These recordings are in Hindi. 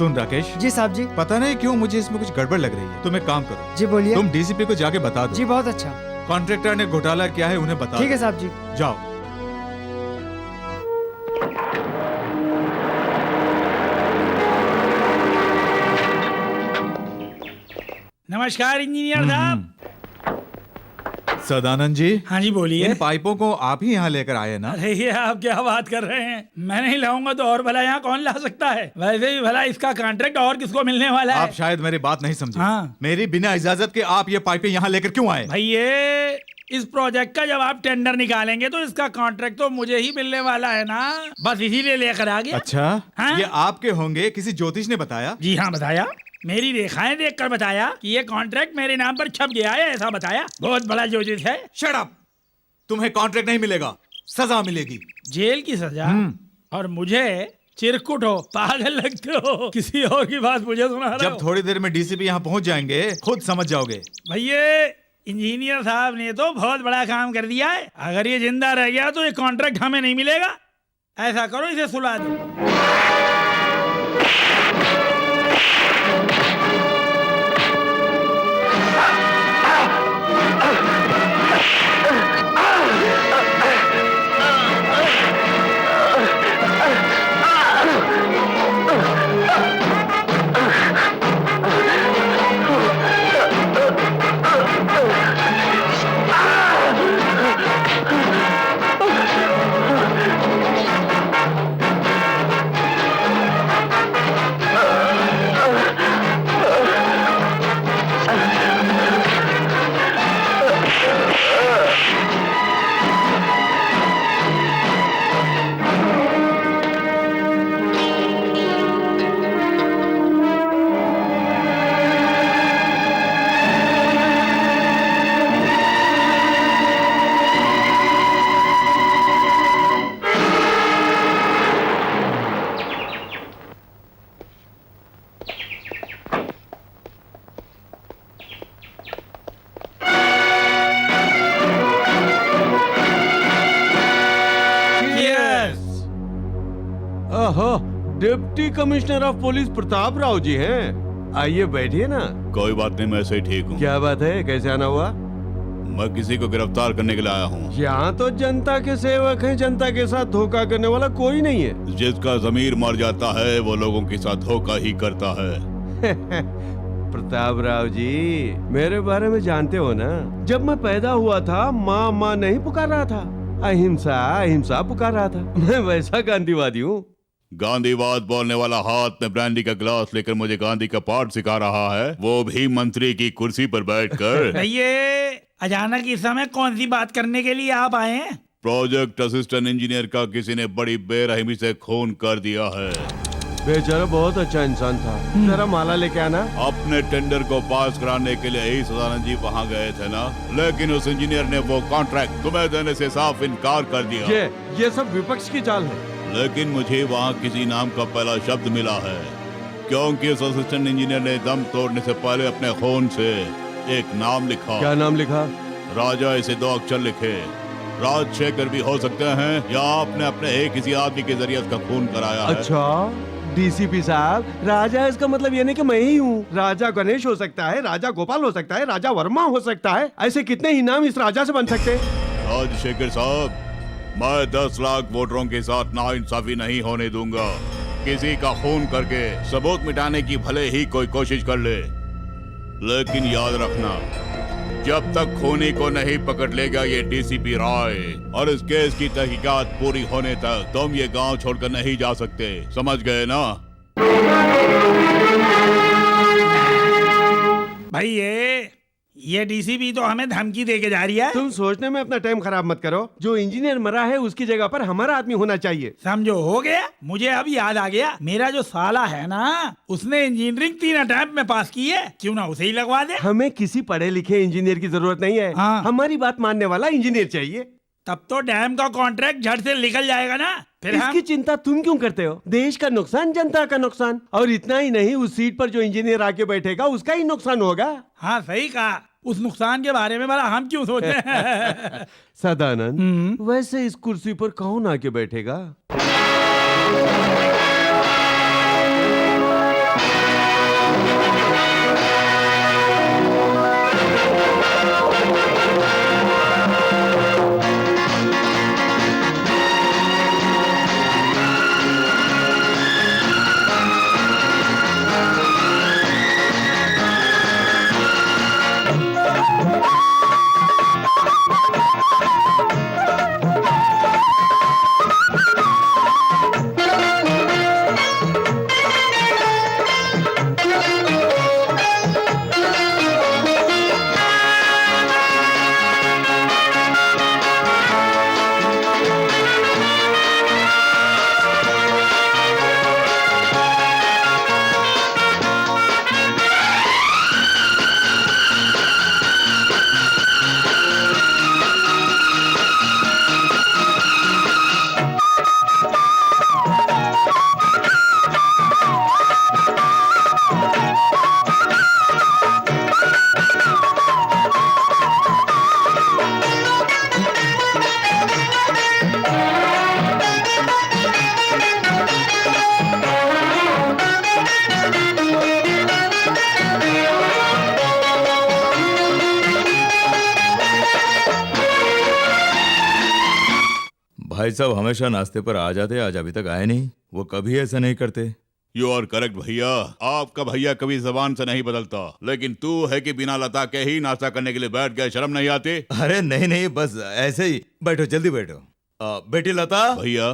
सुन राकेश जी साहब जी। पता नहीं क्यों मुझे इसमें कुछ गड़बड़ लग रही है। तुम एक काम करो, जी बोलिए। तुम डीसीपी को जाके बता दो। जी बहुत अच्छा। कॉन्ट्रैक्टर ने घोटाला किया है उन्हें बता ठीक दो। है साहब जी। जाओ। नमस्कार इंजीनियर साहब। सदानंद जी। हाँ जी बोलिए। इन पाइपों को आप ही यहाँ लेकर आए ना? अरे ये आप क्या बात कर रहे हैं, मैं नहीं लाऊंगा तो और भला यहाँ कौन ला सकता है। वैसे भी भला इसका कॉन्ट्रैक्ट और किसको मिलने वाला है। आप शायद मेरी बात नहीं समझे। हाँ। मेरी बिना इजाजत के आप ये पाइपें यहाँ लेकर क्यों आए? भाई ये इस प्रोजेक्ट का जब आप टेंडर निकालेंगे तो इसका कॉन्ट्रैक्ट तो मुझे ही मिलने वाला है ना, बस इसीलिए लेकर आ गया। अच्छा हाँ? ये आपके होंगे, किसी ज्योतिष ने बताया? जी हाँ बताया, मेरी रेखाएं देखकर बताया कि ये कॉन्ट्रैक्ट मेरे नाम पर छप गया है, ऐसा बताया। बहुत बड़ा ज्योतिष है। Shut up! तुम्हें कॉन्ट्रैक्ट नहीं मिलेगा, सजा मिलेगी। जेल की सजा? और मुझे चिरकुट हो, पागल लगते हो, किसी और की बात मुझे सुना रहे हो। जब थोड़ी देर में डीसीपी यहाँ पहुँच जाएंगे खुद समझ जाओगे। भैया इंजीनियर साहब ने तो बहुत बड़ा काम कर दिया है। अगर ये जिंदा रह गया तो ये कॉन्ट्रैक्ट हमें नहीं मिलेगा। ऐसा करो इसे सुला दो। Deputy commissioner of police Pratap Rao ji हैं। आइए बैठिए ना। कोई बात नहीं, मैं सही ठीक हूँ। क्या बात है, कैसे आना हुआ? मैं किसी को गिरफ्तार करने के लिए आया हूँ। यहाँ तो जनता के सेवक हैं, जनता के साथ धोखा करने वाला कोई नहीं है। जिसका जमीर मर जाता है वो लोगों के साथ धोखा ही करता है। प्रताप राव जी मेरे बारे में जानते हो ना, जब मैं पैदा हुआ था माँ माँ नहीं पुकार रहा था, अहिंसा अहिंसा पुकार रहा था। मैं वैसा गांधीवादी हूँ। गांधीवाद बोलने वाला हाथ में ब्रांडी का गिलास लेकर मुझे गांधी का पाठ सिखा रहा है, वो भी मंत्री की कुर्सी पर बैठकर। ये अचानक इस समय कौन सी बात करने के लिए आप आए हैं? प्रोजेक्ट असिस्टेंट इंजीनियर का किसी ने बड़ी बेरहमी से खून कर दिया है। बेचारा बहुत अच्छा इंसान था। जरा माला लेके आना। अपने टेंडर को पास कराने के लिए ही सदानंद जी वहाँ गए थे ना, लेकिन उस इंजीनियर ने वो कॉन्ट्रैक्ट तुम्हें देने से साफ इनकार कर दिया। ये सब विपक्ष की चाल है। लेकिन मुझे वहाँ किसी नाम का पहला शब्द मिला है, क्योंकि उस असिस्टेंट इंजीनियर ने दम तोड़ने से पहले अपने खून से एक नाम लिखा। क्या नाम लिखा? राजा इसे 2 अक्षर लिखे। राजशेखर भी हो सकते हैं या आपने अपने एक किसी आदमी के जरिए उसका खून कराया है। अच्छा डीसीपी साहब, राजा इसका मतलब ये नहीं कि मैं ही हूँ। राजा गणेश हो सकता है, राजा गोपाल हो सकता है, राजा वर्मा हो सकता है। ऐसे कितने ही नाम इस राजा से बन सकते हैं। राजशेखर साहब, मैं 10 लाख वोटरों के साथ नाइंसाफी नहीं होने दूंगा। किसी का खून करके सबूत मिटाने की भले ही कोई कोशिश कर ले, लेकिन याद रखना, जब तक खूनी को नहीं पकड़ लेगा ये डीसीपी राय और इस केस की तहकीकात पूरी होने तक तुम ये गांव छोड़कर नहीं जा सकते। समझ गए ना? भाई ये डीसीपी तो हमें धमकी दे के जा रही है। तुम सोचने में अपना टाइम खराब मत करो। जो इंजीनियर मरा है उसकी जगह पर हमारा आदमी होना चाहिए। समझो, हो गया। मुझे अब याद आ गया, मेरा जो साला है ना, उसने इंजीनियरिंग 3 अटेम्प्ट में पास की है। क्यों ना उसे ही लगवा दे। हमें किसी पढ़े लिखे इंजीनियर की जरूरत नहीं है। हाँ। हमारी बात मानने वाला इंजीनियर चाहिए। तब तो डैम का कॉन्ट्रैक्ट झट से निकल जाएगा ना। फिर इसकी चिंता तुम क्यों करते हो? देश का नुकसान, जनता का नुकसान। और इतना ही नहीं, उस सीट पर जो इंजीनियर आके बैठेगा उसका ही नुकसान होगा। हाँ सही कहा। उस नुकसान के बारे में भला हम क्यों सोच रहे हैं? सदानंद, वैसे इस कुर्सी पर कौन आके बैठेगा? भाई साहब हमेशा नाश्ते पर आ जाते, आज अभी तक आए नहीं। वो कभी ऐसा नहीं करते। यू आर करेक्ट भैया, आपका भैया कभी जबान से नहीं बदलता, लेकिन तू है कि बिना लता के ही नाश्ता करने के लिए बैठ गए, शर्म नहीं आती? अरे नहीं नहीं, बस ऐसे ही। बैठो, जल्दी बैठो। बेटी लता। भैया,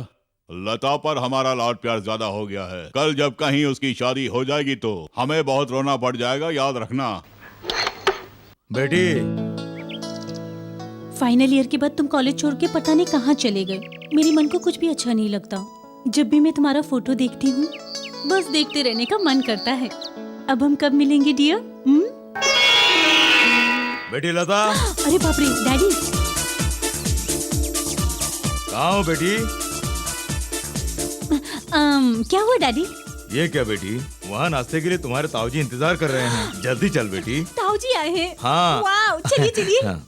लता पर हमारा लाड प्यार ज्यादा हो गया है। कल जब कहीं उसकी शादी हो जाएगी तो हमें बहुत रोना पड़ जाएगा, याद रखना। बेटी, फाइनल ईयर के बाद तुम कॉलेज छोड़ के पता नहीं कहाँ चले गए। मेरे मन को कुछ भी अच्छा नहीं लगता। जब भी मैं तुम्हारा फोटो देखती हूँ बस देखते रहने का मन करता है। अब हम कब मिलेंगे डियर? बेटी लता। अरे बाप रे डैडी। कहाँ हो बेटी? क्या हुआ डैडी? ये क्या बेटी, वहाँ नाश्ते के लिए तुम्हारे ताऊजी इंतजार कर रहे हैं। जल्दी चल बेटी। ताऊजी आए हैं? हाँ। वाओ, चलिए चलिए। हाँ।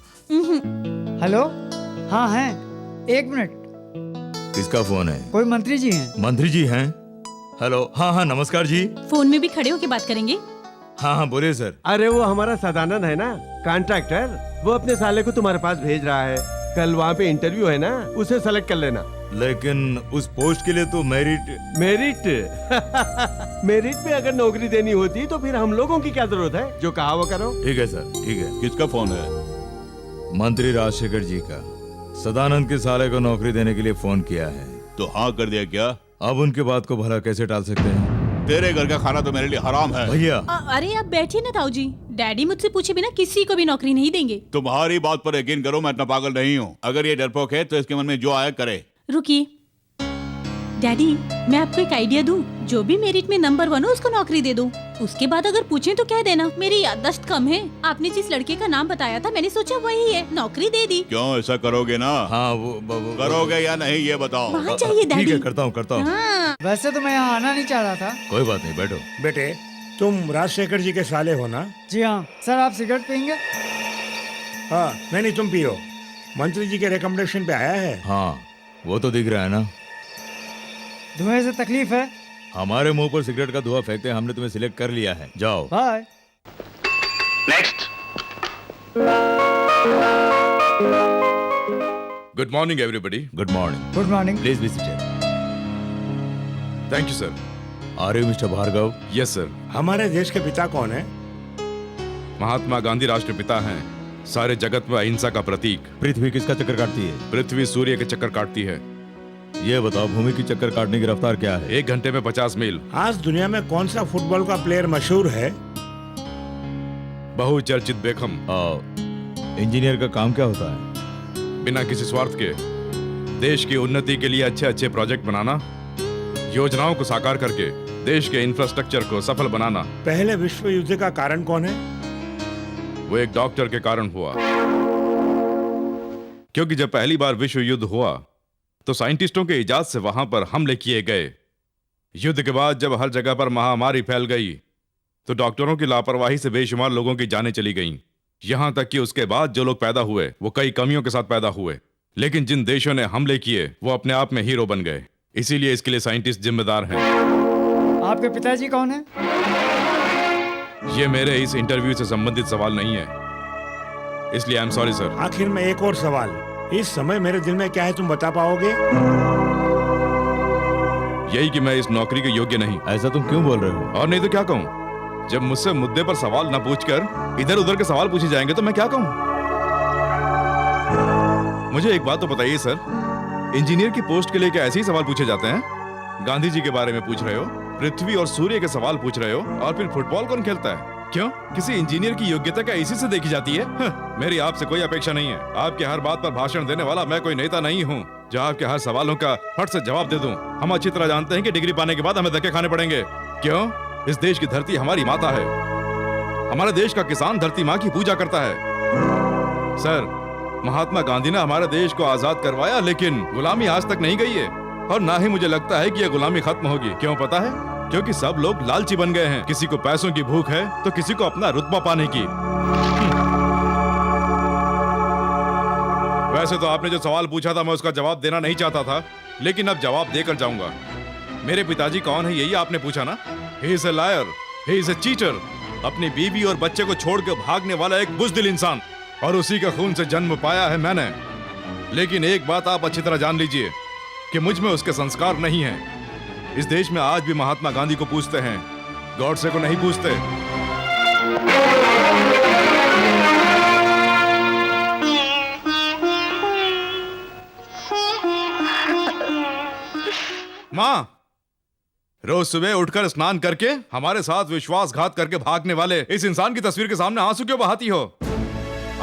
हेलो, हाँ हैं। 1 मिनट। किसका फोन है? कोई मंत्री जी हैं। मंत्री जी हैं? हेलो, हाँ हाँ नमस्कार जी। फोन में भी खड़े होके बात करेंगे? हाँ हाँ बोलिए सर। अरे वो हमारा सदानंद है ना, कॉन्ट्रैक्टर, वो अपने साले को तुम्हारे पास भेज रहा है। कल वहाँ पे इंटरव्यू है ना, उसे सेलेक्ट कर लेना। लेकिन उस पोस्ट के लिए तो मेरिट मेरिट में अगर नौकरी देनी होती तो फिर हम लोगों की क्या जरूरत है? जो कहा वो करो। ठीक है सर, ठीक है। किसका फोन है? मंत्री राजशेखर जी का। सदानंद के साले को नौकरी देने के लिए फोन किया है। तो हाँ कर दिया क्या? अब उनके बात को भला कैसे टाल सकते हैं? तेरे घर का खाना तो मेरे लिए हराम है। भैया। अरे आप बैठिए ना ताऊजी। डैडी मुझसे पूछे बिना किसी को भी नौकरी नहीं देंगे। तुम्हारी बात पर यकीन करो, मैं इतना पागल नहीं हूँ। अगर ये डरपोक है तो इसके मन में जो आया करे। रुकिए डैडी, मैं आपको एक आइडिया दूं। जो भी मेरिट में नंबर 1 हो उसको नौकरी दे दो। उसके बाद अगर पूछें तो कह देना मेरी याददाश्त कम है। आपने जिस लड़के का नाम बताया था मैंने सोचा वही है, नौकरी दे दी। क्यों, ऐसा करोगे ना? हाँ करोगे या नहीं ये बताओ। वहाँ चाहिए ठीक डैडी। है, करता हूँ करता हूँ। हाँ। वैसे तो मैं यहाँ आना नहीं चाह रहा था। कोई बात नहीं, बैठो। बेटे, तुम राजशेखर जी के साले हो ना? जी हाँ सर। आप सिगरेट पियेंगे? हाँ। नहीं, तुम पियो। मंत्री जी के रिकमेंडेशन पे आया है। हाँ वो तो दिख रहा है ना। धुएं से तकलीफ है? हमारे मुंह पर सिगरेट का धुआं फेंकते हमने तुम्हें सिलेक्ट कर लिया है, जाओ। Bye. Good morning everybody. Good morning. Good morning. Please be seated. Thank you sir. Are you mister Bhargav? Yes sir. हमारे देश के पिता कौन है? महात्मा गांधी राष्ट्रपिता हैं, सारे जगत में अहिंसा का प्रतीक। पृथ्वी किसका चक्कर काटती है? पृथ्वी सूर्य के चक्कर काटती है। ये बताओ, भूमि की चक्कर काटने की रफ्तार क्या है? 1 घंटे में 50 मील। आज दुनिया में कौन सा फुटबॉल का प्लेयर मशहूर है? बहुचर्चित बेखम। इंजीनियर का काम क्या होता है? बिना किसी स्वार्थ के देश की उन्नति के लिए अच्छे अच्छे प्रोजेक्ट बनाना, योजनाओं को साकार करके देश के इंफ्रास्ट्रक्चर को सफल बनाना। पहले विश्व युद्ध का कारण कौन है? वो एक डॉक्टर के कारण हुआ, क्योंकि जब पहली बार विश्व युद्ध हुआ तो साइंटिस्टों के इजाद से वहां पर हमले किए गए। युद्ध के बाद जब हर जगह पर महामारी फैल गई तो डॉक्टरों की लापरवाही से बेशुमार लोगों की जानें चली गईं। यहां तक कि उसके बाद जो लोग पैदा हुए वो कई कमियों के साथ पैदा हुए, लेकिन जिन देशों ने हमले किए वो अपने आप में हीरो बन गए। इसीलिए इसके लिए साइंटिस्ट जिम्मेदार हैं। आपके पिताजी कौन है? ये मेरे इस इंटरव्यू से संबंधित सवाल नहीं है, इसलिए आई एम सॉरी सर। आखिर में एक और सवाल, इस समय मेरे दिल में क्या है तुम बता पाओगे? यही कि मैं इस नौकरी के योग्य नहीं। ऐसा तुम क्यों बोल रहे हो? और नहीं तो क्या कहूं? जब मुझसे मुद्दे पर सवाल न पूछकर इधर उधर के सवाल पूछे जाएंगे तो मैं क्या कहूं? मुझे एक बात तो बताइए सर, इंजीनियर की पोस्ट के लिए क्या ऐसे ही सवाल पूछे जाते हैं? गांधी जी के बारे में पूछ रहे हो, पृथ्वी और सूर्य के सवाल पूछ रहे हो, और फिर फुटबॉल कौन खेलता है? क्यों, किसी इंजीनियर की योग्यता क्या इसी से देखी जाती है? मेरी आपसे कोई अपेक्षा नहीं है। आपके हर बात पर भाषण देने वाला मैं कोई नेता नहीं हूँ जो आपके हर सवालों का फट से जवाब दे दूं। हम अच्छी तरह जानते हैं कि डिग्री पाने के बाद हमें धक्के खाने पड़ेंगे। क्यों? इस देश की धरती हमारी माता है। हमारे देश का किसान धरती माँ की पूजा करता है। सर, महात्मा गांधी ने हमारे देश को आजाद करवाया, लेकिन गुलामी आज तक नहीं गई है, और ना ही मुझे लगता है कि यह गुलामी खत्म होगी। क्यों पता है? क्योंकि सब लोग लालची बन गए हैं। किसी को पैसों की भूख है तो किसी को अपना रुतबा पाने की। वैसे तो आपने जो सवाल पूछा था मैं उसका जवाब देना नहीं चाहता था, लेकिन अब जवाब देकर जाऊंगा। मेरे पिताजी कौन है यही आपने पूछा ना? He is a liar, he is a cheater। अपनी बीवी और बच्चे को छोड़कर भागने वाला एक बुज़दिल इंसान, और उसी के खून से जन्म पाया है मैंने। लेकिन एक बात आप अच्छी तरह जान लीजिए, कि मुझ में उसके संस्कार नहीं हैं। इस देश में आज भी महात्मा गांधी को पूछते हैं, गॉडसे को नहीं पूछते। माँ, रोज सुबह उठकर स्नान करके हमारे साथ विश्वासघात करके भागने वाले इस इंसान की तस्वीर के सामने आंसू क्यों बहाती हो?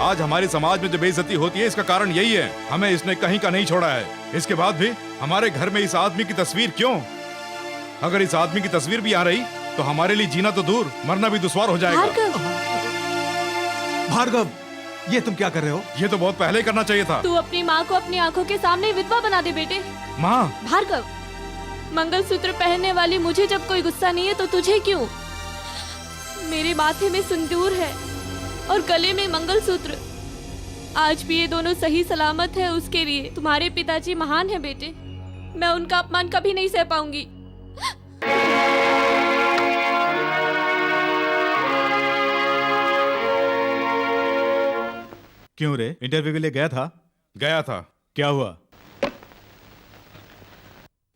आज हमारी समाज में जो बेइज्जती होती है इसका कारण यही है, हमें इसने कहीं का नहीं छोड़ा है। इसके बाद भी हमारे घर में इस आदमी की तस्वीर क्यों? अगर इस आदमी की तस्वीर भी आ रही तो हमारे लिए जीना तो दूर, मरना भी दुश्वार हो जाएगा। भार्गव, ये तुम क्या कर रहे हो? ये तो बहुत पहले ही करना चाहिए था। तू अपनी माँ को अपनी आंखों के सामने विधवा बना दे बेटे। माँ, भार्गव, मंगलसूत्र पहनने वाली मुझे जब कोई गुस्सा नहीं है तो तुझे क्यों? मेरे माथे में सिंदूर है और गले में मंगलसूत्र। आज भी ये दोनों सही सलामत है उसके लिए। तुम्हारे पिताजी महान हैं बेटे, मैं उनका अपमान कभी नहीं सह पाऊंगी। क्यों रे, इंटरव्यू के लिए गया था? गया था। क्या हुआ?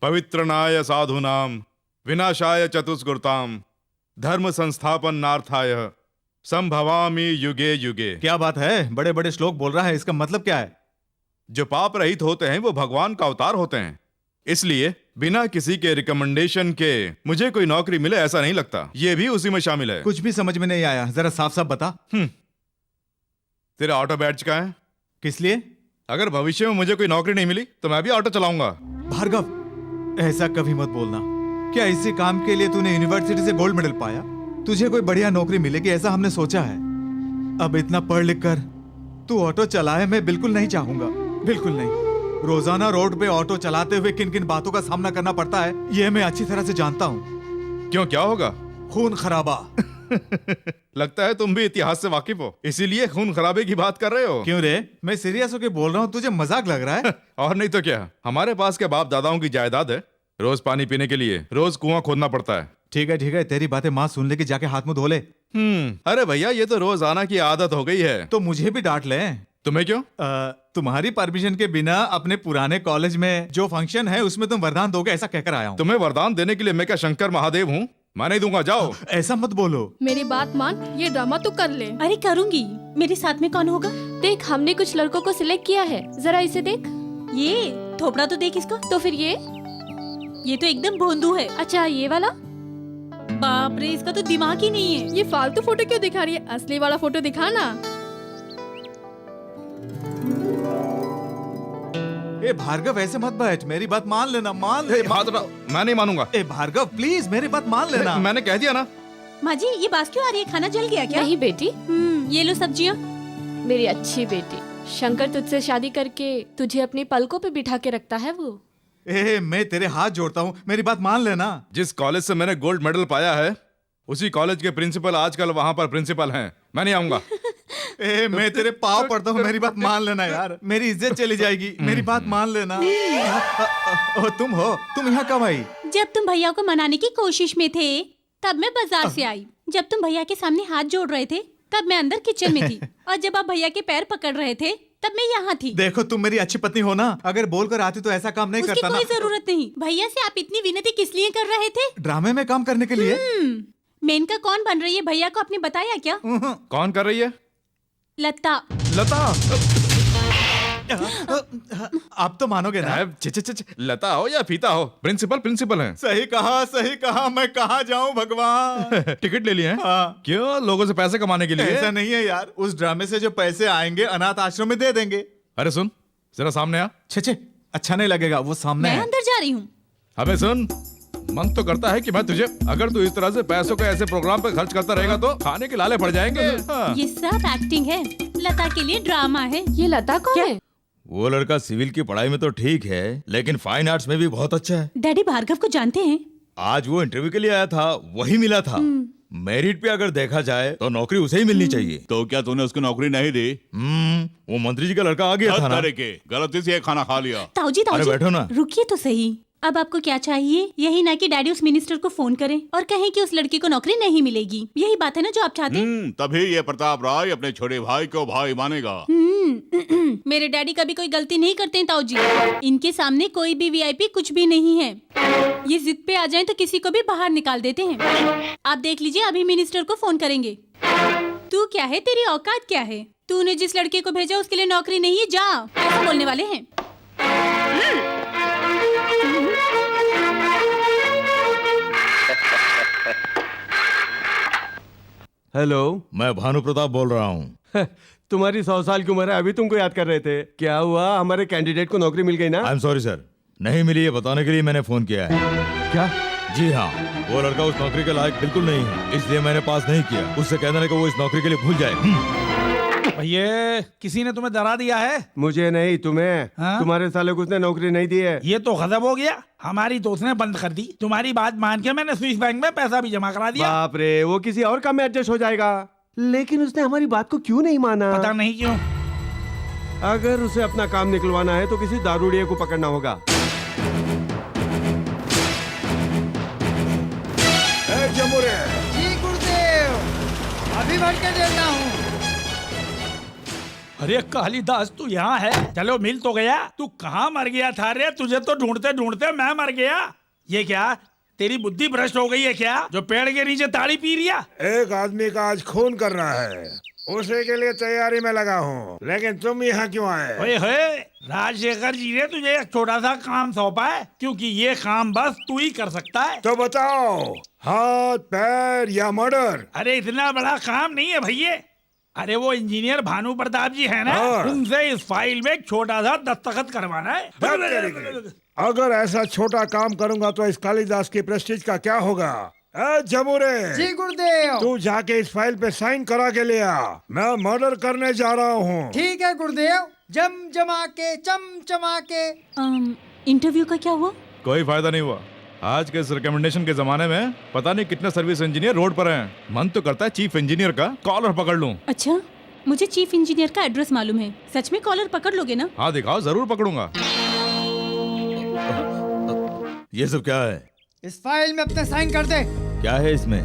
पवित्रनाय साधूनाम विनाशाय चतुष्कृताम धर्म संस्थापन नार्थाय संभवामि युगे युगे। क्या बात है, बड़े बड़े श्लोक बोल रहा है, इसका मतलब क्या है? जो पाप रहित होते हैं वो भगवान का अवतार होते हैं, इसलिए बिना किसी के रिकमेंडेशन के मुझे कोई नौकरी मिले ऐसा नहीं लगता। ये भी उसी में शामिल है। कुछ भी समझ में नहीं आया, जरा साफ साफ बता। तेरा ऑटो बैच का है? किस लिए? अगर भविष्य में मुझे कोई नौकरी नहीं मिली तो मैं भी ऑटो चलाऊंगा। भार्गव, ऐसा कभी मत बोलना। क्या इसी काम के लिए तूने यूनिवर्सिटी से गोल्ड मेडल पाया? तुझे कोई बढ़िया नौकरी मिलेगी ऐसा हमने सोचा है। अब इतना पढ़ लिख कर तू ऑटो चलाए, मैं बिल्कुल नहीं चाहूंगा, बिल्कुल नहीं। रोजाना रोड पे ऑटो चलाते हुए किन किन बातों का सामना करना पड़ता है ये मैं अच्छी तरह से जानता हूँ। क्यों, क्या होगा? खून खराबा। लगता है तुम भी इतिहास से वाकिफ हो, इसीलिए खून खराबे की बात कर रहे हो। क्यों रे, मैं सीरियस होके बोल रहा हूँ, तुझे मजाक लग रहा है? और नहीं तो क्या, हमारे पास के बाप दादाओं की जायदाद है, रोज पानी पीने के लिए रोज कुआं खोदना पड़ता है। ठीक है, तेरी बातें माँ सुन लेगी, जाके हाथ मुंह धो ले। अरे भैया, ये तो रोजाना की आदत हो गई है। तो मुझे भी डांट ले। तुम्हें क्यों? तुम्हारी परमिशन के बिना अपने पुराने कॉलेज में जो फंक्शन है उसमें तुम वरदान दोगे ऐसा कहकर आया हूँ। तुम्हें वरदान देने के लिए मैं क्या शंकर महादेव हूँ? मैं नहीं दूंगा, जाओ। ऐसा मत बोलो। मेरी बात मान, ये ड्रामा तू कर ले। अरे करूंगी, मेरे साथ में कौन होगा? देख, हमने कुछ लड़कों को सिलेक्ट किया है, जरा इसे देख। ये थोपड़ा तो देख इसका। तो फिर ये तो एकदम भोंदू है। अच्छा, ये वाला? बाप रे, इसका तो दिमाग ही नहीं है। ये फालतू फोटो क्यों दिखा रही है? असली वाला फोटो दिखा ना। ए भार्गव, ऐसे मत बैठ, मेरी बात मान लेना, मान ले। मैं नहीं मानूंगा। ए भार्गव, प्लीज मेरी बात मान लेना। मैंने कह दिया ना। माँ जी, ये बात क्यों आ रही है? खाना जल गया क्या? नहीं बेटी, ये लो सब्जियाँ। मेरी अच्छी बेटी, शंकर तुझसे शादी करके तुझे अपनी पलकों पे बिठा के रखता है वो। मैं तेरे हाथ जोड़ता हूँ, मेरी बात मान लेना। जिस कॉलेज से मैंने गोल्ड मेडल पाया है उसी कॉलेज के प्रिंसिपल आजकल वहाँ पर प्रिंसिपल हैं। मैं नहीं आऊंगा। मैं तेरे पाँव पड़ता हूँ, मेरी बात मान लेना यार, मेरी इज्जत चली जाएगी, मेरी बात मान लेना। तुम यहाँ कब आई? जब तुम भैया को मनाने की कोशिश में थे तब मैं बाजार से आई। जब तुम भैया के सामने हाथ जोड़ रहे थे तब मैं अंदर किचन में थी, और जब आप भैया के पैर पकड़ रहे थे तब मैं यहाँ थी। देखो, तुम मेरी अच्छी पत्नी हो ना, अगर बोलकर आती तो ऐसा काम नहीं करता ना। उसकी कोई जरूरत नहीं। भैया से आप इतनी विनती किस लिए कर रहे थे? ड्रामे में काम करने के लिए। मेनका कौन बन रही है, भैया को आपने बताया क्या? कौन कर रही है? लता। आप तो मानोगे ना। लता हो या फीता हो, प्रिंसिपल हैं। सही कहा, मैं कहाँ जाऊँ भगवान। टिकट ले लिए हैं? हाँ। क्यों, लोगों से पैसे कमाने के लिए? ऐसा नहीं है यार, उस ड्रामे से जो पैसे आएंगे अनाथ आश्रम में दे देंगे। अरे सुन, जरा सामने आ। छे, अच्छा नहीं लगेगा, वो सामने मैं है। अंदर जा रही हूँ। अबे सुन, मन तो करता है कि मैं तुझे, अगर तू इस तरह से पैसों को ऐसे प्रोग्राम पे खर्च करता रहेगा तो खाने के लाले पड़ जाएंगे। हाँ। ये सब एक्टिंग है, लता के लिए ड्रामा है। ये लता कौन है? वो लड़का सिविल की पढ़ाई में तो ठीक है लेकिन फाइन आर्ट्स में भी बहुत अच्छा है। डैडी भार्गव को जानते हैं? आज वो इंटरव्यू के लिए आया था, वही मिला था। मेरिट पे अगर देखा जाए तो नौकरी उसे ही मिलनी चाहिए। तो क्या तूने उसको नौकरी नहीं दी? वो मंत्री जी का लड़का आ गया था ना। गलती से खाना खा लिया। ताऊजी, अरे बैठो ना। रुकिए तो सही। अब आपको क्या चाहिए? यही ना कि डैडी उस मिनिस्टर को फोन करें और कहें कि उस लड़की को नौकरी नहीं मिलेगी। यही बात है ना जो आप चाहते हैं? तभी ये प्रताप राय अपने छोटे भाई को भाई मानेगा। मेरे डैडी कभी कोई गलती नहीं करते हैं ताऊ जी। इनके सामने कोई भी वीआईपी कुछ भी नहीं है। ये जिद पे आ जाएं तो किसी को भी बाहर निकाल देते हैं। आप देख लीजिए, अभी मिनिस्टर को फोन करेंगे। तू क्या है, तेरी औकात क्या है? तूने जिस लड़के को भेजा उसके लिए नौकरी नहीं है, जा, ऐसा बोलने वाले हैं। हेलो। मैं भानु प्रताप बोल रहा हूँ। तुम्हारी 100 साल की उम्र है, अभी तुमको याद कर रहे थे। क्या हुआ, हमारे कैंडिडेट को नौकरी मिल गई ना? आई एम सॉरी सर, नहीं मिली, ये बताने के लिए मैंने फोन किया है। क्या? जी हाँ, वो लड़का उस नौकरी के लायक बिल्कुल नहीं है, इसलिए मैंने पास नहीं किया। उससे कह देना कि वो इस नौकरी के लिए भूल जाए। भैया किसी ने तुम्हें डरा दिया है? मुझे नहीं, तुम्हें। हाँ? तुम्हारे साले को उसने नौकरी नहीं दी है। ये तो खत्म हो गया। हमारी तो उसने बंद कर दी। तुम्हारी बात मान के मैंने स्विस बैंक में पैसा भी जमा करा दिया। बाप रे, वो किसी और काम में एडजस्ट हो जाएगा। लेकिन उसने हमारी बात को क्यों नहीं माना? पता नहीं क्यों। अगर उसे अपना काम निकलवाना है तो किसी दारूड़िए को पकड़ना होगा। जमुरे जी गुरुदेव, अभी भर के देता हूँ। अरे कालिदास, तू यहाँ है? चलो मिल तो गया। तू कहाँ मर गया था रे? तुझे तो ढूंढते ढूंढते मैं मर गया। ये क्या, तेरी बुद्धि भ्रष्ट हो गई है क्या, जो पेड़ के नीचे ताड़ी पी रिया? एक आदमी का आज खून करना है, उसी के लिए तैयारी में लगा हूँ। लेकिन तुम यहाँ क्यों आए? ओए होए, राजशेखर जी ने तुझे एक छोटा सा काम सौंपा है, क्योंकि ये काम बस तू ही कर सकता है। तो बताओ, हाथ पैर या मर्डर? अरे इतना बड़ा काम नहीं है भैया। अरे वो इंजीनियर भानु प्रताप जी है ना, हाँ। उनसे इस फाइल में एक छोटा सा दस्तखत करवाना है। अगर ऐसा छोटा काम करूंगा तो इस कालिदास की प्रेस्टीज का क्या होगा? जमुरे जी गुरुदेव। तू जाके इस फाइल पे साइन करा के ले आ। मैं मर्डर करने जा रहा हूँ। ठीक है गुरुदेव, जम जमा के चमचमा के। इंटरव्यू का क्या हुआ? कोई फायदा नहीं हुआ। आज के इस रिकमेंडेशन के जमाने में पता नहीं कितने सर्विस इंजीनियर रोड पर हैं। मन तो करता है चीफ इंजीनियर का कॉलर पकड़ लूं। अच्छा, मुझे चीफ इंजीनियर का एड्रेस मालूम है। सच में कॉलर पकड़ लोगे ना? हाँ दिखाओ, जरूर पकड़ूंगा। ये सब क्या है? इस फाइल में अपने साइन कर दे। क्या है इसमें?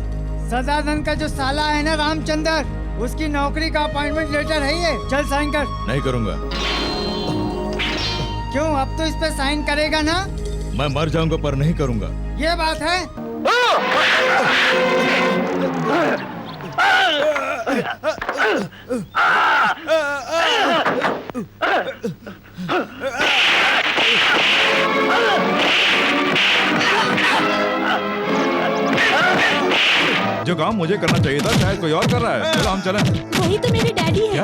सदानंद का जो साला है ना, रामचंद्र, उसकी नौकरी का अपॉइंटमेंट लेटर है ये। चल साइन कर। नहीं करूंगा। क्यों, अब तो इस पे साइन करेगा ना? मैं मर जाऊंगा पर नहीं करूंगा। ये बात है। जो काम मुझे करना चाहिए था शायद कोई और कर रहा है। चलो हम चलें। वही तो मेरे डैडी है।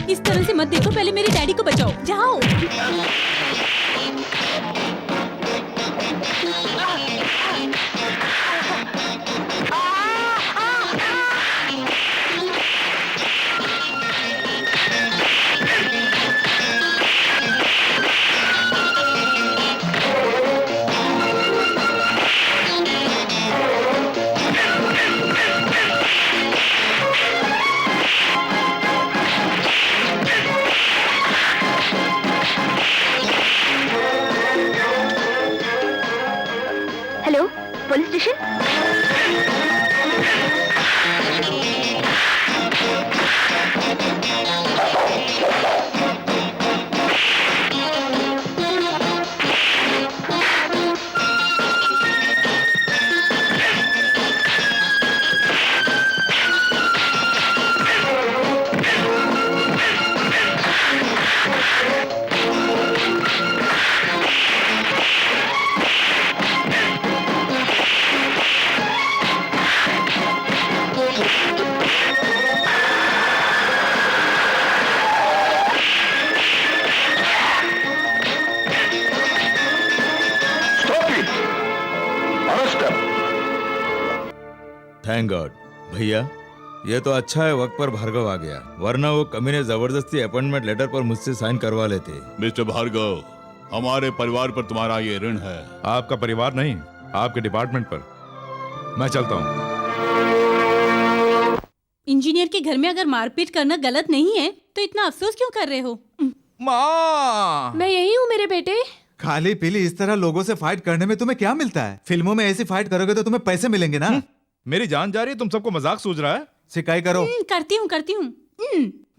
इस तरह से मत देखो, पहले मेरे डैडी को बचाओ। जाओ। Hello, police station. Thank God. भैया ये तो अच्छा है वक्त पर भार्गव आ गया, वरना वो कमीने जबरदस्ती अपॉइंटमेंट लेटर पर मुझसे साइन करवा लेते। मिस्टर भार्गव, हमारे परिवार पर तुम्हारा ये ऋण है। आपका परिवार नहीं, आपके डिपार्टमेंट पर। मैं चलता हूँ। इंजीनियर के घर में अगर मारपीट करना गलत नहीं है तो इतना अफसोस क्यों कर रहे हो? माँ, मैं यही हूँ मेरे बेटे। खाली पीली इस तरह लोगों से फाइट करने में तुम्हें क्या मिलता है? फिल्मों में ऐसी फाइट करोगे तो तुम्हें पैसे मिलेंगे ना? मेरी जान जा रही है, तुम सबको मजाक सूझ रहा है? शिकायत करो। करती हूँ।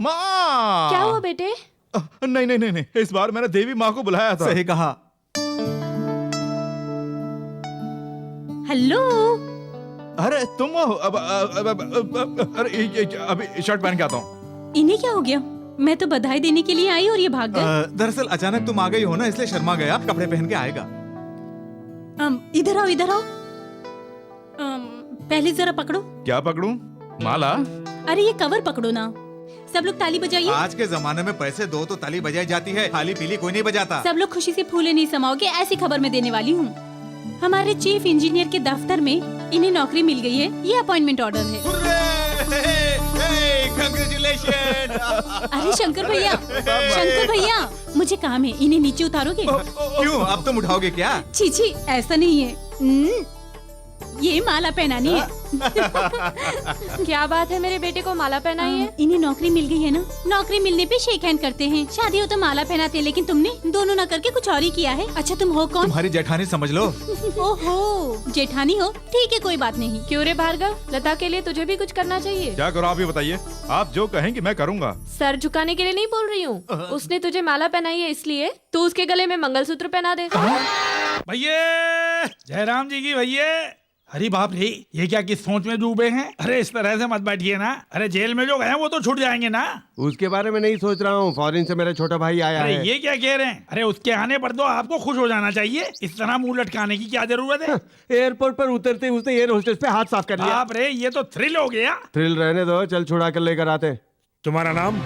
माँ! क्या हुआ बेटे? नहीं नहीं नहीं नहीं, इस बार मैंने देवी माँ को बुलाया था। सही कहा। हेलो। अरे तुम हो? अरे अभी शर्ट पहन के आता हूँ। इन्हें क्या हो गया? मैं तो बधाई देने के लिए आई और ये भाग गए। दरअसल अचानक तुम आ गई हो ना, इसलिए शर्मा गया, कपड़े पहन के आएगा। इधर आओ, इधर आओ। पहले जरा पकड़ो। क्या पकड़ूं? माला? अरे ये कवर पकड़ो ना। सब लोग ताली बजाइए। आज के जमाने में पैसे दो तो ताली बजाई जाती है, खाली पीली कोई नहीं बजाता। सब लोग खुशी से फूले नहीं समाओगे, ऐसी खबर मैं देने वाली हूँ। हमारे चीफ इंजीनियर के दफ्तर में इन्हें नौकरी मिल गई है। ये अपॉइंटमेंट ऑर्डर है। अरे शंकर भैया, मुझे काम है, इन्हें नीचे उतारोगे? क्यों, अब तुम उठाओगे क्या? छी, ऐसा नहीं है। ये माला पहनानी है। क्या बात है, मेरे बेटे को माला पहनाई है? इन्हें नौकरी मिल गई है ना, नौकरी मिलने पे शेक हैंड करते हैं। शादी हो तो माला पहनाते हैं, लेकिन तुमने दोनों ना करके कुछ और ही किया है। अच्छा तुम हो कौन? तुम्हारी जेठानी समझ लो। ओहो, जेठानी हो? ठीक है, कोई बात नहीं। क्यों रे भार्गव, लता के लिए तुझे भी कुछ करना चाहिए। क्या करो आप ही बताइए, आप जो कहेंगे मैं करूँगा। सर झुकाने के लिए नहीं बोल रही हूँ, उसने तुझे माला पहनाई है इसलिए तू उसके गले में मंगलसूत्र पहना दे। भैया, जयराम जी की भैया। अरे बाप रे, ये क्या किस सोच में डूबे हैं? अरे इस तरह से मत बैठिए ना। अरे जेल में जो गए वो तो छूट जाएंगे ना। उसके बारे में नहीं सोच रहा हूँ, फॉरेन से मेरा छोटा भाई आया अरे है। ये क्या कह रहे हैं? अरे उसके आने पर तो आपको खुश हो जाना चाहिए, इस तरह मुंह लटकाने की क्या जरूरत है? एयरपोर्ट पर उतरते ही उसने एयर होस्टेस पे हाथ साफ कर लिया। बाप रे, ये तो थ्रिल हो गया। थ्रिल रहने दो, चल छुड़ा कर लेकर आते। तुम्हारा नाम?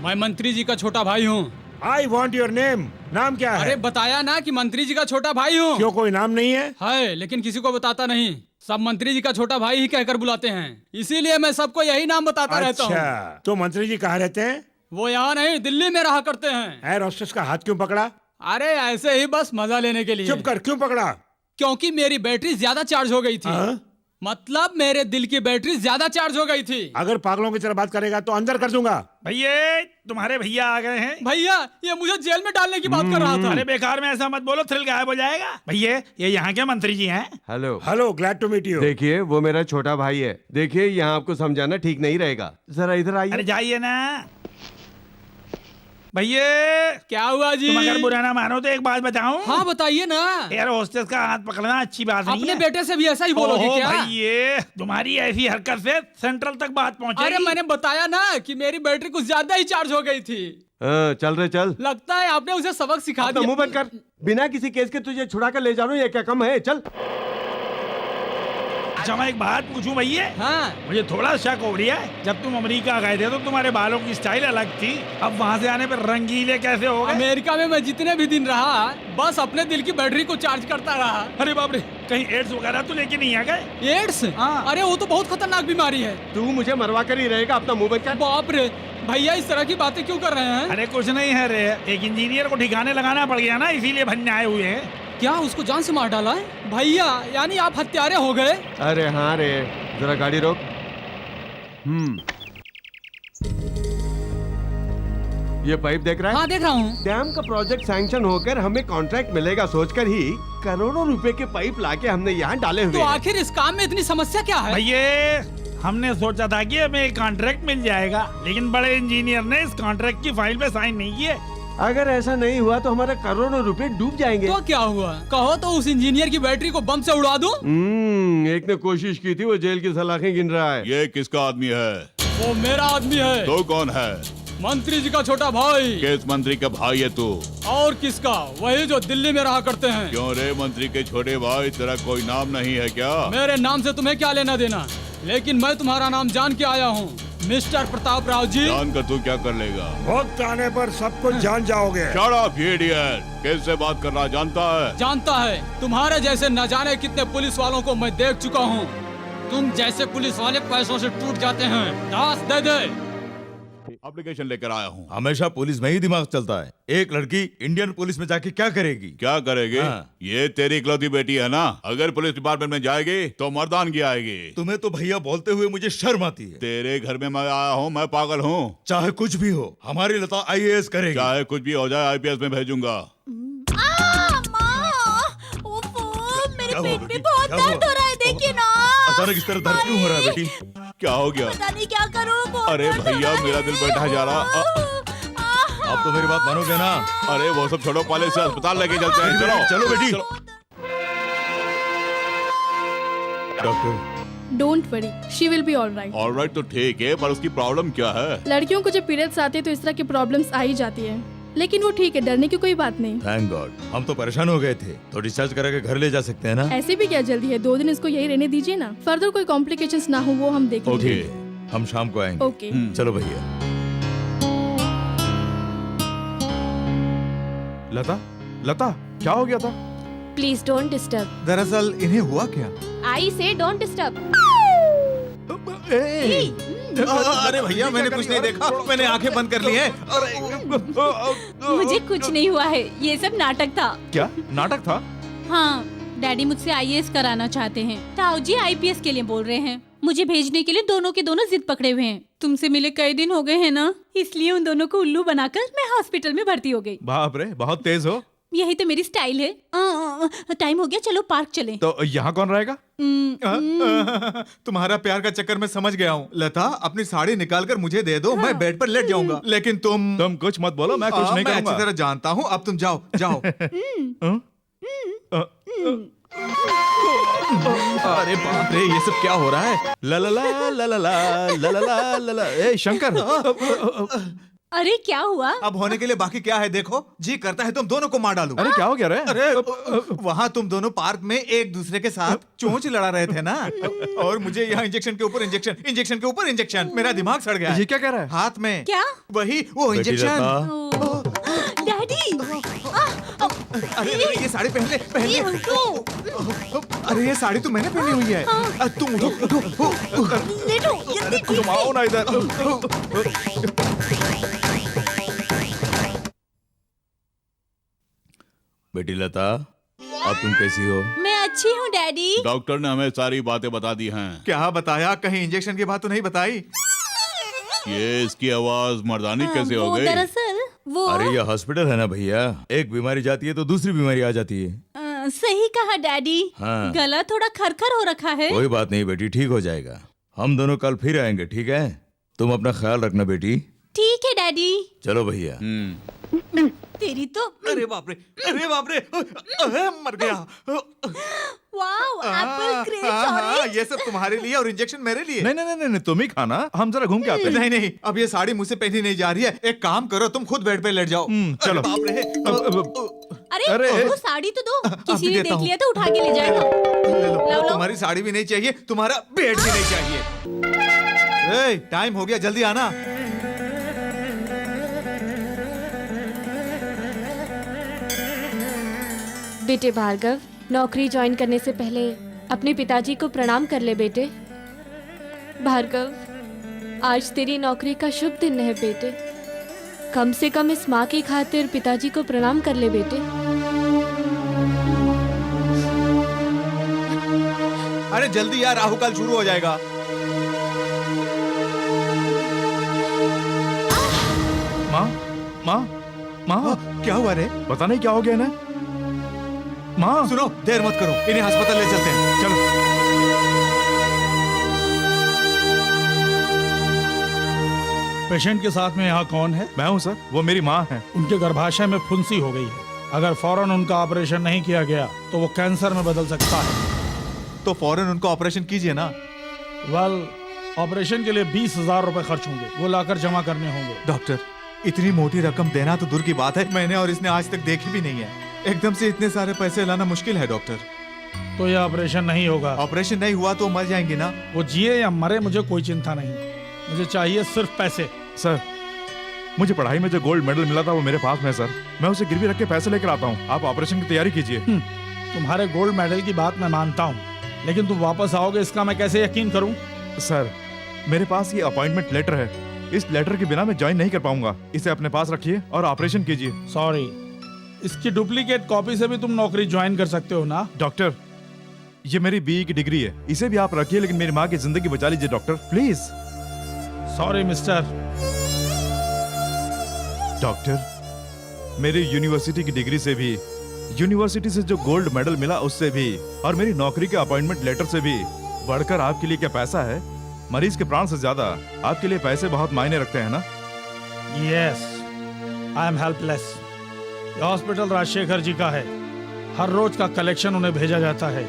मैं मंत्री जी का छोटा भाई हूँ। I want your name. नाम क्या है? अरे बताया ना कि मंत्री जी का छोटा भाई हूँ। क्यों, कोई नाम नहीं है? है, लेकिन किसी को बताता नहीं। सब मंत्री जी का छोटा भाई ही कहकर बुलाते हैं, इसीलिए मैं सबको यही नाम बताता रहता हूँ। अच्छा, तो मंत्री जी कहाँ रहते हैं? वो यहाँ नहीं, दिल्ली में रहा करते हैं। एयर होस्टेस का हाथ क्यों पकड़ा? अरे ऐसे ही, बस मजा लेने के लिए। चुप कर, क्यों पकड़ा? क्योंकि मेरी बैटरी ज्यादा चार्ज हो गई थी। मतलब मेरे दिल की बैटरी ज्यादा चार्ज हो गई थी। अगर पागलों की तरह बात करेगा तो अंदर कर दूंगा। भैया, तुम्हारे भैया आ गए हैं। भैया, ये मुझे जेल में डालने की बात कर रहा था। अरे बेकार में ऐसा मत बोलो, थ्रिल गायब हो जाएगा। भैया, ये यहाँ के मंत्री जी हैं। Hello, glad to meet you. देखिए वो मेरा छोटा भाई है। देखिए यहाँ आपको समझाना ठीक नहीं रहेगा, जरा इधर आइए। अरे जाइए ना। भैया, क्या हुआ जी? तुम अगर बुरा ना मानो तो एक बात बताऊं? हाँ बताइए ना। एयर होस्टेस का हाथ पकड़ना अच्छी बात नहीं है। अपने बेटे से भी ऐसा ही बोलोगे क्या? भैया, तुम्हारी ऐसी हरकत से सेंट्रल तक बात पहुंचेगी। अरे मैंने बताया ना कि मेरी बैटरी कुछ ज्यादा ही चार्ज हो गई थी। चल रे चल। लगता है आपने उसे सबक सिखा दिया। मुंह बंद कर। बिना किसी केस के तुझे छुड़ा कर ले जा रहा हूँ, ये क्या कम है? चल। अच्छा मैं एक बात पूछूं भैया? हाँ। मुझे थोड़ा शक हो रहा है, जब तुम अमेरिका गए थे तो तुम्हारे बालों की स्टाइल अलग थी, अब वहाँ से आने पर रंगीले कैसे हो गए? अमेरिका में मैं जितने भी दिन रहा बस अपने दिल की बैटरी को चार्ज करता रहा। अरे बाप रे, कहीं एड्स वगैरह तो लेके नहीं आ गए? एड्स? हाँ। अरे वो तो बहुत खतरनाक बीमारी है। तू मुझे मरवा कर ही रहेगा, अपना मुंह बंद कर। बाप रे, भैया इस तरह की बातें क्यों कर रहे हैं? अरे कुछ नहीं है रे, एक इंजीनियर को ठिकाने लगाना पड़ गया ना, इसीलिए भनने आए हुए हैं। क्या उसको जान से मार डाला है? भैया यानी आप हत्यारे हो गए? अरे हाँ रे, जरा गाड़ी रोक। ये पाइप देख रहा है? हाँ देख रहा हूँ। डैम का प्रोजेक्ट सैंक्शन होकर हमें कॉन्ट्रैक्ट मिलेगा सोचकर ही करोड़ों रुपए के पाइप लाके हमने यहाँ डाले हुए तो आखिर इस काम में इतनी समस्या क्या है? भैया, हमने सोचा था कि हमें एक कॉन्ट्रैक्ट मिल जाएगा, लेकिन बड़े इंजीनियर ने इस कॉन्ट्रैक्ट की फाइल पे साइन नहीं किए। अगर ऐसा नहीं हुआ तो हमारे करोड़ों रुपए डूब जाएंगे। तो क्या हुआ? कहो तो उस इंजीनियर की बैटरी को बम से उड़ा दूं? एक ने कोशिश की थी, वो जेल की सलाखें गिन रहा है। ये किसका आदमी है? वो मेरा आदमी है। तो कौन है? मंत्री जी का छोटा भाई। किस मंत्री का भाई है तू? और किसका? वही जो दिल्ली में रहा करते हैं। क्यों रे, मंत्री के छोटे भाई, तेरा कोई नाम नहीं है क्या? मेरे नाम से तुम्हें क्या लेना देना, लेकिन मैं तुम्हारा नाम जान के आया हूँ, मिस्टर प्रताप राव जी। जान कर तू क्या कर लेगा? वक्त आने पर सब कुछ जान जाओगे। Shut up, you idiot! कैसे बात कर रहा जानता है? जानता है, तुम्हारे जैसे न जाने कितने पुलिस वालों को मैं देख चुका हूँ। तुम जैसे पुलिस वाले पैसों से टूट जाते हैं। दास दे दे। एप्लीकेशन लेकर आया हूँ। हमेशा पुलिस में ही दिमाग चलता है। एक लड़की इंडियन पुलिस में जाके क्या करेगी? क्या करेगी? हाँ। ये तेरी इकलौती बेटी है ना, अगर पुलिस डिपार्टमेंट में जाएगी तो मर्दान की आएगी। तुम्हें तो भैया बोलते हुए मुझे शर्म आती है। तेरे घर में मैं आया हूँ, मैं पागल हूँ? चाहे कुछ भी हो, हमारी लता IAS करेगी। चाहे कुछ भी हो जाए, IPS में भेजूंगा। मेरे पेट में बहुत दर्द हो रहा है, देखिए ना। अचानक इस तरह दर्द क्यों हो रहा है बेटी? क्या हो गया? पता नहीं क्या करूं। अरे भैया, मेरा दिल बैठा जा रहा। अब तो मेरी बात मानोगे ना? अरे वो सब छोड़ो, पहले से अस्पताल लेके चलते हैं। चलो चलो बेटी। Doctor don't worry, she will be all right. All right तो ठीक है, पर उसकी प्रॉब्लम क्या है? लड़कियों को जब पीरियड्स आते हैं तो इस तरह की प्रॉब्लम्स आ ही जाती है, लेकिन वो ठीक है, डरने की कोई बात नहीं। थैंक गॉड, हम तो परेशान हो गए थे। तो डिस्चार्ज करा के घर ले जा सकते हैं ना? ऐसे भी क्या जल्दी है, 2 दिन इसको यही रहने दीजिए ना। फर्दर कोई कॉम्प्लिकेशंस ना हो वो हम देख ओके, लेंगे। हम शाम को आएंगे। ओके। चलो भैया। लता, लता क्या हो गया था? Please don't disturb. दरअसल इन्हें हुआ क्या? आई से डोंट डिस्टर्ब। अरे भैया, मैंने कुछ नहीं देखा, मैंने आंखें बंद कर ली हैं। मुझे कुछ नहीं हुआ है, ये सब नाटक था। क्या नाटक था? हाँ, डैडी मुझसे आईएएस कराना चाहते हैं। ताऊ जी आईपीएस के लिए बोल रहे हैं। मुझे भेजने के लिए दोनों के दोनों जिद पकड़े हुए हैं। तुमसे मिले कई दिन हो गए हैं ना, इसलिए उन दोनों को उल्लू बनाकर मैं हॉस्पिटल में भर्ती हो गई। बाप रे, बहुत तेज हो। यही तो मेरी स्टाइल है। टाइम हो गया, चलो पार्क चलें। तो यहाँ कौन रहेगा? तुम्हारा प्यार का चक्कर मैं समझ गया हूँ। लता, अपनी साड़ी निकाल कर मुझे दे दो, मैं बेड पर लेट जाऊंगा। लेकिन तुम कुछ मत बोलो, मैं कुछ नहीं मैं करूंगा। अच्छी तरह जानता हूँ। अब तुम जाओ जाओ। अरे बाप रे, ये सब क्या हो रहा है? ला ला ला ला ला ला ला ला ला ला। ए शंकर, अरे क्या हुआ? अब होने के लिए बाकी क्या है देखो। जी करता है तुम दोनों को मार डालूं। अरे क्या हो गया रे? अरे वहाँ तुम दोनों पार्क में एक दूसरे के साथ चोंच लड़ा रहे थे ना, और मुझे यहाँ इंजेक्शन के ऊपर इंजेक्शन, इंजेक्शन के ऊपर इंजेक्शन। मेरा दिमाग सड़ गया। ये क्या कह रहा है? हाथ में क्या? वही वो इंजेक्शन। डैडी, अरे ये साड़ी पहन ले, पहन ले। अरे ये साड़ी तो मैंने पहनी हुई है। तुम उठो, तुम आओ ना इधर। बेटी लता, अब तुम कैसी हो? मैं अच्छी हूँ डैडी। डॉक्टर ने हमें सारी बातें बता दी हैं। क्या बताया? कहीं इंजेक्शन की बात तो नहीं बताई? ये इसकी आवाज मर्दानी कैसे हो वो गई? दरअसल वो अरे ये हॉस्पिटल है ना भैया, एक बीमारी जाती है तो दूसरी बीमारी आ जाती है। सही कहा डैडी। हाँ। गला थोड़ा खरखर हो रखा है। कोई बात नहीं बेटी, ठीक हो जाएगा। हम दोनों कल फिर आएंगे, ठीक है? तुम अपना ख्याल रखना बेटी। ठीक है डैडी। चलो भैया। तेरी तो अरे बाप रे, अरे बाप रे, मर गया। Wow, Apple crunch orange. ये सब तुम्हारे लिए और इंजेक्शन मेरे लिए। नहीं नहीं नहीं, तुम ही खाना, हम जरा घूम के आते हैं। नहीं नहीं, अब ये साड़ी मुझसे पहनी नहीं जा रही है। एक काम करो, तुम खुद बेड पे लेट जाओ। चलो। बाप रे। अरे वो साड़ी तो दो, किसी ने देता देख हूँ। लिया तो उठा के ले जाएगा। लो लो। तुम्हारी साड़ी भी नहीं चाहिए, तुम्हारा बेड भी नहीं चाहिए। टाइम हो गया, जल्दी आना। बेटे भार्गव, नौकरी ज्वाइन करने से पहले अपने पिताजी को प्रणाम कर ले बेटे। भार्गव, आज तेरी नौकरी का शुभ दिन है बेटे। कम से कम इस माँ की खातिर पिताजी को प्रणाम कर ले बेटे। अरे जल्दी यार, राहु काल शुरू हो जाएगा। माँ, माँ, माँ, क्या हुआ रे? पता नहीं क्या हो गया ना। माँ, सुनो, देर मत करो, इन्हें अस्पताल ले चलते हैं। चलो। पेशेंट के साथ में यहाँ कौन है? मैं हूँ सर, वो मेरी माँ है। उनके गर्भाशय में फुंसी हो गई है। अगर फौरन उनका ऑपरेशन नहीं किया गया तो वो कैंसर में बदल सकता है। तो फौरन उनको ऑपरेशन कीजिए ना। वेल, ऑपरेशन के लिए 20,000 रुपए खर्च होंगे, वो लाकर जमा करने होंगे। डॉक्टर, इतनी मोटी रकम देना तो दूर की बात है, मैंने और इसने आज तक देखी भी नहीं है। एकदम से इतने सारे पैसे लाना मुश्किल है डॉक्टर। तो ये ऑपरेशन नहीं होगा। ऑपरेशन नहीं हुआ तो मर जाएंगे ना। वो जिए या मरे मुझे कोई चिंता नहीं, मुझे चाहिए सिर्फ पैसे। सर, मुझे पढ़ाई में जो गोल्ड मेडल मिला था वो मेरे पास में सर, मैं उसे गिरवी रख के पैसे लेकर आता हूँ। आप ऑपरेशन की तैयारी कीजिए। तुम्हारे गोल्ड मेडल की बात मैं मानता हूँ, लेकिन तुम वापस आओगे इसका मैं कैसे यकीन करूँ? सर, मेरे पास ये अपॉइंटमेंट लेटर है, इस लेटर के बिना मैं ज्वाइन नहीं कर पाऊंगा। इसे अपने पास रखिए और ऑपरेशन कीजिए। सॉरी, इसकी डुप्लीकेट कॉपी से भी तुम नौकरी ज्वाइन कर सकते हो ना? डॉक्टर, ये मेरी बीई की डिग्री है, इसे भी आप रखिए, लेकिन मेरी माँ की जिंदगी बचा लीजिए doctor, please. Sorry mister. Doctor, मेरी यूनिवर्सिटी की डिग्री से भी, यूनिवर्सिटी से जो गोल्ड मेडल मिला उससे भी, और मेरी नौकरी के अपॉइंटमेंट लेटर से भी बढ़कर आपके लिए क्या पैसा है? मरीज के प्राण से ज्यादा आपके लिए पैसे बहुत मायने रखते हैं ना? Yes, I am helpless. ये हॉस्पिटल राजशेखर जी का है। हर रोज का कलेक्शन उन्हें भेजा जाता है।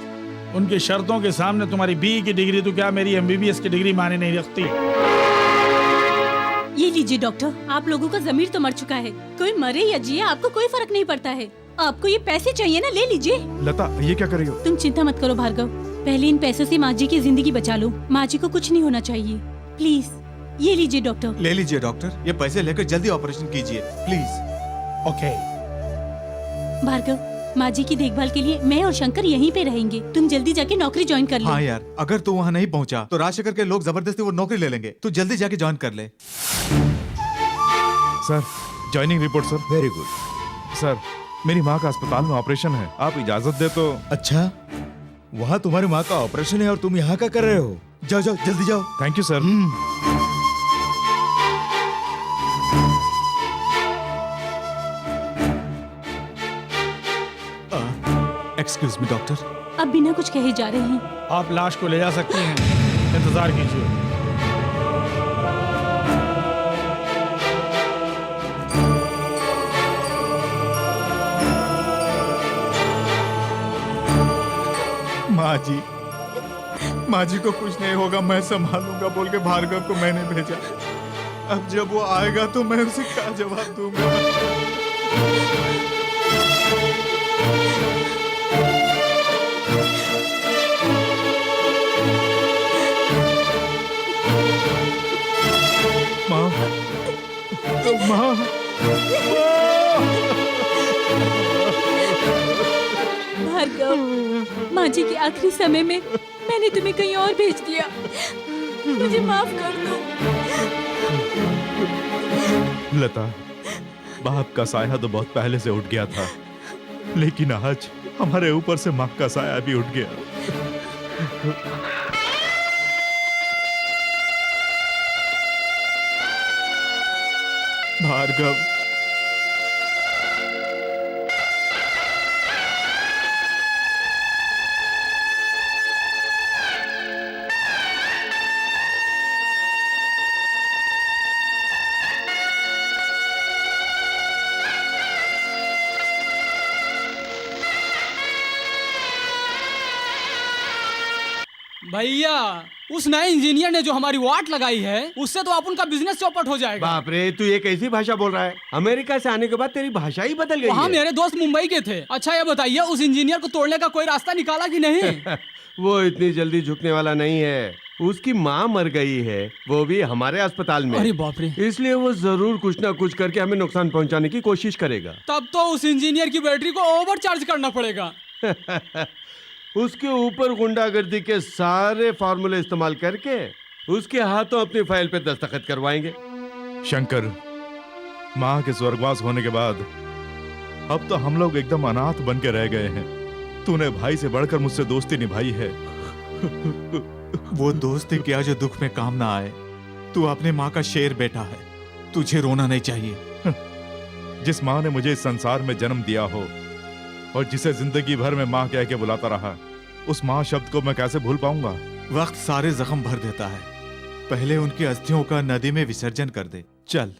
उनकी शर्तों के सामने तुम्हारी BE की डिग्री तो क्या मेरी MBBS की डिग्री माने नहीं रखती। ये लीजिए डॉक्टर, आप लोगों का जमीर तो मर चुका है। कोई मरे या जिए आपको कोई फर्क नहीं पड़ता है। आपको ये पैसे चाहिए ना, ले लीजिए। लता, ये क्या कर रही हो? तुम चिंता मत करो भार्गव, पहले इन पैसों से माँ जी की जिंदगी बचा लो। माँ जी को कुछ नहीं होना चाहिए, प्लीज। ये लीजिए डॉक्टर। ले लीजिए डॉक्टर, ये पैसे लेकर जल्दी ऑपरेशन कीजिए प्लीज। ओके भार्गव, माँ जी की देखभाल के लिए मैं और शंकर यहीं पे रहेंगे। तुम जल्दी जाके नौकरी ज्वाइन कर लो। हाँ यार, अगर तू वहाँ नहीं पहुँचा तो राजशेखर के लोग जबरदस्ती वो नौकरी ले लेंगे। तू जल्दी जाके ज्वाइन कर ले। Sir, joining report sir. Very good. Sir, मेरी माँ का अस्पताल में ऑपरेशन है, आप इजाजत दे तो। अच्छा, वहाँ तुम्हारी माँ का ऑपरेशन है और तुम यहाँ क्या कर रहे हो? जाओ जाओ, जल्दी जाओ। Thank you sir. Excuse me doctor. अब बिना कुछ कहे जा रहे हैं। आप लाश को ले जा सकती हैं, इंतजार कीजिए। माँ जी को कुछ नहीं होगा, मैं संभालूंगा बोल के भार्गव को मैंने भेजा। अब जब वो आएगा तो मैं उसे क्या जवाब दूंगा? माँ, माँ, भार्गव, माँ जी के आखिरी समय में मैंने तुम्हें कहीं और भेज दिया, मुझे माफ कर दो। लता, बाप का साया तो बहुत पहले से उठ गया था, लेकिन आज हमारे ऊपर से माँ का साया भी उठ गया। भार्गव, भैया, उस नए इंजीनियर ने जो हमारी वाट लगाई है, उससे तो अपन का बिजनेस चौपट हो जाएगा। बाप रे, तू ये कैसी भाषा बोल रहा है? अमेरिका से आने के बाद तेरी भाषा ही बदल गई वहाँ है। मेरे दोस्त मुंबई के थे। अच्छा ये बताइए, उस इंजीनियर को तोड़ने का कोई रास्ता निकाला कि नहीं? वो इतनी जल्दी झुकने वाला नहीं है। उसकी माँ मर गई है, वो भी हमारे अस्पताल में। अरे बाप रे। इसलिए वो जरूर कुछ ना कुछ करके हमें नुकसान पहुंचाने की कोशिश करेगा। तब तो उस इंजीनियर की बैटरी को ओवर चार्ज करना पड़ेगा। उसके ऊपर गुंडागर्दी के सारे फार्मूले इस्तेमाल करके उसके हाथों अपनी फाइल पे दस्तखत करवाएंगे। शंकर, माँ के स्वर्गवास होने के बाद अब तो हम लोग एकदम अनाथ बन के रह गए हैं। तूने भाई से बढ़कर मुझसे दोस्ती निभाई है। वो दोस्ती क्या जो दुख में काम ना आए। तू अपने माँ का शेर बेटा है, तुझे रोना नहीं चाहिए। जिस माँ ने मुझे इस संसार में जन्म दिया हो और जिसे जिंदगी भर में माँ कह के बुलाता रहा, उस माँ शब्द को मैं कैसे भूल पाऊंगा? वक्त सारे जख्म भर देता है। पहले उनकी अस्थियों का नदी में विसर्जन कर दे। चल।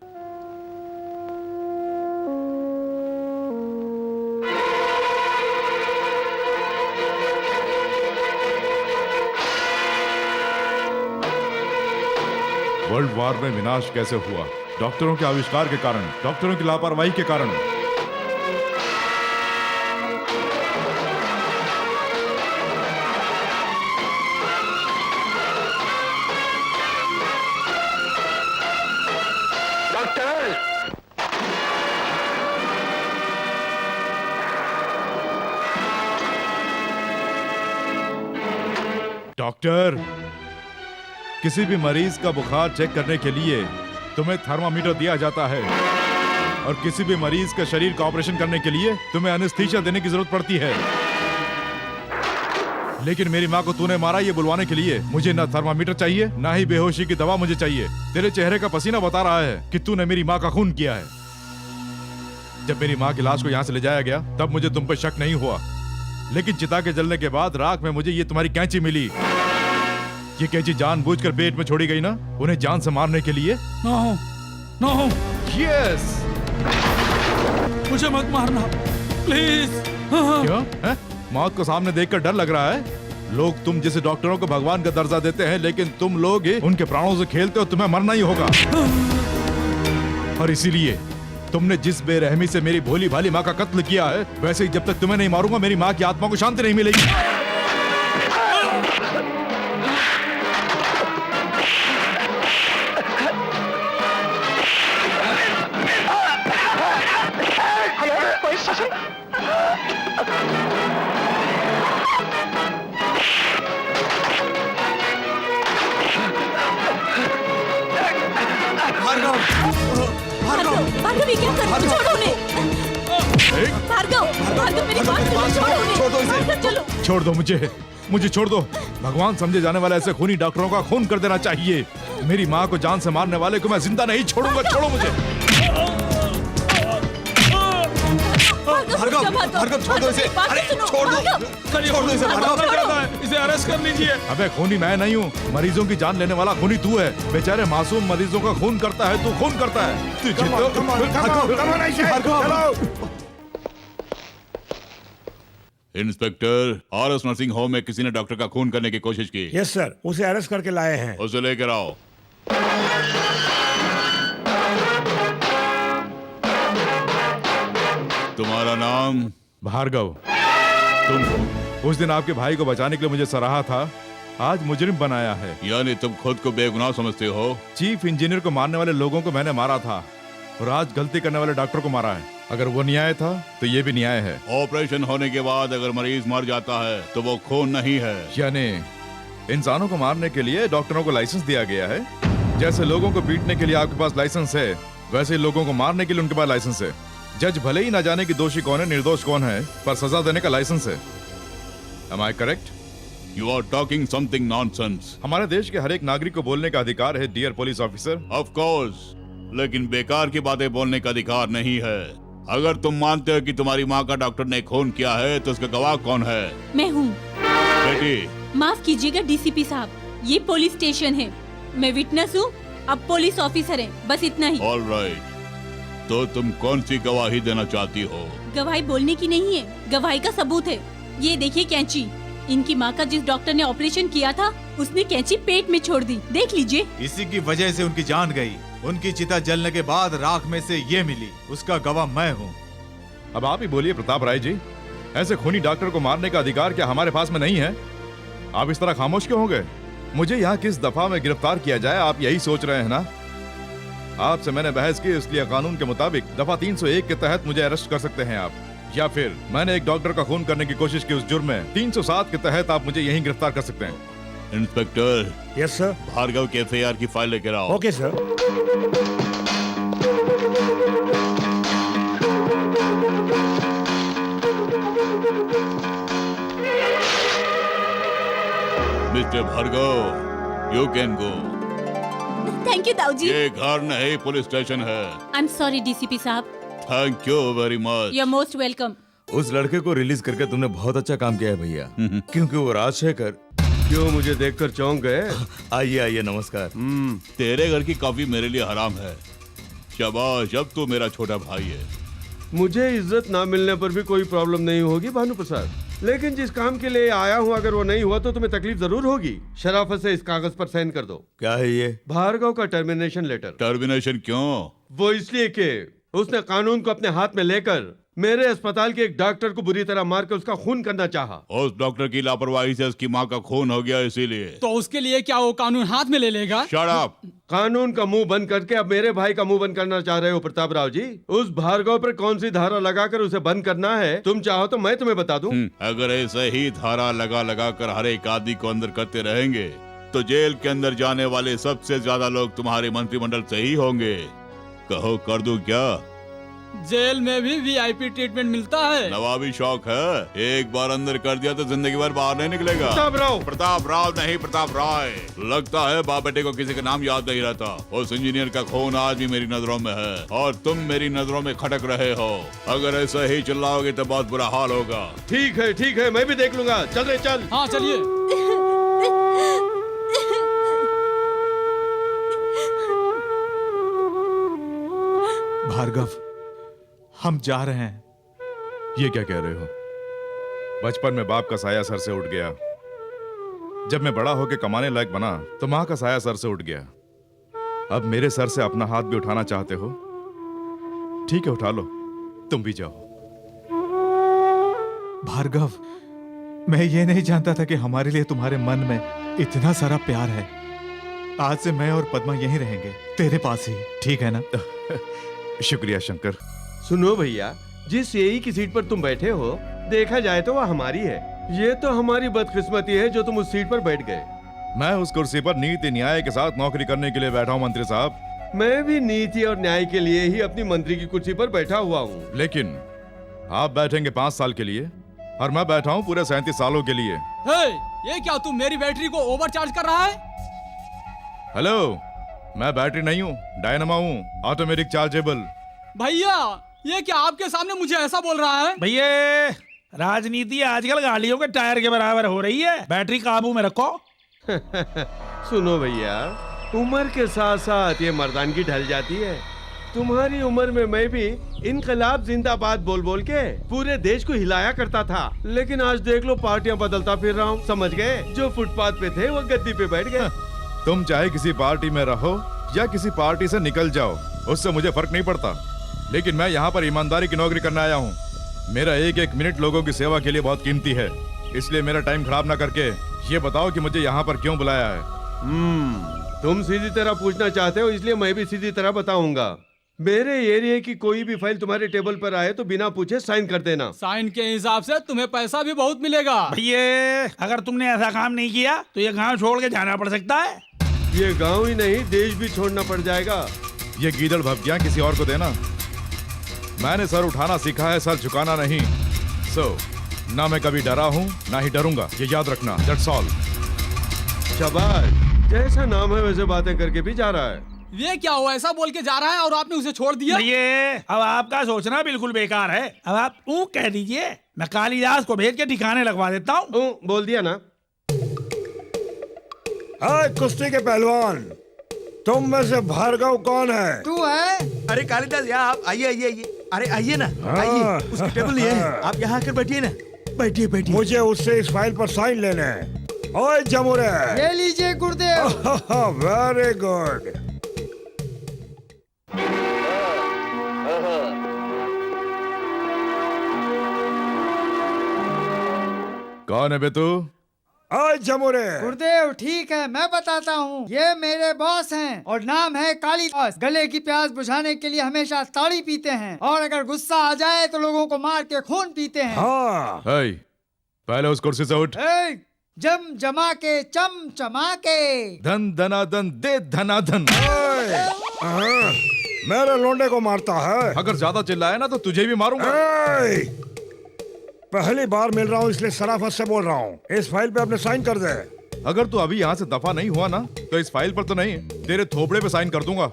वर्ल्ड वॉर में विनाश कैसे हुआ? डॉक्टरों के आविष्कार के कारण, डॉक्टरों की लापरवाही के कारण। डॉक्टर, किसी भी मरीज का बुखार चेक करने के लिए तुम्हें थर्मामीटर दिया जाता है और किसी भी मरीज के शरीर का ऑपरेशन करने के लिए तुम्हें एनेस्थीसिया देने की जरूरत पड़ती है। लेकिन मेरी माँ को तूने मारा ये बुलवाने के लिए मुझे ना थर्मामीटर चाहिए, ना ही बेहोशी की दवा मुझे चाहिए। तेरे चेहरे का पसीना बता रहा है कि तूने मेरी माँ का खून किया है। जब मेरी माँ की लाश को यहाँ से ले जाया गया तब मुझे तुम पर शक नहीं हुआ, लेकिन चिता के जलने के बाद राख में मुझे ये तुम्हारी कैंची मिली। ये कैंची जानबूझकर पेट में छोड़ी गई ना, उन्हें जान से मारने के लिए? No, no. यस, मुझे मत मारना प्लीज। क्यों है? मौत को सामने देखकर डर लग रहा है? लोग तुम जैसे डॉक्टरों को भगवान का दर्जा देते हैं, लेकिन तुम लोग उनके प्राणों से खेलते हो। तुम्हें मरना ही होगा। और इसीलिए तुमने जिस बेरहमी से मेरी भोली भाली माँ का कत्ल किया है, वैसे ही जब तक तुम्हें नहीं मारूंगा मेरी माँ की आत्मा को शांति नहीं मिलेगी। Hello police station. भार्गव ये क्या कर रहे हो? छोड़ो उन्हें। भार्गव मेरी बात सुनो, छोड़ो उन्हें। भार्गव चलो। छोड़ दो मुझे छोड़ दो। भगवान समझे जाने वाले ऐसे खूनी डॉक्टरों का खून कर देना चाहिए। मेरी माँ को जान से मारने वाले को मैं जिंदा नहीं छोड़ूंगा। छोड़ो मुझे। भार्गव छोड़ दो इसे। अरे छोड़ दो इसे भार्गव। इसे अरेस्ट कर लीजिए। अबे खूनी मैं नहीं हूँ, मरीजों की जान लेने वाला खूनी तू है। बेचारे मासूम मरीजों का खून करता है, तू खून करता है। इंस्पेक्टर, आरएस नर्सिंग होम में किसी ने डॉक्टर का खून करने की कोशिश की। यस सर, उसे अरेस्ट करके लाए हैं। उसे लेकर आओ। तुम्हारा नाम? भार्गव। तुम उस दिन आपके भाई को बचाने के लिए मुझे सराहा था, आज मुजरिम बनाया है। यानी तुम खुद को बेगुनाह समझते हो? चीफ इंजीनियर को मारने वाले लोगों को मैंने मारा था और आज गलती करने वाले डॉक्टर को मारा है। अगर वो न्याय था तो ये भी न्याय है। ऑपरेशन होने के बाद अगर मरीज मर जाता है तो वो खून नहीं है। यानी इंसानों को मारने के लिए डॉक्टरों को लाइसेंस दिया गया है। जैसे लोगों को पीटने के लिए आपके पास लाइसेंस है, वैसे ही लोगों को मारने के लिए उनके पास लाइसेंस है। जज भले ही ना जाने कि दोषी कौन है निर्दोष कौन है, पर सजा देने का लाइसेंस है। Am I correct? You are talking something nonsense. हमारे देश के हर एक नागरिक को बोलने का अधिकार है, dear police officer. Of course, लेकिन बेकार की बातें बोलने का अधिकार नहीं है। अगर तुम मानते हो कि तुम्हारी माँ का डॉक्टर ने खून किया है तो उसका गवाह कौन है? मैं हूँ। बेटी, माफ कीजिएगा डीसीपी साहब, ये पुलिस स्टेशन है। मैं विटनेस हूँ, अब पुलिस ऑफिसर है, बस इतना ही। ऑल राइट, तो तुम कौन सी गवाही देना चाहती हो? गवाही बोलने की नहीं है, गवाही का सबूत है। ये देखिए कैंची, इनकी माँ का जिस डॉक्टर ने ऑपरेशन किया था उसने कैंची पेट में छोड़ दी, देख लीजिए। इसी की वजह से उनकी जान गई। उनकी चिता जलने के बाद राख में से ये मिली, उसका गवाह मैं हूँ। अब आप ही बोलिए प्रताप राय जी, ऐसे खूनी डॉक्टर को मारने का अधिकार क्या हमारे पास में नहीं है? आप इस तरह खामोश क्यों हो गए? मुझे यहाँ किस दफा में गिरफ्तार किया जाए, आप यही सोच रहे हैं ना? आपसे मैंने बहस की, इसलिए कानून के मुताबिक दफा 301 के तहत मुझे अरेस्ट कर सकते हैं आप, या फिर मैंने एक डॉक्टर का खून करने की कोशिश की उस जुर्म में 307 के तहत आप मुझे यहीं गिरफ्तार कर सकते हैं। इंस्पेक्टर। Yes sir. भार्गव के एफआईआर की फाइल लेकर आओ। Okay sir. Mister Bhargav, you can go. Thank you ताऊ जी। ये घर नहीं पुलिस स्टेशन है। आई एम सॉरी डीसीपी साहब। Thank you very much. You are most welcome. उस लड़के को रिलीज करके तुमने बहुत अच्छा काम किया है भैया, क्योंकि वो राजशेखर। क्यों, मुझे देखकर चौंक गए? आइए आइए, नमस्कार। तेरे घर की कॉफी मेरे लिए हराम है। शाबाश, अब तू मेरा छोटा भाई है। मुझे इज्जत ना मिलने पर भी कोई प्रॉब्लम नहीं होगी भानु प्रसाद, लेकिन जिस काम के लिए आया हूँ अगर वो नहीं हुआ तो तुम्हें तकलीफ जरूर होगी। शराफत से इस कागज पर साइन कर दो। क्या है ये? भार्गव का टर्मिनेशन लेटर। टर्मिनेशन क्यों? वो इसलिए कि उसने कानून को अपने हाथ में लेकर मेरे अस्पताल के एक डॉक्टर को बुरी तरह मार कर उसका खून करना चाहा। उस डॉक्टर की लापरवाही से उसकी माँ का खून हो गया, इसीलिए। तो उसके लिए क्या वो कानून हाथ में ले लेगा? Shut up. कानून का मुंह बंद करके अब मेरे भाई का मुंह बंद करना चाह रहे हो प्रताप राव जी? उस भार्गव पर कौन सी धारा लगाकर उसे बंद करना है, तुम चाहो तो मैं तुम्हें बता दूं। अगर ऐसे ही धारा लगा लगा कर हर एक आदमी को अंदर करते रहेंगे तो जेल के अंदर जाने वाले सबसे ज्यादा लोग तुम्हारे मंत्रिमंडल से ही होंगे। कहो कर दूं क्या? जेल में भी वीआईपी ट्रीटमेंट मिलता है। नवाबी शौक है, एक बार अंदर कर दिया तो जिंदगी भर बाहर नहीं निकलेगा। प्रताप राव नहीं, प्रताप राय। लगता है बाप बेटे को किसी का नाम याद नहीं रहता। उस इंजीनियर का खून आज भी मेरी नजरों में है और तुम मेरी नजरों में खटक रहे हो। अगर ऐसा ही चिल्लाओगे तो बहुत बुरा हाल होगा। ठीक है, मैं भी देख लूंगा। चल रे चल। हाँ चलिए। भार्गव, हम जा रहे हैं। ये क्या कह रहे हो? बचपन में बाप का साया सर से उठ गया, जब मैं बड़ा होके कमाने लायक बना तो मां का साया सर से उठ गया। अब मेरे सर से अपना हाथ भी उठाना चाहते हो? ठीक है, उठा लो, तुम भी जाओ। भार्गव, मैं ये नहीं जानता था कि हमारे लिए तुम्हारे मन में इतना सारा प्यार है। आज से मैं और पद्मा यहीं रहेंगे, तेरे पास ही, ठीक है ना? शुक्रिया शंकर। सुनो भैया, जिस यही की सीट पर तुम बैठे हो, देखा जाए तो वह हमारी है। ये तो हमारी बदकिस्मती है जो तुम उस सीट पर बैठ गए। मैं उस कुर्सी पर नीति न्याय के साथ नौकरी करने के लिए बैठा हूँ मंत्री साहब। मैं भी नीति और न्याय के लिए ही अपनी मंत्री की कुर्सी पर बैठा हुआ हूँ। लेकिन आप बैठेंगे 5 साल के लिए और मैं बैठा हूँ पूरे 37 सालों के लिए। हे, ये क्या तू मेरी बैटरी को ओवरचार्ज कर रहा है? हेलो, मैं बैटरी नहीं हूँ, डायनामा हूँ, ऑटोमेटिक चार्जेबल। भैया, ये क्या आपके सामने मुझे ऐसा बोल रहा है? भैया, राजनीति आजकल गाड़ियों के टायर के बराबर हो रही है, बैटरी काबू में रखो। सुनो भैया, उम्र के साथ साथ ये मर्दानगी ढल जाती है। तुम्हारी उम्र में मैं भी इनकलाब जिंदाबाद बोल बोल के पूरे देश को हिलाया करता था, लेकिन आज देख लो पार्टियां बदलता फिर रहा हूँ। समझ गए? जो फुटपाथ पे थे वो गद्दी पे बैठ गए। तुम चाहे किसी पार्टी में रहो या किसी पार्टी से निकल जाओ, उससे मुझे फर्क नहीं पड़ता, लेकिन मैं यहाँ पर ईमानदारी की नौकरी करने आया हूँ। मेरा एक एक मिनट लोगों की सेवा के लिए बहुत कीमती है, इसलिए मेरा टाइम खराब ना करके ये बताओ कि मुझे यहाँ पर क्यों बुलाया है। तुम सीधी तरह पूछना चाहते हो, इसलिए मैं भी सीधी तरह बताऊंगा। मेरे एरिया की कोई भी फाइल तुम्हारे टेबल पर आए तो बिना पूछे साइन कर देना। साइन के हिसाब से तुम्हें पैसा भी बहुत मिलेगा। भैया, अगर तुमने ऐसा काम नहीं किया तो ये गांव छोड़ के जाना पड़ सकता है। ये गांव ही नहीं, देश भी छोड़ना पड़ जाएगा। ये गीदड़ भपकियां किसी और को देना। मैंने सर उठाना सीखा है, सर झुकाना नहीं। ना मैं कभी डरा हूँ ना ही डरूंगा, ये याद रखना। That's all. शाबाश, जैसा नाम है वैसे बातें करके भी जा रहा है। ये क्या हुआ, ऐसा बोल के जा रहा है और आपने उसे छोड़ दिया? भैया, अब आपका सोचना बिल्कुल बेकार है। अब आप कह दीजिए, मैं कालिदास को भेज के ठिकाने लगवा देता हूँ। बोल दिया ना। हाय कुश्ती के पहलवान, तुम में से भार्गव कौन है? तू है? अरे कालिदास, यहाँ आप आइए आइए आइए। अरे आइए ना, आइए, उसकी टेबल ये है, आप यहाँ आकर बैठिए ना। बैठिए बैठिए। मुझे उससे इस फाइल पर साइन लेने हैं। ओए जमुरे, ये लीजिए गुरुदेव। Very good. कौन है बे तू? ओए जमुरे। गुरुदेव ठीक है, मैं बताता हूँ। ये मेरे बॉस हैं और नाम है कालिदास। गले की प्यास बुझाने के लिए हमेशा ताड़ी पीते हैं और अगर गुस्सा आ जाए तो लोगों को मार के खून पीते हैं। हाँ। पहले उस कुर्सी से उठ। जम जमा के चम चमा के। धन धनाधन दे धनाधन। मेरे लोंडे को मारता है। अगर ज्यादा चिल्लाया ना तो तुझे भी मारूंगा। पहली बार मिल रहा हूँ इसलिए शराफत से बोल रहा हूँ। इस फाइल पे अपने साइन कर दे। अगर तू अभी यहाँ से दफा नहीं हुआ ना तो इस फाइल पर तो नहीं, तेरे थोपड़े पे साइन कर दूंगा।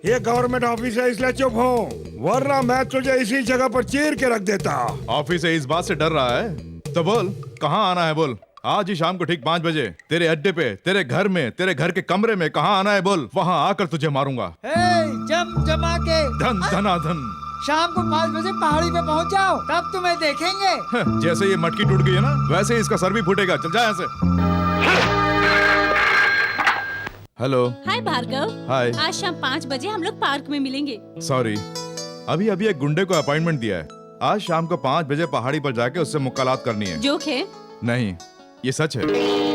ये गवर्नमेंट ऑफिस है इसलिए चुप हो, वरना मैं तुझे इसी जगह पर चीर के रख देता। ऑफिस से इस बात से डर रहा है तो बोल कहाँ आना है बोल। आज ही शाम को ठीक 5 बजे तेरे अड्डे पे, तेरे घर में, तेरे घर के कमरे में कहाँ आना है बोल, वहाँ आकर तुझे मारूंगा। जम जमा के धन धनाधन। शाम को 5 बजे पहाड़ी पे पहुंच जाओ, तब तुम्हें देखेंगे। जैसे ये मटकी टूट गई है ना, वैसे ही इसका सर भी फूटेगा। चल जा यहाँ से। हेलो। हाय भार्गव। हाय। आज शाम 5 बजे हम लोग पार्क में मिलेंगे। सॉरी, अभी अभी एक गुंडे को अपॉइंटमेंट दिया है। आज शाम को 5 बजे पहाड़ी पर जाके उससे मुलाकात करनी है। जोक है? नहीं, ये सच है।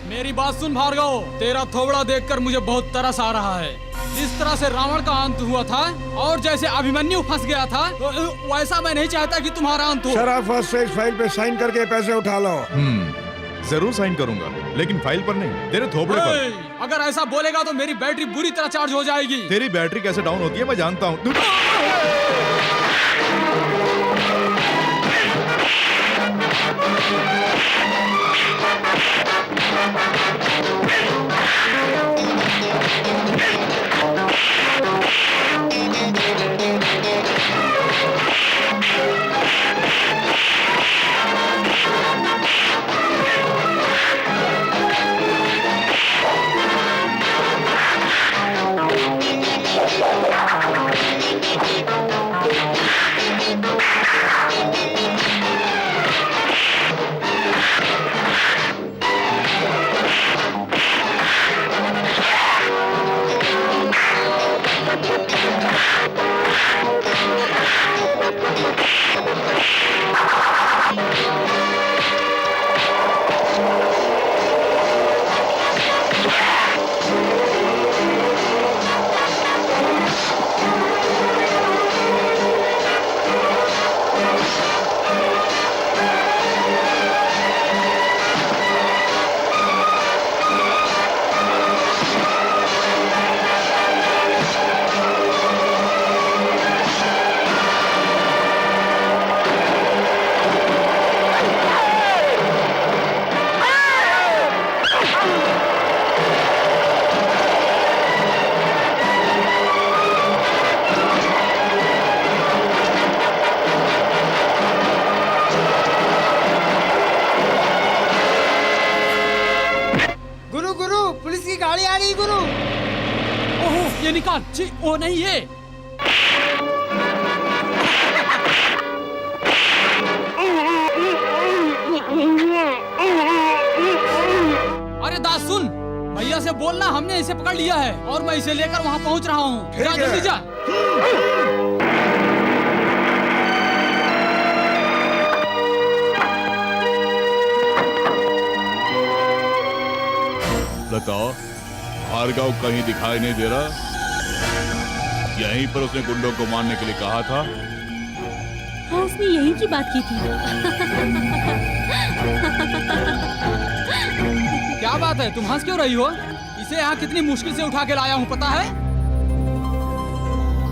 मेरी बात सुन भार्गव, तेरा थोबड़ा देखकर मुझे बहुत तरस आ रहा है। जिस तरह से रावण का अंत हुआ था और जैसे अभिमन्यु फंस गया था, वैसा मैं नहीं चाहता कि तुम्हारा अंत हो। शराफत से इस फाइल पे साइन करके पैसे उठा लो। जरूर साइन करूंगा, लेकिन फाइल पर नहीं, तेरे थोपड़े पर। अगर ऐसा बोलेगा तो मेरी बैटरी बुरी तरह चार्ज हो जाएगी। तेरी बैटरी कैसे डाउन होती है मैं जानता हूँ। पुलिस की गाड़ी आ रही गुरु। ओह ये निकाल। छी वो नहीं ये। अरे दास सुन, भैया से बोलना हमने इसे पकड़ लिया है और मैं इसे लेकर वहाँ पहुँच रहा हूँ। जा जल्दी जा। लता, भार्गव कहीं दिखाई नहीं दे रहा। यहीं पर उसने गुंडों को मारने के लिए कहा था। हाँ उसने यही की बात की थी। क्या बात है, तुम हंस क्यों रही हो? इसे यहाँ कितनी मुश्किल से उठा के लाया हूँ पता है?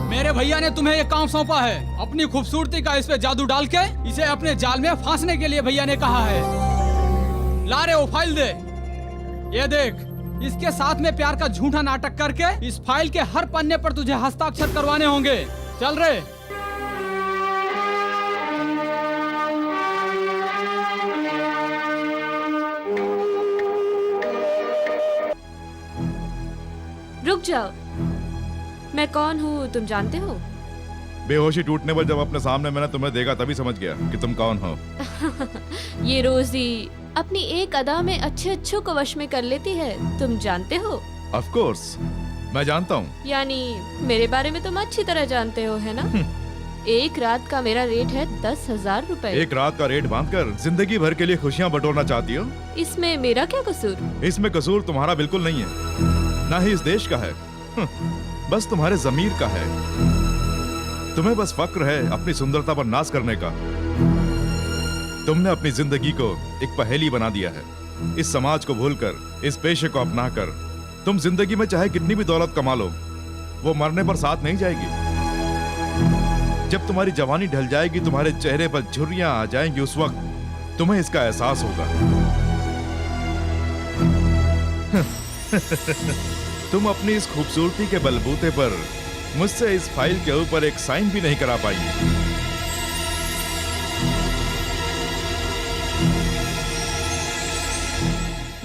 मेरे भैया ने तुम्हें ये काम सौंपा है। अपनी खूबसूरती का इस पे जादू डाल के इसे अपने जाल में फांसने के लिए भैया ने कहा है। ला रे वो फाइल दे। ये देख, इसके साथ में प्यार का झूठा नाटक करके इस फाइल के हर पन्ने पर तुझे हस्ताक्षर करवाने होंगे। चल रे। रुक जाओ, मैं कौन हूँ तुम जानते हो? बेहोशी टूटने पर जब अपने सामने मैंने तुम्हें देखा तभी समझ गया कि तुम कौन हो। ये रोजी अपनी एक अदा में अच्छे अच्छों को वश में कर लेती है, तुम जानते हो? ऑफ कोर्स मैं जानता हूँ। यानी मेरे बारे में तुम अच्छी तरह जानते हो, है ना? एक रात का मेरा रेट है 10,000 रुपए। एक रात का रेट बांधकर जिंदगी भर के लिए खुशियाँ बटोरना चाहती हो? इसमें मेरा क्या कसूर? इसमें कसूर तुम्हारा बिल्कुल नहीं है, ना ही इस देश का है। बस तुम्हारे जमीर का है। तुम्हें बस फक्र है अपनी सुंदरता पर नाज करने का। तुमने अपनी जिंदगी को एक पहेली बना दिया है। इस समाज को भूलकर, इस पेशे को अपनाकर तुम जिंदगी में चाहे कितनी भी दौलत कमा लो, वो मरने पर साथ नहीं जाएगी। जब तुम्हारी जवानी ढल जाएगी, तुम्हारे चेहरे पर झुर्रियां आ जाएंगी, उस वक्त तुम्हें इसका एहसास होगा। तुम अपनी इस खूबसूरती के बलबूते पर मुझसे इस फाइल के ऊपर एक साइन भी नहीं करा पाई।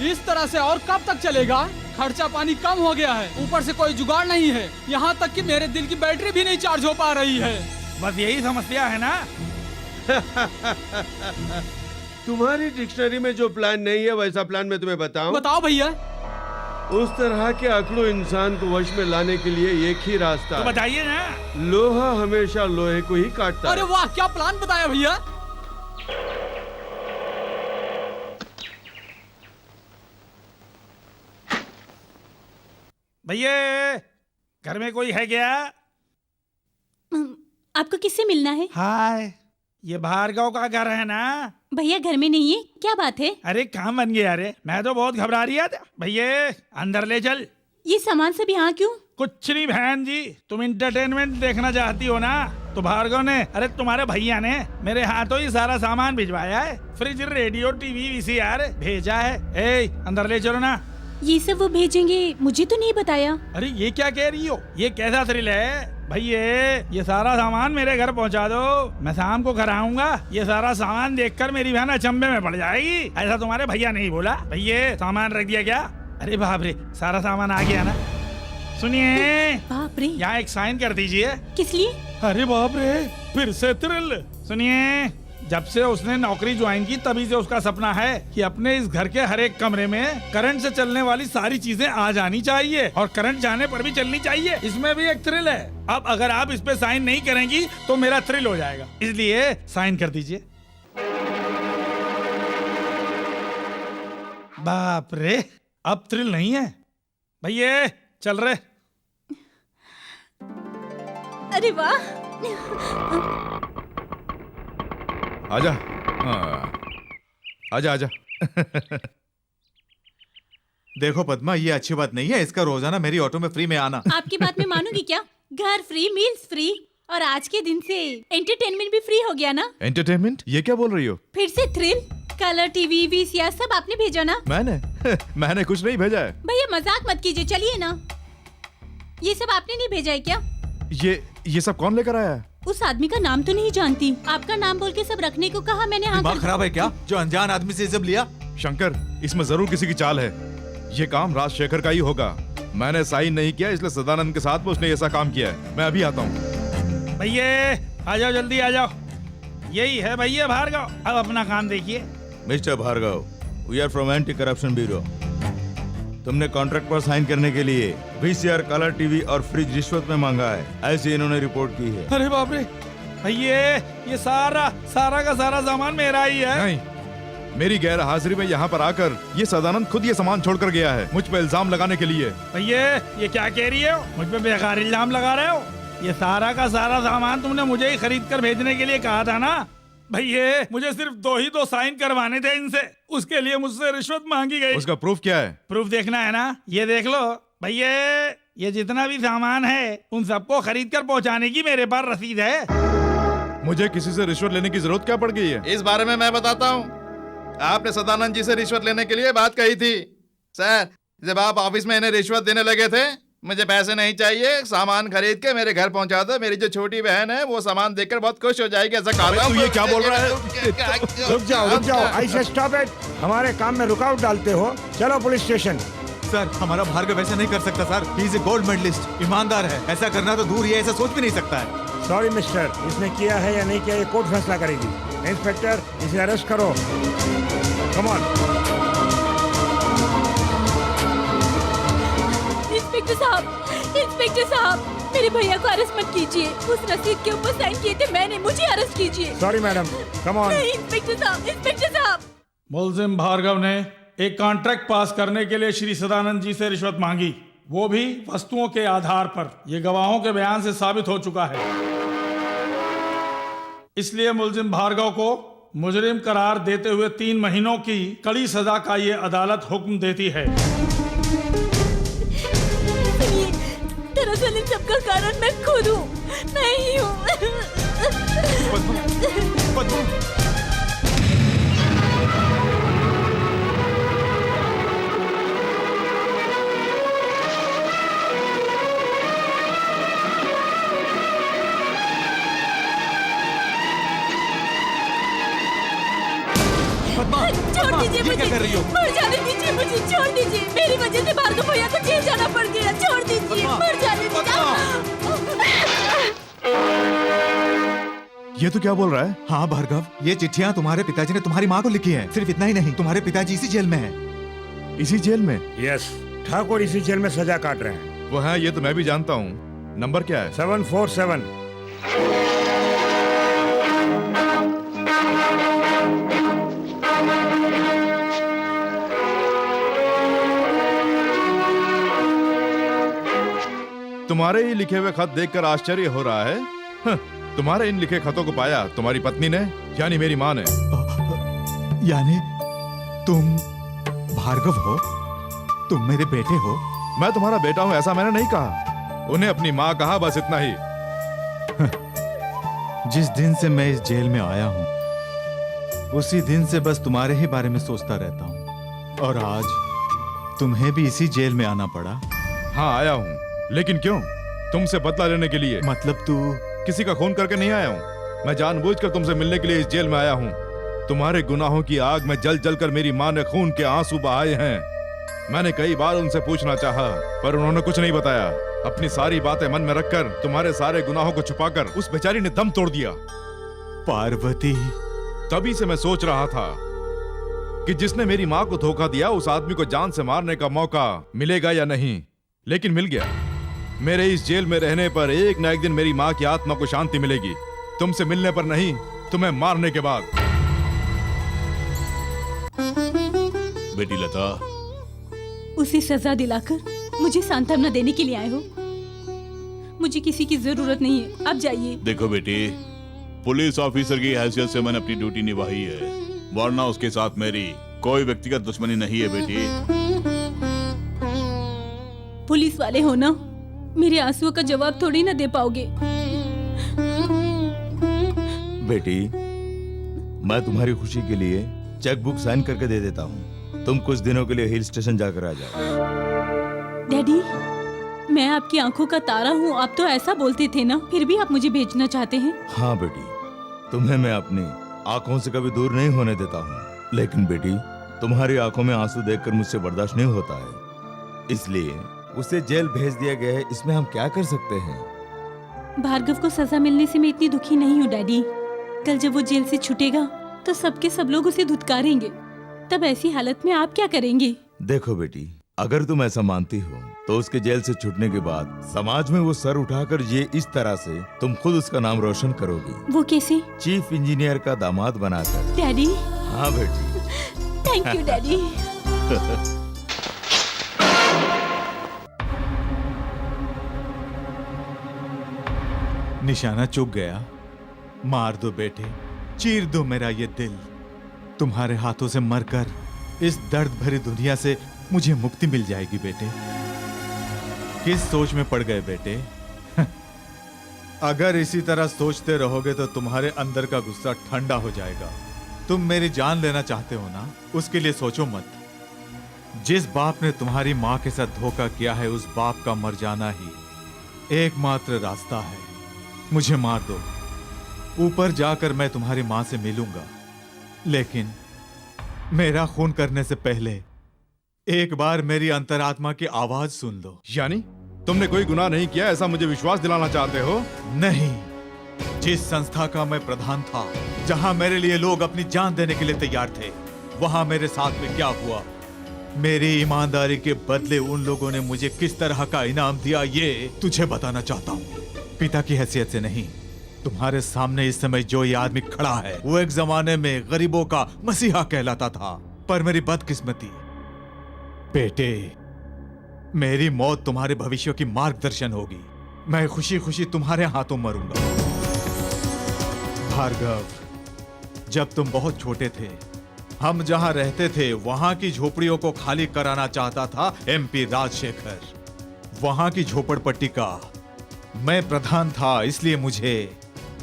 इस तरह से और कब तक चलेगा? खर्चा पानी कम हो गया है, ऊपर से कोई जुगाड़ नहीं है। यहाँ तक कि मेरे दिल की बैटरी भी नहीं चार्ज हो पा रही है। बस यही समस्या है ना? तुम्हारी डिक्शनरी में जो प्लान नहीं है वैसा प्लान मैं तुम्हें बताऊं? बताओ भैया। उस तरह के अकड़ू इंसान को वश में लाने के लिए एक ही रास्ता तो है। बताइए ना। लोहा हमेशा लोहे को ही काटता है। अरे वाह, क्या प्लान बताया भैया। भैया घर में कोई है क्या? आपको किससे मिलना है? हाय, ये भार्गव का घर है ना? भैया घर में नहीं है, क्या बात है? अरे काम बन गया। अरे मैं तो बहुत घबरा रही था। भैया अंदर ले चल। ये सामान सब यहाँ क्यों? कुछ नहीं बहन जी, तुम इंटरटेनमेंट देखना चाहती हो ना, तो भार्गव ने, अरे तुम्हारे भैया ने मेरे हाथों ही सारा सामान भिजवाया है। फ्रिज, रेडियो, टीवी, वीसीआर भेजा है। ए अंदर ले चलो ना। ये सब वो भेजेंगे, मुझे तो नहीं बताया। अरे ये क्या कह रही हो? ये कैसा थ्रिल है? भैया ये सारा सामान मेरे घर पहुंचा दो, मैं शाम को घर आऊंगा। ये सारा सामान देखकर मेरी बहन अचंभे में पड़ जाएगी। ऐसा तुम्हारे भैया नहीं बोला? भैया सामान रख दिया क्या? अरे बाप रे, सारा सामान आ गया ना? सुनिए, बाप रे, यहाँ एक साइन कर दीजिए। किस लिए? अरे बाप रे, फिर से थ्रिल। सुनिए, जब से उसने नौकरी ज्वाइन की तभी से उसका सपना है कि अपने इस घर के हर एक कमरे में करंट से चलने वाली सारी चीजें आ जानी चाहिए और करंट जाने पर भी चलनी चाहिए। इसमें भी एक थ्रिल है। अब अगर आप इस पे साइन नहीं करेंगी तो मेरा थ्रिल हो जाएगा, इसलिए साइन कर दीजिए। बाप रे, अब थ्रिल नहीं है। भैया चल रहे। अरे वाह, आजा। हाँ। आजा आजा। देखो पद्मा, ये अच्छी बात नहीं है इसका रोजाना मेरी ऑटो में फ्री में आना। आपकी बात में मानूंगी क्या? घर फ्री, मील्स फ्री, और आज के दिन से एंटरटेनमेंट भी फ्री हो गया ना? एंटरटेनमेंट? ये क्या बोल रही हो? फिर से थ्रिल, कलर टीवी, वीसीआर सब आपने भेजा ना? मैंने कुछ नहीं भेजा है। भैया मजाक मत कीजिए, चलिए ना। ये सब आपने नहीं भेजा है क्या? ये सब कौन लेकर आया है? उस आदमी का नाम तो नहीं जानती, आपका नाम बोल के सब रखने को कहा मैंने। हाँ, दिमाग खराब है क्या जो अनजान आदमी से सब लिया? शंकर, इसमें जरूर किसी की चाल है। ये काम राजशेखर का ही होगा। मैंने साइन नहीं किया, इसलिए सदानंद के साथ में उसने ऐसा काम किया है। मैं अभी आता हूँ। भैया आ जाओ, जल्दी आ जाओ। यही है भैया भार्गव, अब अपना काम देखिए। Mister Bhargav, we are from anti corruption bureau. तुमने कॉन्ट्रैक्ट पर साइन करने के लिए वीसीआर, कलर टीवी और फ्रिज रिश्वत में मांगा है, ऐसी इन्होंने रिपोर्ट की है। अरे बाप रे भैया, ये सारा का सारा सामान मेरा ही है। नहीं, मेरी गैर हाजिरी में यहाँ पर आकर ये सदानंद खुद ये सामान छोड़कर गया है, मुझ पर इल्जाम लगाने के लिए। भैया ये क्या कह रही हो? मुझ पे बेकार इल्जाम लगा रहे हो? ये सारा का सारा सामान तुमने मुझे ही खरीद कर भेजने के लिए कहा था ना। भैया मुझे सिर्फ दो साइन करवाने थे इनसे, उसके लिए मुझसे रिश्वत मांगी गई। उसका प्रूफ क्या है? प्रूफ देखना है ना, ये देख लो भैया, ये जितना भी सामान है उन सबको खरीद कर पहुँचाने की मेरे पास रसीद है। मुझे किसी से रिश्वत लेने की जरूरत क्या पड़ गई है? इस बारे में मैं बताता हूँ। आपने सदानंद जी से रिश्वत लेने के लिए बात कही थी। सर, जब आप ऑफिस में इन्हें रिश्वत देने लगे थे, मुझे पैसे नहीं चाहिए, सामान खरीद के मेरे घर पहुंचा दो, मेरी जो छोटी बहन है वो सामान देखकर बहुत खुश हो जाएगी, ऐसा कहा था। तू ये क्या बोल रहा है? रुक जाओ, ऐसे स्टॉप इट। हमारे काम में रुकावट डालते हो। चलो पुलिस स्टेशन। सर, हमारा भार्गव ऐसा नहीं कर सकता sir. He is a gold medalist, ईमानदार है। ऐसा करना तो दूर ही है, ऐसा सोच भी नहीं सकता है। सॉरी मिस्टर, इसने किया है या नहीं किया ये कोर्ट फैसला करेगी। इंस्पेक्टर, इसे अरेस्ट करो। Come on. इंस्पेक्टर साहब, मेरे भैया को अरेस्ट मत कीजिए। उस रसीद के ऊपर साइन किए थे मैंने, मुझे अरेस्ट कीजिए। Sorry madam, come on. नहीं इंस्पेक्टर साहब। मुलजिम भार्गव ने एक कॉन्ट्रैक्ट पास करने के लिए श्री सदानंद जी से रिश्वत मांगी, वो भी वस्तुओं के आधार पर। ये गवाहों के बयान से साबित हो चुका है। इसलिए मुलजिम भार्गव को मुजरिम करार देते हुए 3 महीनों की कड़ी सजा का ये अदालत हुक्म देती है। दरअसल इन सबका कारण मैं खुद हूँ, मैं ही हूँ। छोड़ दीजिए मुझे, कर रही हो? मर जाने दीजिए मुझे, छोड़ दीजिए। मेरी वजह से भार्गव भैया को जेल जाना पड़ गया, छोड़ दीजिए, मर जाने ये तो क्या बोल रहा है? हाँ भार्गव, ये चिट्ठियाँ तुम्हारे पिताजी ने तुम्हारी माँ को लिखी हैं। सिर्फ इतना ही नहीं, तुम्हारे पिताजी इसी जेल में हैं। इसी जेल में? यस, ठाकुर इसी जेल में सजा काट रहे हैं। वो है, ये तो मैं भी जानता हूँ। नंबर क्या है? 747। तुम्हारे ही लिखे हुए खत देखकर आश्चर्य हो रहा है। तुम्हारे इन लिखे खतों को पाया तुम्हारी पत्नी ने, यानी मेरी माँ ने। यानी तुम भार्गव हो? तुम मेरे बेटे हो? मैं तुम्हारा बेटा हूँ ऐसा मैंने नहीं कहा। उन्हें अपनी माँ कहा, बस इतना ही। जिस दिन से मैं इस जेल में आया हूँ, उसी दिन से बस तुम्हारे ही बारे में सोचता रहता हूँ। और आज तुम्हें भी इसी जेल में आना पड़ा। हाँ आया हूँ, लेकिन क्यों? तुमसे बदला लेने के लिए। मतलब तू किसी का खून करके नहीं आया हूँ। मैं जानबूझकर तुमसे मिलने के लिए इस जेल में आया हूँ। तुम्हारे गुनाहों की आग में जल जल कर मेरी माँ ने खून के आंसू बहाए हैं। मैंने कई बार उनसे पूछना चाहा, पर उन्होंने कुछ नहीं बताया। अपनी सारी बातें मन में रखकर, तुम्हारे सारे गुनाहों को छुपाकर उस बेचारी ने दम तोड़ दिया। पार्वती। तभी से मैं सोच रहा था कि जिसने मेरी माँ को धोखा दिया, उस आदमी को जान से मारने का मौका मिलेगा या नहीं, लेकिन मिल गया। मेरे इस जेल में रहने पर एक न एक दिन मेरी माँ की आत्मा को शांति मिलेगी। तुमसे मिलने पर नहीं, तुम्हें मारने के बाद। बेटी लता, उसे सजा दिलाकर मुझे सांत्वना देने के लिए आए हो? मुझे किसी की जरूरत नहीं है, अब जाइए। देखो बेटी, पुलिस ऑफिसर की हैसियत से मैंने अपनी ड्यूटी निभाई है, वरना उसके साथ मेरी कोई व्यक्तिगत दुश्मनी नहीं है बेटी। पुलिस वाले हो ना, मेरे आंसुओं का जवाब थोड़ी ना दे पाओगे। बेटी, मैं तुम्हारी खुशी के लिए चेक बुक साइन करके दे देता हूँ। तुम कुछ दिनों के लिए हिल स्टेशन जाकर आ जाओ। डैडी, मैं आपकी आंखों का तारा हूँ, आप तो ऐसा बोलते थे ना, फिर भी आप मुझे भेजना चाहते हैं? हाँ बेटी, तुम्हें मैं अपनी आंखों से कभी दूर नहीं होने देता हूँ, लेकिन बेटी तुम्हारी आंखों में आंसू देखकर मुझसे बर्दाश्त नहीं होता है। इसलिए उसे जेल भेज दिया गया है। इसमें हम क्या कर सकते हैं? भार्गव को सजा मिलने से मैं इतनी दुखी नहीं हूँ डैडी। कल जब वो जेल से छूटेगा तो सबके सब लोग उसे धुतकारेंगे। तब ऐसी हालत में आप क्या करेंगे? देखो बेटी, अगर तुम ऐसा मानती हो तो उसके जेल से छूटने के बाद समाज में वो सर उठाकर ये इस तरह से तुम खुद उसका नाम रोशन करोगी। वो कैसे? चीफ इंजीनियर का दामाद बनाकर। डैडी। हाँ बेटी। Thank you daddy. निशाना चुक गया। मार दो बेटे, चीर दो मेरा ये दिल। तुम्हारे हाथों से मरकर इस दर्द भरी दुनिया से मुझे मुक्ति मिल जाएगी बेटे। किस सोच में पड़ गए बेटे? अगर इसी तरह सोचते रहोगे तो तुम्हारे अंदर का गुस्सा ठंडा हो जाएगा। तुम मेरी जान लेना चाहते हो ना, उसके लिए सोचो मत। जिस बाप ने तुम्हारी माँ के साथ धोखा किया है, उस बाप का मर जाना ही एकमात्र रास्ता है। मुझे मार दो, ऊपर जाकर मैं तुम्हारी माँ से मिलूंगा, लेकिन मेरा खून करने से पहले एक बार मेरी अंतरात्मा की आवाज सुन लो। यानी तुमने कोई गुनाह नहीं किया, ऐसा मुझे विश्वास दिलाना चाहते हो? नहीं। जिस संस्था का मैं प्रधान था, जहां मेरे लिए लोग अपनी जान देने के लिए तैयार थे, वहां मेरे साथ में क्या हुआ, मेरी ईमानदारी के बदले उन लोगों ने मुझे किस तरह का इनाम दिया, ये तुझे बताना चाहता हूँ। पिता की हैसियत से नहीं, तुम्हारे सामने इस समय जो ये आदमी खड़ा है, वो एक जमाने में गरीबों का मसीहा कहलाता था। पर मेरी बदकिस्मती, बेटे, मेरी मौत तुम्हारे भविष्य की मार्गदर्शन होगी। मैं खुशी खुशी तुम्हारे हाथों मरूंगा। भार्गव, जब तुम बहुत छोटे थे, हम जहां रहते थे वहां की झोपड़ियों को खाली कराना चाहता था एमपी राजशेखर। वहां की झोपड़पट्टी का मैं प्रधान था, इसलिए मुझे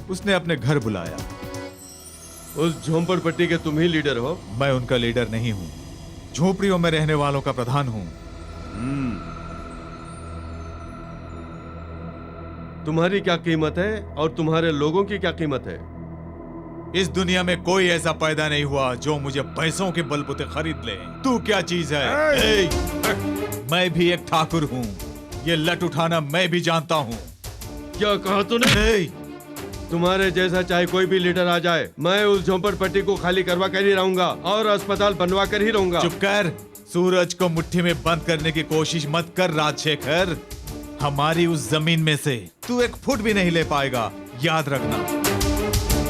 उसने अपने घर बुलाया। उस झोपड़पट्टी के तुम ही लीडर हो? मैं उनका लीडर नहीं हूं, झोपड़ियों में रहने वालों का प्रधान हूं। तुम्हारी क्या कीमत है और तुम्हारे लोगों की क्या कीमत है? इस दुनिया में कोई ऐसा पैदा नहीं हुआ जो मुझे पैसों के बलबूते खरीद ले। तू क्या चीज है? मैं भी एक ठाकुर हूँ, ये लट उठाना मैं भी जानता हूँ। क्या कहा तूने? तुम्हारे जैसा चाहे कोई भी लीडर आ जाए, मैं उस झोपड़पट्टी को खाली करवा कर ही रहूंगा और अस्पताल बनवा कर ही रहूंगा। चुप कर, सूरज को मुट्ठी में बंद करने की कोशिश मत कर राजशेखर। हमारी उस जमीन में से तू एक फुट भी नहीं ले पाएगा, याद रखना।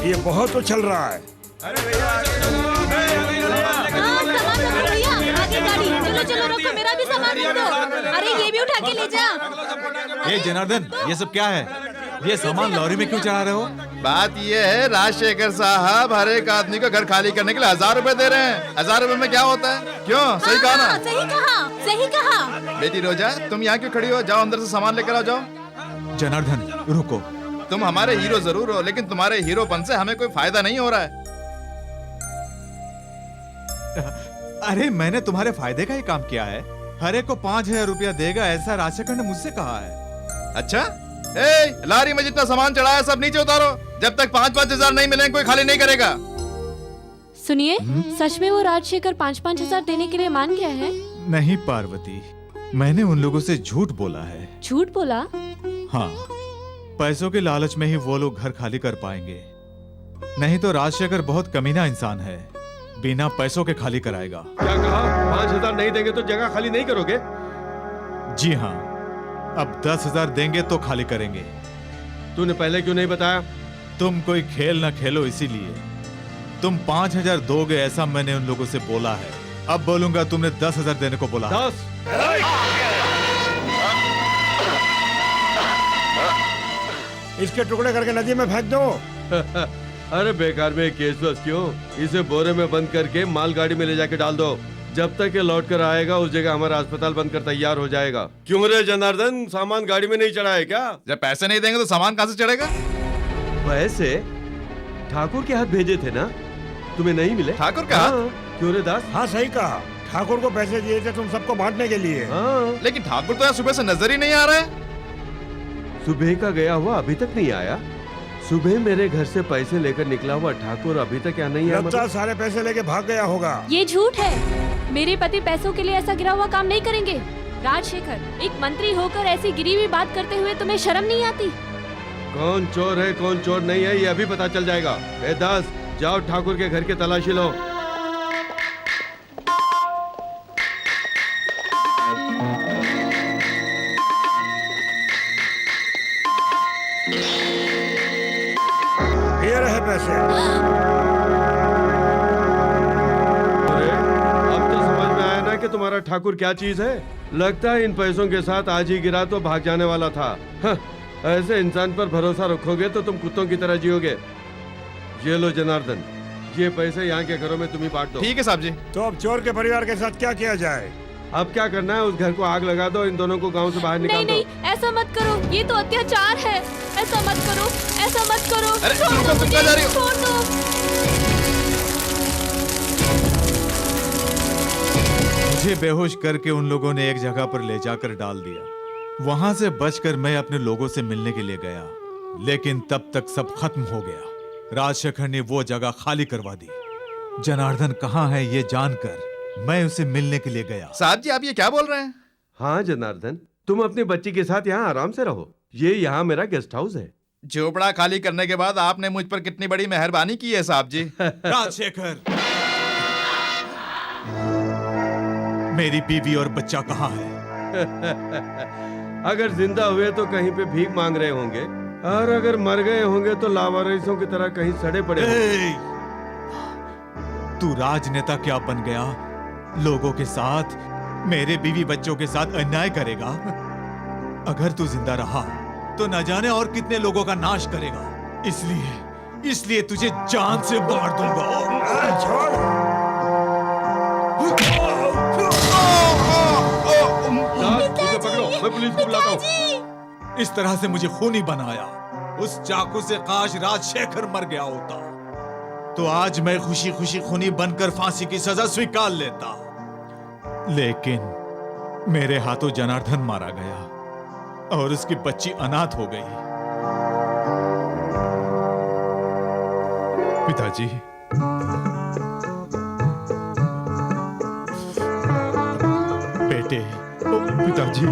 ये बहुत उछल रहा है। अरे भैया, आगे गाड़ी, चलो चलो रोको, मेरा भी सामान रख दो। अरे ये भी उठा के ले जा। ये जनार्दन, ये सब क्या है? ये सामान लॉरी में क्यों चढ़ा रहे हो? बात ये है राजशेखर साहब, हर एक आदमी को घर खाली करने के लिए 1000 रुपए दे रहे हैं। 1000 रुपए में क्या होता है? क्यों? सही कहा ना? सही कहा, सही कहा। बेटी रोजा, तुम यहाँ क्यों खड़ी हो? जाओ अंदर से सामान लेकर आओ, जाओ। जनार्दन रुको। तुम हमारे हीरो जरूर हो, लेकिन तुम्हारे हीरोपन से हमें कोई फायदा नहीं हो रहा है। अरे मैंने तुम्हारे फायदे का ही काम किया है। हर एक को 5000 रुपया देगा, ऐसा राजशेखर ने मुझसे कहा है। अच्छा, लारी में जितना सामान चढ़ा है सब नीचे उतारो। जब तक 5-5 हजार नहीं मिलेंगे कोई खाली नहीं करेगा। सुनिए, सच में वो राजशेखर 5-5 हजार देने के लिए मान गया है? नहीं पार्वती, मैंने उन लोगों से झूठ बोला है। झूठ बोला? हाँ, पैसों के लालच में ही वो लोग घर खाली कर पाएंगे, नहीं तो राजशेखर बहुत कमीना इंसान है, बिना पैसों के खाली कराएगा। क्या कहा? 5000 नहीं देंगे तो जगह खाली नहीं करोगे? जी हाँ, अब 10,000 देंगे तो खाली करेंगे। तूने पहले क्यों नहीं बताया? तुम कोई खेल ना खेलो इसीलिए। तुम 5000 दोगे ऐसा मैंने उन लोगों से बोला है। अब बोलूंगा तुमने 10,000 देने को बोला। 10? इसके टुकड़े करके नदी में फेंक दो। अरे बेकार में केस बस क्यों? इसे बोरे में बंद करके मालगाड़ी में ले जाके डाल दो। जब तक ये लौट कर आएगा उस जगह हमारा अस्पताल बनकर तैयार हो जाएगा। क्यों रे जनार्दन, सामान गाड़ी में नहीं चढ़ा है क्या? जब पैसे नहीं देंगे तो सामान कहाँ से चढ़ेगा? पैसे ठाकुर के हाथ भेजे थे ना, तुम्हें नहीं मिले? ठाकुर का हाथ? क्यों रे दास? हाँ सही कहा, ठाकुर को पैसे दिए थे तुम सबको बांटने के लिए। लेकिन ठाकुर तो यहाँ सुबह से नजर ही नहीं आ रहा है। सुबह का गया हुआ अभी तक नहीं आया। सुबह मेरे घर से पैसे लेकर निकला हुआ ठाकुर अभी तक यहाँ नहीं आया। लगता सारे पैसे लेके भाग गया होगा। ये झूठ है। मेरे पति पैसों के लिए ऐसा गिरा हुआ काम नहीं करेंगे। राजशेखर, एक मंत्री होकर ऐसी गिरी हुई बात करते हुए तुम्हें शर्म नहीं आती? कौन चोर है कौन चोर नहीं है ये अभी पता चल जाएगा। ए दास, जाओ ठाकुर के घर की तलाशी लो। ये रहे पैसे। अरे अब तो समझ में आया ना कि तुम्हारा ठाकुर क्या चीज है। लगता है इन पैसों के साथ आज ही गिरा तो भाग जाने वाला था। ऐसे इंसान पर भरोसा रखोगे तो तुम कुत्तों की तरह जियोगे। ये लो जनार्दन, ये पैसे यहाँ के घरों में तुम ही बांट दो। ठीक है साहब जी। तो अब चोर के परिवार के साथ क्या किया जाए? अब क्या करना है, उस घर को आग लगा दो, इन दोनों को गांव से बाहर निकाल दो। नहीं, ऐसा मत करो, ये तो अत्याचार है। ऐसा मत करो, ऐसा मत करो। अरे, छोड़ रुको, दो तुम क्या जा रही हो? छोड़ दो। मुझे बेहोश करके उन लोगों ने एक जगह पर ले जाकर डाल दिया। वहां से बचकर मैं अपने लोगों से मिलने के लिए गया, लेकिन तब तक सब खत्म हो गया। राजशेखर ने वो जगह खाली करवा दी। जनार्दन कहाँ है ये जानकर मैं उसे मिलने के लिए गया। साहब जी, आप ये क्या बोल रहे हैं? हाँ जनार्दन, तुम अपनी बच्ची के साथ यहाँ आराम से रहो। ये यहाँ मेरा गेस्ट हाउस है। झोपड़ा खाली करने के बाद आपने मुझ पर कितनी बड़ी मेहरबानी की है साहब जी। राजशेखर, मेरी बीवी और बच्चा कहाँ है? अगर जिंदा हुए तो कहीं पे भीख मांग रहे होंगे, और अगर मर गए होंगे तो लावारिसों की तरह कहीं सड़े पड़े होंगे। तू राजनेता क्या बन गया? लोगों के साथ, मेरे बीवी बच्चों के साथ अन्याय करेगा। अगर तू जिंदा रहा तो न जाने और कितने लोगों का नाश करेगा। इसलिए तुझे जान से मार दूंगा। उसे पकड़ो, मैं पुलिस को बुलाता हूँ। इस तरह से मुझे खूनी बनाया। उस चाकू से काश राजशेखर मर गया होता तो आज मैं खुशी खुशी खूनी बनकर फांसी की सजा स्वीकार लेता। लेकिन मेरे हाथों जनार्दन मारा गया और उसकी बच्ची अनाथ हो गई। पिताजी, बेटे, पिताजी।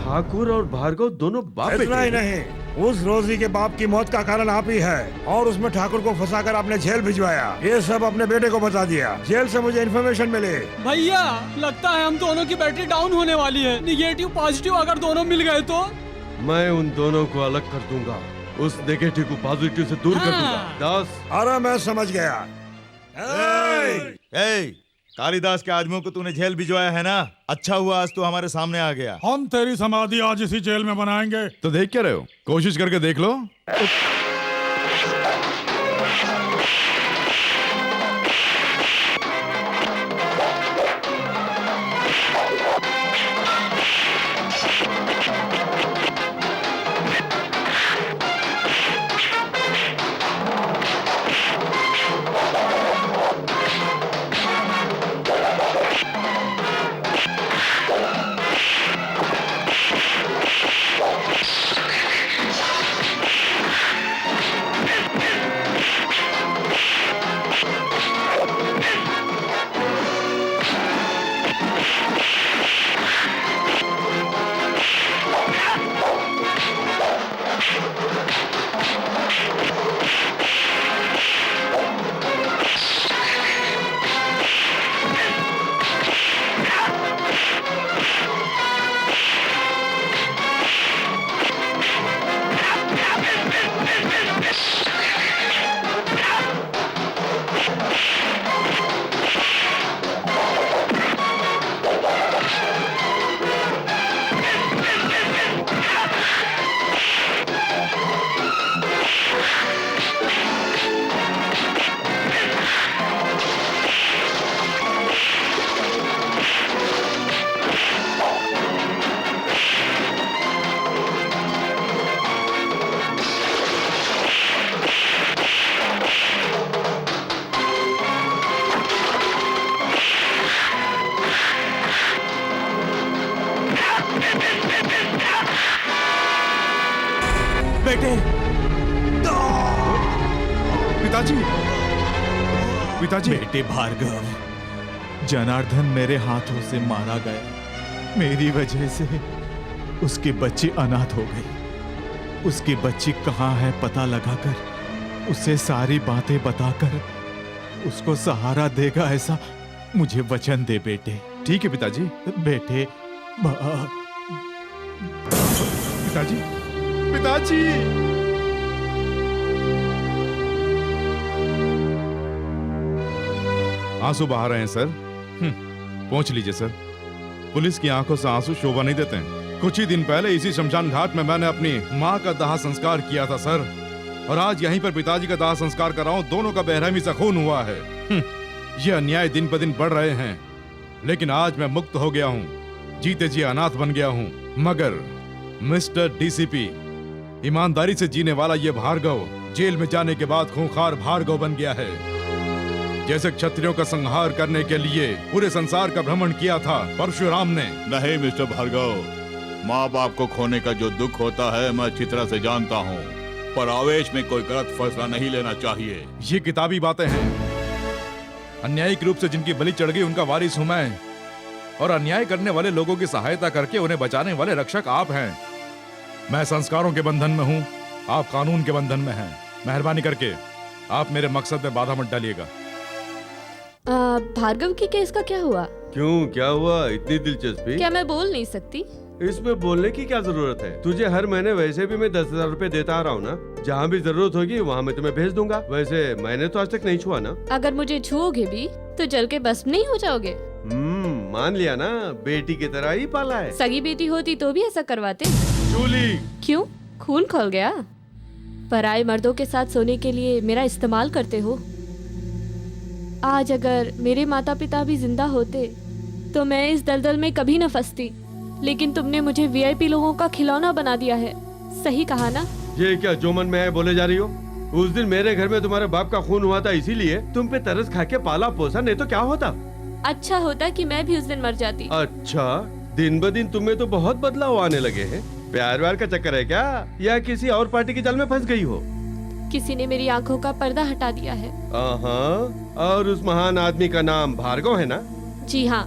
ठाकुर और भार्गव दोनों बाप बेटे। इतना ही नहीं, उस रोजी के बाप की मौत का कारण आप ही है और उसमें ठाकुर को फंसाकर आपने जेल भिजवाया। ये सब अपने बेटे को बता दिया। जेल से मुझे इन्फॉर्मेशन मिली। भैया, लगता है हम दोनों की बैटरी डाउन होने वाली है। निगेटिव पॉजिटिव अगर दोनों मिल गए तो मैं उन दोनों को अलग कर दूंगा, उस नेगेटिव को पॉजिटिव से दूर कर दूंगा। दास, अरे मैं समझ गया। कालिदास के आदमियों को तूने जेल भिजवाया है ना? अच्छा हुआ आज तू हमारे सामने आ गया। हम तेरी समाधि आज इसी जेल में बनाएंगे। तो देख क्या रहे हो? कोशिश करके देख लो। बेटे, पिताजी, पिताजी। बेटे भार्गव, जनार्दन मेरे हाथों से मारा गया। मेरी वजह से उसकी बच्ची अनाथ हो गई। उसकी बच्ची कहाँ है पता लगाकर उसे सारी बातें बताकर उसको सहारा देगा, ऐसा मुझे वचन दे बेटे। ठीक है पिताजी। बेटे पिताजी, पिताजी। आंसू बहा रहे हैं सर। पहुंच लीजिए सर। पुलिस की आंखों से आंसू शोभा नहीं देते हैं। कुछ ही दिन पहले इसी शमशान घाट में मैंने अपनी माँ का दाह संस्कार किया था सर, और आज यहीं पर पिताजी का दाह संस्कार कर रहा हूं। दोनों का बेरहमी से खून हुआ है। यह अन्याय दिन पर दिन बढ़ रहे हैं, लेकिन आज मैं मुक्त हो गया हूँ, जीते जी अनाथ बन गया हूँ। मगर मिस्टर डीसीपी, ईमानदारी से जीने वाला ये भार्गव जेल में जाने के बाद खूंखार भार्गव बन गया है। जैसे क्षत्रियों का संहार करने के लिए पूरे संसार का भ्रमण किया था परशुराम ने। नहीं मिस्टर भार्गव, माँ बाप को खोने का जो दुख होता है मैं अच्छी तरह से जानता हूँ, पर आवेश में कोई गलत फैसला नहीं लेना चाहिए। ये किताबी बातें हैं। अन्यायिक रूप से जिनकी बलि चढ़ गई उनका वारिस हूं मैं, और अन्याय करने वाले लोगों की सहायता करके उन्हें बचाने वाले रक्षक आप हैं। मैं संस्कारों के बंधन में हूँ, आप कानून के बंधन में हैं। मेहरबानी करके आप मेरे मकसद में बाधा मत डालिएगा। भार्गव की केस का क्या हुआ? क्यों, क्या हुआ? इतनी दिलचस्पी? क्या मैं बोल नहीं सकती? इसमें बोलने की क्या जरूरत है? तुझे हर महीने वैसे भी मैं 10,000 रुपए देता आ रहा हूँ ना। जहाँ भी जरूरत होगी वहाँ मैं तुम्हें भेज दूंगा। वैसे मैंने तो आज तक नहीं छुआ ना। अगर मुझे छुओगे भी तो जल के भस्म नहीं हो जाओगे। मान लिया ना, बेटी की तरह ही पाला है। सगी बेटी होती तो भी ऐसा करवाते। जूली, क्यों, खून खोल गया? पराये मर्दों के साथ सोने के लिए मेरा इस्तेमाल करते हो। आज अगर मेरे माता पिता भी जिंदा होते तो मैं इस दलदल में कभी न फंसती, लेकिन तुमने मुझे वीआईपी लोगों का खिलौना बना दिया है। सही कहा ना? ये क्या जो मन में है बोले जा रही हो? उस दिन मेरे घर में तुम्हारे बाप का खून हुआ था, इसीलिए तुम पे तरस खा के पाला पोसा, नहीं तो क्या होता? अच्छा होता कि मैं भी उस दिन मर जाती। अच्छा, दिन ब दिन तुम्हें तो बहुत बदलाव आने लगे हैं। प्यार व्यार का चक्कर है क्या, या किसी और पार्टी के जाल में फंस गई हो? किसी ने मेरी आंखों का पर्दा हटा दिया है। और उस महान आदमी का नाम भार्गव है ना? जी हाँ,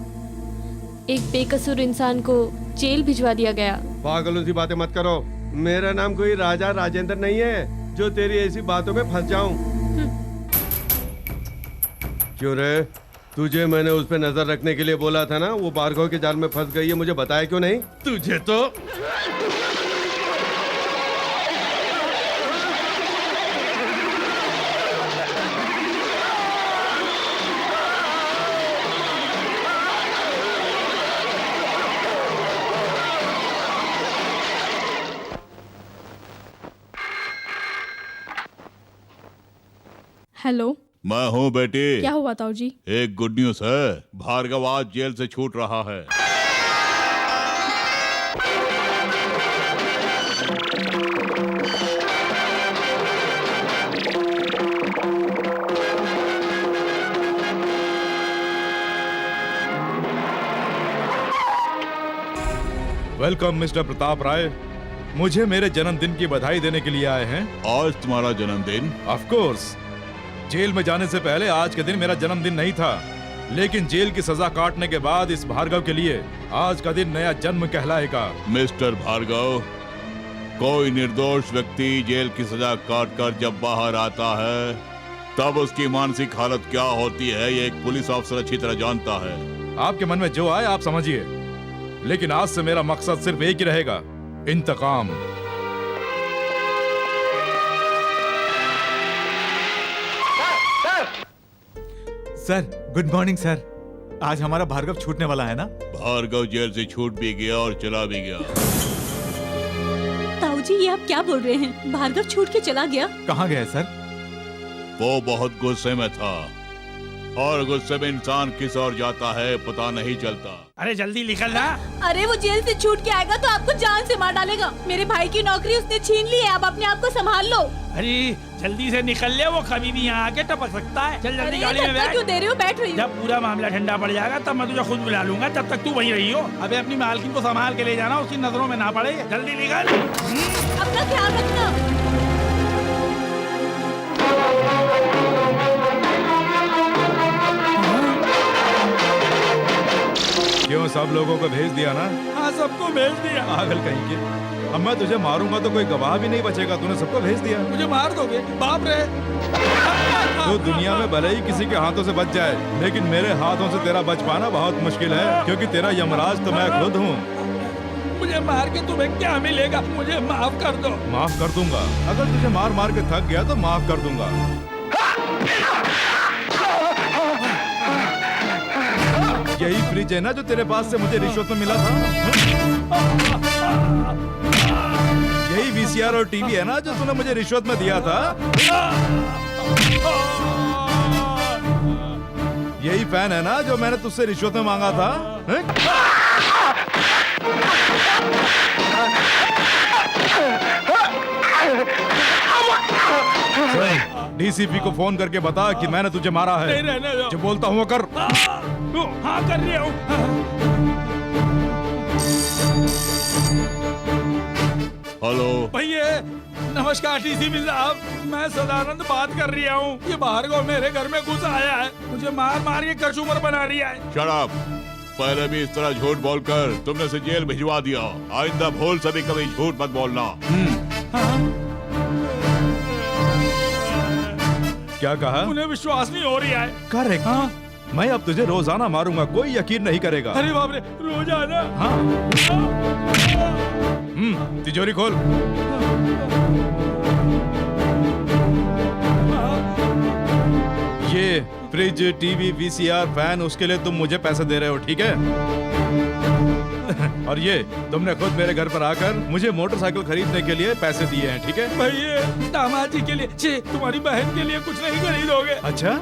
एक बेकसूर इंसान को जेल भिजवा दिया गया। पागलों सी बातें मत करो। मेरा नाम कोई राजा राजेंद्र नहीं है जो तेरी ऐसी बातों में फंस जाऊं। क्यों रे, तुझे मैंने उस पे नजर रखने के लिए बोला था ना, वो भार्गव के जाल में फंस गई है, मुझे बताया क्यों नहीं? तुझे तो हेलो, मैं हूँ बेटी। क्या हुआ ताऊ जी? एक गुड न्यूज है, भार्गव आज जेल से छूट रहा है। वेलकम मिस्टर प्रताप राय। मुझे मेरे जन्मदिन की बधाई देने के लिए आए हैं। आज तुम्हारा जन्मदिन? Of course. जेल में जाने से पहले आज के दिन मेरा जन्मदिन नहीं था, लेकिन जेल की सजा काटने के बाद इस भार्गव के लिए आज का दिन नया जन्म कहलाएगा। मिस्टर भार्गव, कोई निर्दोष व्यक्ति जेल की सजा काट कर जब बाहर आता है तब उसकी मानसिक हालत क्या होती है ये एक पुलिस अफसर अच्छी तरह जानता है। आपके मन में जो आए आप समझिए, लेकिन आज से मेरा मकसद सिर्फ एक ही रहेगा, इंतकाम। Sir, good morning sir. आज हमारा भार्गव छूटने वाला है ना? भार्गव जेल से छूट भी गया और चला भी गया। ताऊ जी, ये आप क्या बोल रहे हैं? भार्गव छूट के चला गया? कहाँ गया सर? वो बहुत गुस्से में था, और गुस्से में इंसान किस ओर जाता है पता नहीं चलता। अरे जल्दी निकल ना। अरे वो जेल से छूट के आएगा तो आपको जान से मार डालेगा। मेरे भाई की नौकरी उसने छीन ली है, आप अपने आप को संभाल लो। अरे जल्दी से निकल ले, वो कभी भी यहाँ आके टपक सकता है। चल जल्दी गाड़ी में बैठ। क्यों दे रहे हो? बैठ रही हूँ। जब पूरा मामला ठंडा पड़ जाएगा तब मैं तुझे खुद बुला लूंगा, तब तक तू वहीं रही हो। अबे अपनी मालकिन को संभाल के ले जाना, उसकी नजरों में ना पड़े। जल्दी निकल। अपना ख्याल रखना। क्यों सब लोगों को भेज दिया ना? हाँ सबको भेज दिया। पागल कहीं के। अब मैं तुझे मारूंगा तो कोई गवाह भी नहीं बचेगा। तूने सबको भेज दिया। मुझे मार दोगे? बाप रे। तो दुनिया में भले ही किसी के हाथों से बच जाए, लेकिन मेरे हाथों से तेरा बच पाना बहुत मुश्किल है, क्योंकि तेरा यमराज तो मैं खुद हूँ। मुझे मार के तुम्हें क्या मिलेगा? मुझे माफ कर दो। माफ कर दूंगा। अगर तुझे मार मार के थक गया तो माफ कर दूंगा। यही फ्रिज है ना जो तेरे पास से मुझे रिश्वत में मिला था? यही वीसीआर और टीवी है ना जो तूने मुझे रिश्वत में दिया था? यही फैन है ना जो मैंने तुझसे रिश्वत में मांगा था? डीसीपी को फोन करके बता कि मैंने तुझे मारा है। नहीं रहने दो। जो बोलता हूँ वो कर। हाँ कर रही हूँ। हेलो भैया नमस्कार डीसीपी साहब, मैं सदानंद बात कर रही हूँ। ये भार्गव मेरे घर में घुस आया है, मुझे मार मार के कचूमर बना रही है। Shut up. पहले भी इस तरह झूठ बोलकर तुमने से जेल भिजवा दिया। आइंदा भूल से भी कभी झूठ मत बोलना। क्या कहा? उन्हें विश्वास नहीं हो रहा है। करेक्ट। हाँ? मैं अब तुझे रोजाना मारूंगा, कोई यकीन नहीं करेगा। अरे बाप रे, रोजाना? हाँ। तिजोरी खोल। ये फ्रिज, टीवी, वीसीआर, फैन, उसके लिए तुम मुझे पैसे दे रहे हो, ठीक है? और ये तुमने खुद मेरे घर पर आकर मुझे मोटरसाइकिल खरीदने के लिए पैसे दिए हैं, ठीक है? भैया दामाद जी के लिए, तुम्हारी बहन के लिए कुछ नहीं खरीदोगे? अच्छा?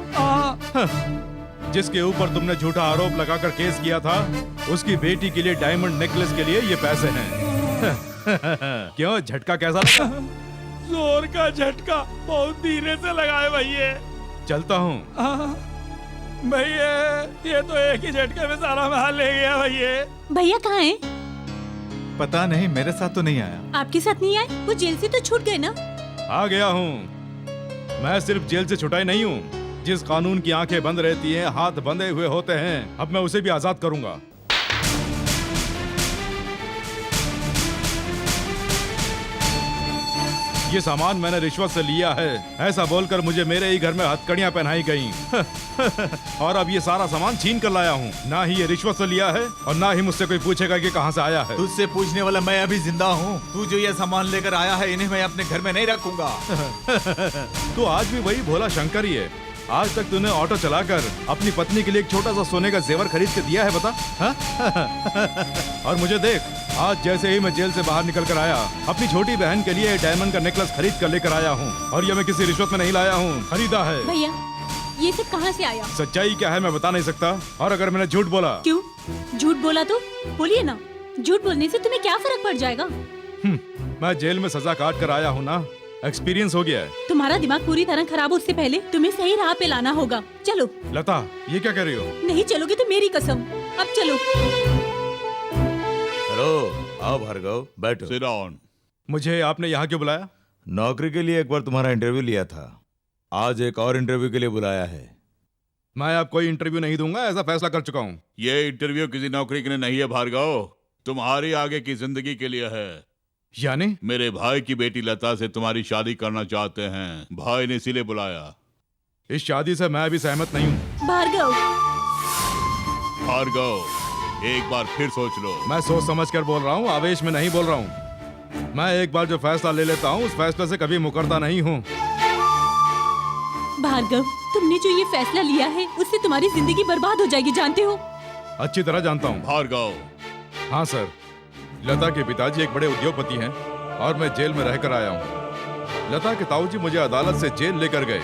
जिसके ऊपर तुमने झूठा आरोप लगाकर केस किया था, उसकी बेटी के लिए डायमंड नेकलेस के लिए ये पैसे हैं। क्यों, झटका कैसा लगा? जोर का झटका, बहुत धीरे से लगाए भैया। चलता हूँ। भैया ये तो एक ही झटके में सारा माल ले गया भैया। भैया कहाँ हैं? पता नहीं, मेरे साथ तो नहीं आया। आपके साथ नहीं आए? वो जेल से तो छूट गए ना? आ गया हूँ। मैं सिर्फ जेल से छुटाई नहीं हूँ। जिस कानून की आंखें बंद रहती हैं, हाथ बंधे हुए होते हैं, अब मैं उसे भी आजाद करूंगा। ये सामान मैंने रिश्वत से लिया है, ऐसा बोलकर मुझे मेरे ही घर में हथकड़ियां पहनाई गईं। और अब ये सारा सामान छीन कर लाया हूँ। ना ही ये रिश्वत से लिया है और ना ही मुझसे कोई पूछेगा कि कहाँ से आया है। तुझसे पूछने वाला मैं अभी जिंदा हूँ। तू जो ये सामान लेकर आया है, इन्हें मैं अपने घर में नहीं रखूंगा। तू आज भी वही भोला शंकर ही है। आज तक तूने ऑटो चलाकर अपनी पत्नी के लिए एक छोटा सा सोने का जेवर खरीद के दिया है, बता? और मुझे देख, आज जैसे ही मैं जेल से बाहर निकल कर आया, अपनी छोटी बहन के लिए डायमंड का नेकलेस खरीद कर लेकर आया हूँ। और ये मैं किसी रिश्वत में नहीं लाया हूँ, खरीदा है। भैया ये सब कहाँ से आया? सच्चाई क्या है मैं बता नहीं सकता। और अगर मैंने झूठ बोला? क्यों झूठ बोला तो बोलिए ना। झूठ बोलने से तुम्हें क्या फर्क पड़ जाएगा? मैं जेल में सजा काट कर आया हूँ ना, एक्सपीरियंस हो गया है। तुम्हारा दिमाग पूरी तरह खराब हो, उससे पहले तुम्हें सही राह पे लाना होगा। चलो। लता, ये क्या कह रही हो? नहीं चलोगे तो मेरी कसम। अब चलो। हेलो, आओ भार्गव, बैठो। Sit down. मुझे आपने यहाँ क्यों बुलाया? नौकरी के लिए एक बार तुम्हारा इंटरव्यू लिया था, आज एक और इंटरव्यू के लिए बुलाया है। मैं अब कोई इंटरव्यू नहीं दूंगा, ऐसा फैसला कर चुका हूँ। ये इंटरव्यू किसी नौकरी के लिए नहीं है भार्गव, तुम्हारी आगे की जिंदगी के लिए है। यानी? मेरे भाई की बेटी लता से तुम्हारी शादी करना चाहते हैं, भाई ने इसीलिए बुलाया। इस शादी से मैं भी सहमत नहीं हूँ। भार्गव, भार्गव, एक बार फिर सोच लो। मैं सोच समझ कर बोल रहा हूँ, आवेश में नहीं बोल रहा हूँ। मैं एक बार जो फैसला ले लेता हूँ, उस फैसले से कभी मुकरता नहीं हूँ। भार्गव, तुमने जो ये फैसला लिया है, उससे तुम्हारी जिंदगी बर्बाद हो जाएगी, जानते हो? अच्छी तरह जानता हूँ। भार्गव। हाँ सर, लता के पिताजी एक बड़े उद्योगपति हैं और मैं जेल में रहकर आया हूँ। लता के ताऊजी मुझे अदालत से जेल लेकर गए।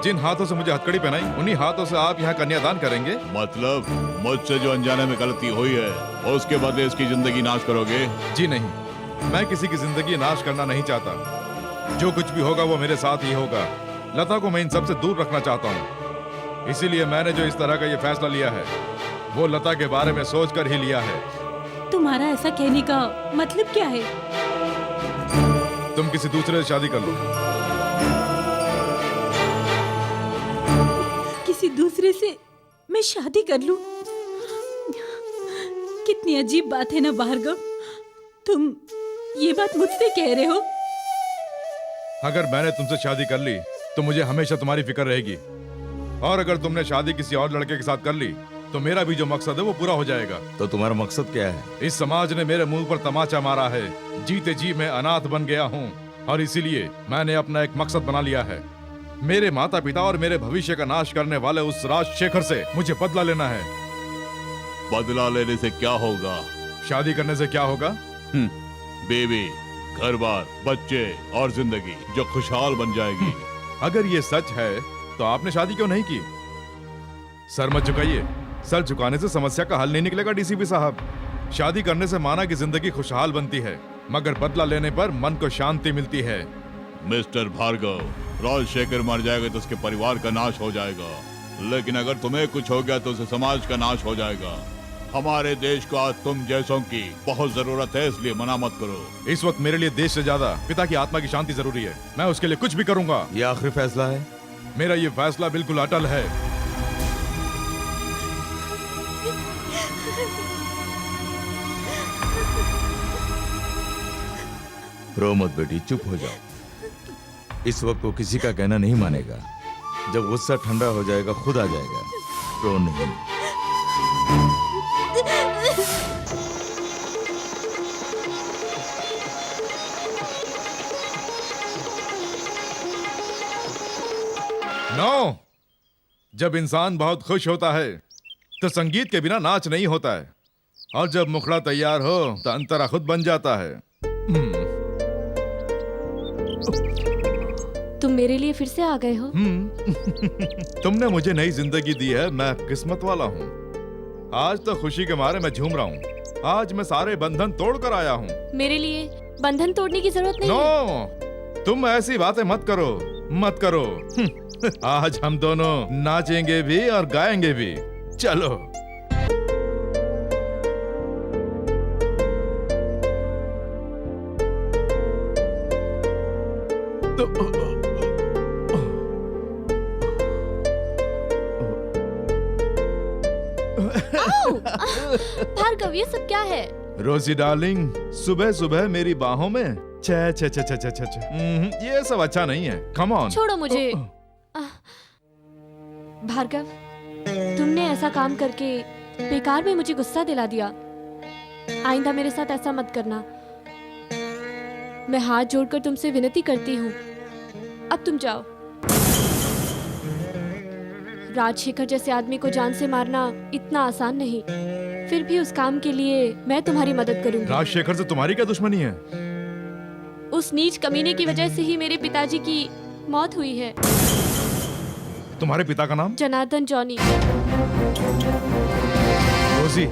जिन हाथों से मुझे हथकड़ी पहनाई, उन्हीं हाथों से आप यहाँ कन्यादान करेंगे। मतलब मुझसे जो अनजाने में गलती हुई है, उसके बदले इसकी जिंदगी नाश करोगे? जी नहीं, मैं किसी की जिंदगी नाश करना नहीं चाहता। जो कुछ भी होगा वो मेरे साथ ही होगा। लता को मैं इन सबसे दूर रखना चाहता हूँ। इसीलिए मैंने जो इस तरह का ये फैसला लिया है, वो लता के बारे में सोच कर ही लिया है। तुम्हारा ऐसा कहने का मतलब क्या है? तुम किसी दूसरे से शादी कर लो। किसी दूसरे से मैं शादी कर लूं? कितनी अजीब बात है ना भार्गव, तुम ये बात मुझसे कह रहे हो? अगर मैंने तुमसे शादी कर ली तो मुझे हमेशा तुम्हारी फिक्र रहेगी, और अगर तुमने शादी किसी और लड़के के साथ कर ली तो मेरा भी जो मकसद है वो पूरा हो जाएगा। तो तुम्हारा मकसद क्या है? इस समाज ने मेरे मुंह पर तमाचा मारा है, जीते जी मैं अनाथ बन गया हूँ, और इसीलिए मैंने अपना एक मकसद बना लिया है। मेरे माता पिता और मेरे भविष्य का नाश करने वाले उस राजशेखर से मुझे बदला लेना है। बदला लेने से क्या होगा? शादी करने से क्या होगा? बेबी, घर बार, बच्चे और जिंदगी जो खुशहाल बन जाएगी। अगर ये सच है तो आपने शादी क्यों नहीं की? सर मत झुकाइए, सर झुकाने से समस्या का हल नहीं निकलेगा डीसीपी साहब। शादी करने से माना की जिंदगी खुशहाल बनती है, मगर बदला लेने पर मन को शांति मिलती है। मिस्टर भार्गव, राजशेखर मर जाएगा तो उसके परिवार का नाश हो जाएगा, लेकिन अगर तुम्हें कुछ हो गया तो उसे समाज का नाश हो जाएगा। हमारे देश को आज तुम जैसों की बहुत जरूरत है, इसलिए मना मत करो। इस वक्त मेरे लिए देश से ज्यादा पिता की आत्मा की शांति जरूरी है। मैं उसके लिए कुछ भी करूंगा। ये आखिरी फैसला है? मेरा ये फैसला बिल्कुल अटल है। रो मत बेटी, चुप हो जाओ। इस वक्त वो किसी का कहना नहीं मानेगा। जब गुस्सा ठंडा हो जाएगा खुद आ जाएगा। रो नहीं। नो, जब इंसान बहुत खुश होता है तो संगीत के बिना नाच नहीं होता है, और जब मुखड़ा तैयार हो तो अंतरा खुद बन जाता है। तुम मेरे लिए फिर से आ गए हो। तुमने मुझे नई जिंदगी दी है, मैं किस्मत वाला हूँ। आज तो खुशी के मारे मैं झूम रहा हूँ। आज मैं सारे बंधन तोड़ कर आया हूँ। मेरे लिए बंधन तोड़ने की जरूरत नहीं है। तुम ऐसी बातें मत करो, मत करो। आज हम दोनों नाचेंगे भी और गाएंगे भी। चलो। भार्गव, ये सब क्या है? रोजी डार्लिंग, सुबह सुबह मेरी बाहों में छे छे छे छे छे छे छे। ये सब अच्छा नहीं है। Come on. छोड़ो मुझे। भार्गव, तुमने ऐसा काम करके बेकार में मुझे गुस्सा दिला दिया। आइंदा मेरे साथ ऐसा मत करना। मैं हाथ जोड़कर तुमसे विनती करती हूँ, अब तुम जाओ। राजशेखर जैसे आदमी को जान से मारना इतना आसान नहीं, फिर भी उस काम के लिए मैं तुम्हारी मदद करूंगी। राजशेखर से तुम्हारी क्या दुश्मनी है? उस नीच कमीने की वजह से ही मेरे पिताजी की मौत हुई है। तुम्हारे पिता का नाम? जनार्दन जॉनी। रोजी,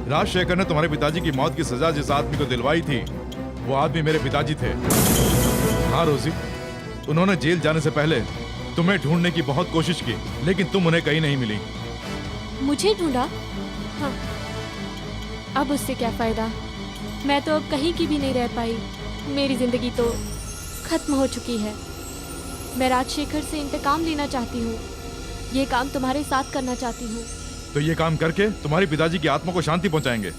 राजशेखर ने तुम्हारे पिताजी की मौत की सजा जिस आदमी को दिलवाई थी वो आदमी मेरे पिताजी थे। हाँ रोजी, उन्होंने जेल जाने से पहले तुम्हें ढूंढने की बहुत कोशिश की, लेकिन तुम उन्हें कहीं नहीं मिली। मुझे ढूंढा? हाँ, अब उससे क्या फायदा? मैं तो अब कहीं की भी नहीं रह पाई। मेरी जिंदगी तो खत्म हो चुकी है। मैं राजशेखर से इंतकाम लेना चाहती हूँ। ये काम तुम्हारे साथ करना चाहती हूँ। तो ये काम करके तुम्हारे पिताजी की आत्मा को शांति पहुंचाएंगे।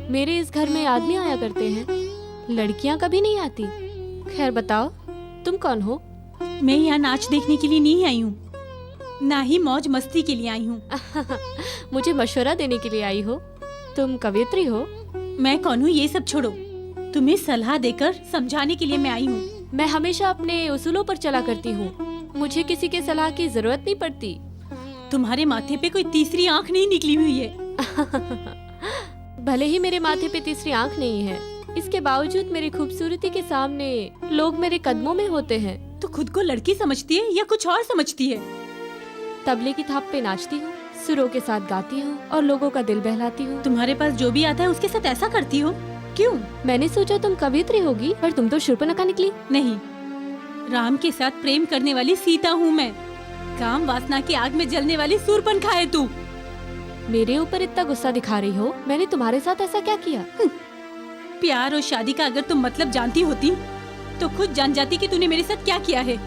मेरे इस घर में आदमी आया करते हैं, लड़कियां कभी नहीं आती। खैर बताओ, तुम कौन हो? मैं यहाँ नाच देखने के लिए नहीं आई हूँ, ना ही मौज मस्ती के लिए आई हूँ। मुझे मशवरा देने के लिए आई हो? तुम कवियत्री हो? मैं कौन हूँ ये सब छोड़ो, तुम्हें सलाह देकर समझाने के लिए मैं आई हूँ। मैं हमेशा अपने उसूलों पर चला करती हूँ, मुझे किसी के सलाह की जरूरत नहीं पड़ती। तुम्हारे माथे पे कोई तीसरी आँख नहीं निकली हुई है। भले ही मेरे माथे पे तीसरी आँख नहीं है, इसके बावजूद मेरी खूबसूरती के सामने लोग मेरे कदमों में होते हैं। तो खुद को लड़की समझती है या कुछ और समझती है? तबले की थाप पे नाचती हूँ, सुरों के साथ गाती हूँ और लोगों का दिल बहलाती हूँ। तुम्हारे पास जो भी आता है उसके साथ ऐसा करती हो, क्यों? मैंने सोचा तुम कवियत्री होगी, पर तुम तो शूर्पणखा निकली। नहीं, राम के साथ प्रेम करने वाली सीता हूँ मैं। काम वासना की आग में जलने वाली शूर्पणखा है तू। मेरे ऊपर इतना गुस्सा दिखा रही हो? मैंने तुम्हारे साथ ऐसा क्या किया? प्यार और शादी का अगर तुम मतलब जानती होती तो खुद जान जाती कि तूने मेरे साथ क्या किया है।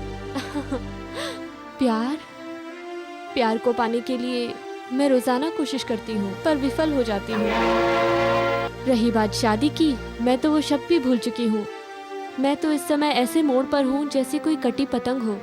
प्यार को पाने के लिए मैं रोजाना कोशिश करती हूँ, पर विफल हो जाती हूँ। रही बात शादी की, मैं तो वो शब्द भी भूल चुकी हूँ। मैं तो इस समय ऐसे मोड़ पर हूँ जैसे कोई कटी पतंग हो,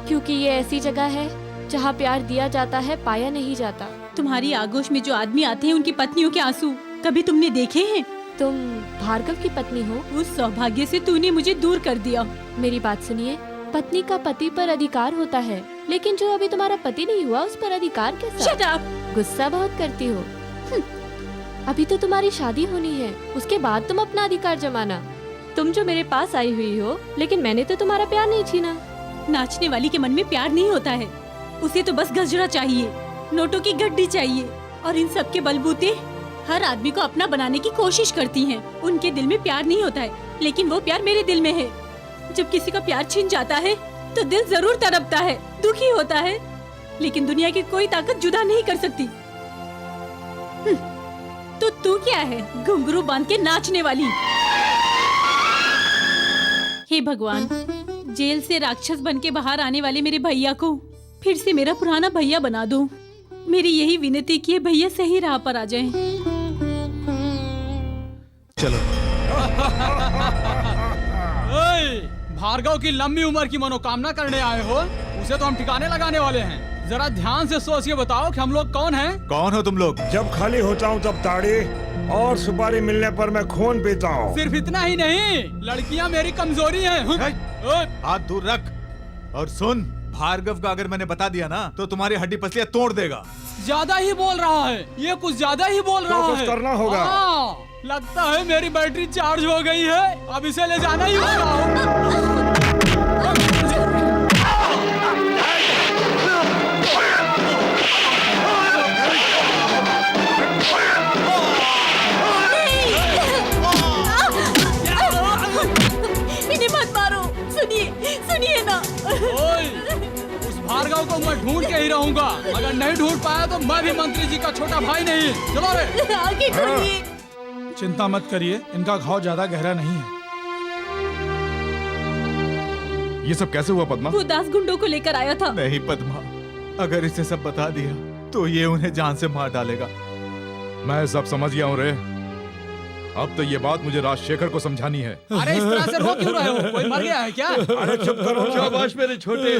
क्योंकि ये ऐसी जगह है जहाँ प्यार दिया जाता है, पाया नहीं जाता। तुम्हारी आगोश में जो आदमी आते हैं उनकी पत्नियों के आंसू कभी तुमने देखे हैं? तुम भार्गव की पत्नी हो। उस सौभाग्य से तूने मुझे दूर कर दिया। मेरी बात सुनिए, पत्नी का पति पर अधिकार होता है, लेकिन जो अभी तुम्हारा पति नहीं हुआ उस पर अधिकार कैसा? Shut up! गुस्सा बहुत करती हो। अभी तो तुम्हारी शादी होनी है, उसके बाद तुम अपना अधिकार जमाना। तुम जो मेरे पास आई हुई हो, लेकिन मैंने तो तुम्हारा प्यार नहीं छीना। नाचने वाली के मन में प्यार नहीं होता है, उसे तो बस गजरा चाहिए, नोटों की गड्डी चाहिए, और इन सब के बलबूते हर आदमी को अपना बनाने की कोशिश करती हैं। उनके दिल में प्यार नहीं होता है, लेकिन वो प्यार मेरे दिल में है। जब किसी का प्यार छिन जाता है तो दिल जरूर तड़पता है, दुखी होता है, लेकिन दुनिया की कोई ताकत जुदा नहीं कर सकती। तो तू क्या है, घुंघरू बांध के नाचने वाली? हे भगवान, जेल से राक्षस बन के बाहर आने वाले मेरे भैया को फिर से मेरा पुराना भैया बना दो। मेरी यही विनती कि भैया सही राह पर आ जाएं। चलो। भार्गव की लंबी उम्र की मनोकामना करने आए हो, उसे तो हम ठिकाने लगाने वाले हैं। जरा ध्यान से सोच के बताओ कि हम लोग कौन हैं? कौन हो तुम लोग? जब खाली होता हूँ तब ताड़ी और सुपारी मिलने पर मैं खून पीता हूँ। सिर्फ इतना ही नहीं, लड़कियाँ मेरी कमजोरी हैं। हाथ दूर रख और सुन, भार्गव का अगर मैंने बता दिया ना तो तुम्हारी हड्डी पसलियां तोड़ देगा। ज्यादा ही बोल रहा है, ये कुछ ज्यादा ही बोल रहा है। कुछ करना होगा। लगता है मेरी बैटरी चार्ज हो गई है, अब इसे ले जाना ही होगा। इन्हें मत मारो, सुनिए ना। उस भार्गव को मैं ढूंढ के ही रहूंगा। अगर नहीं ढूंढ पाया तो मैं भी मंत्री जी का छोटा भाई नहीं। चलो रे। आगे छोड़िए। चिंता मत करिए, इनका घाव ज्यादा गहरा नहीं है। ये सब कैसे हुआ पद्मा? वो दास गुंडों को लेकर आया था। नहीं पद्मा, अगर इसे सब बता दिया तो ये उन्हें जान से मार डालेगा। मैं सब समझ गया हूँ रे। अब तो ये बात मुझे राजशेखर को समझानी है। अरे इस तरह से रो क्यों रहे हो? कोई मर गया है क्या? अरे चुप करो। शाबाश मेरे छोटे।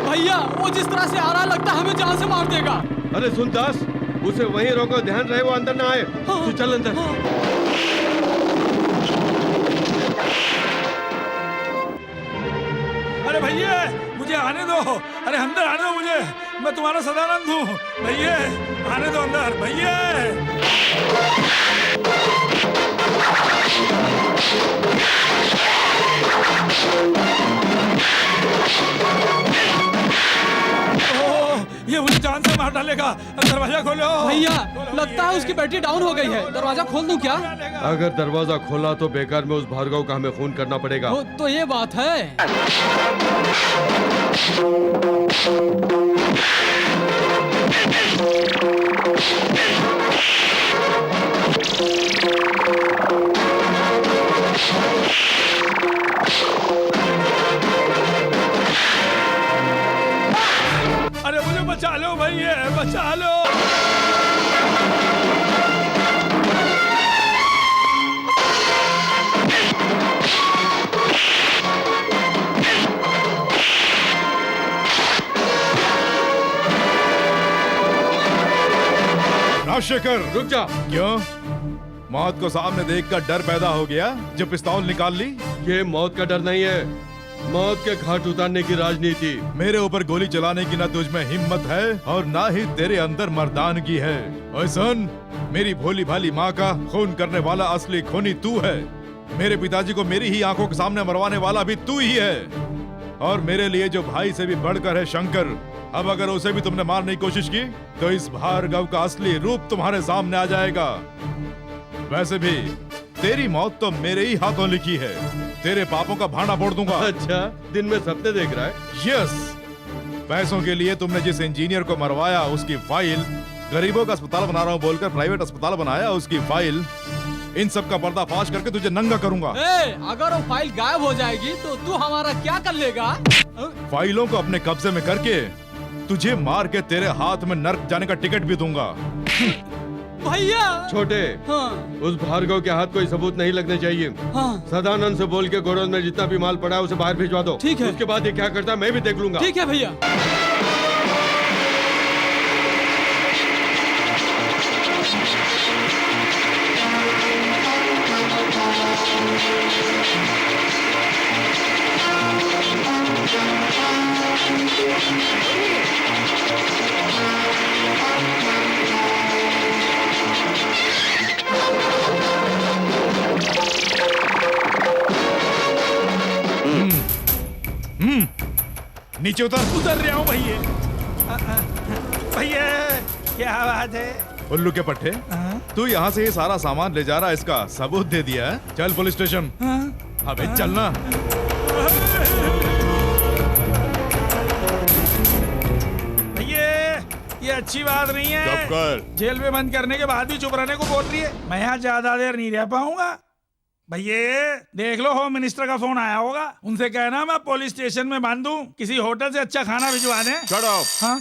भैया, वो जिस तरह से आ रहा लगता है हमें जान से मार देगा। अरे सुन दास, उसे वहीं रोको, ध्यान रहे वो अंदर ना आए। तू चल अंदर। अरे भैया, मुझे आने दो। अरे अंदर आने दो मुझे, मैं तुम्हारा सदानंद हूँ। भैया आने दो अंदर, भैया। ये मुझे जान से मार डालेगा। दरवाजा खोलो भैया। लगता है उसकी बैटरी डाउन हो गई है। दरवाजा खोल दूं क्या? अगर दरवाजा खोला तो बेकार में उस भार्गव का हमें खून करना पड़ेगा। तो ये बात है। अरे मुझे बचा लो भैया, बचा लो। राजशेखर रुक जा। क्यों? मौत को सामने देखकर डर पैदा हो गया जो पिस्तौल निकाल ली? ये मौत का डर नहीं है, मौत के घाट उतारने की राजनीति। मेरे ऊपर गोली चलाने की ना तुझ में हिम्मत है और ना ही तेरे अंदर मर्दानगी है। ओए सुन, मेरी भोली भाली माँ का खून करने वाला असली खूनी तू है। मेरे पिताजी को मेरी ही आंखों के सामने मरवाने वाला भी तू ही है। और मेरे लिए जो भाई से भी बढ़कर है शंकर, अब अगर उसे भी तुमने मारने की कोशिश की तो इस भार्गव का असली रूप तुम्हारे सामने आ जाएगा। वैसे भी तेरी मौत तो मेरे ही हाथों लिखी है, तेरे पापों का भांडा फोड़ दूंगा। अच्छा, दिन में सपने देख रहा है? यस। पैसों के लिए तुमने जिस इंजीनियर को मरवाया उसकी फाइल, गरीबों का अस्पताल बना रहा हूँ बोलकर प्राइवेट अस्पताल बनाया उसकी फाइल, इन सब का पर्दाफाश करके तुझे नंगा करूंगा। अगर वो फाइल गायब हो जाएगी तो तू हमारा क्या कर लेगा? फाइलों को अपने कब्जे में करके तुझे मार के तेरे हाथ में नर्क जाने का टिकट भी दूंगा। भैया छोटे, हाँ। उस भार्गव के हाथ कोई सबूत नहीं लगने चाहिए। हाँ। सदानंद से बोल के गोडाउन में जितना भी माल पड़ा है उसे बाहर भिजवा दो। ठीक है। उसके बाद ये क्या करता है मैं भी देख लूंगा। ठीक है भैया। नीचे उतर रहा हूँ भैया। भैया क्या बात है? उल्लू के पट्टे, तू यहाँ से ये सारा सामान ले जा रहा है, इसका सबूत दे दिया है। चल पुलिस स्टेशन। अबे चलना। भैया ये अच्छी बात नहीं है। चुप कर। जेल में बंद करने के बाद भी चुप रहने को बोल रही है। मैं यहाँ ज्यादा देर नहीं रह पाऊंगा। भैया देख लो, होम मिनिस्टर का फोन आया होगा, उनसे कहना मैं पुलिस स्टेशन में बांध दूं, किसी होटल से अच्छा खाना भिजवा दें। Shut up. हाँ?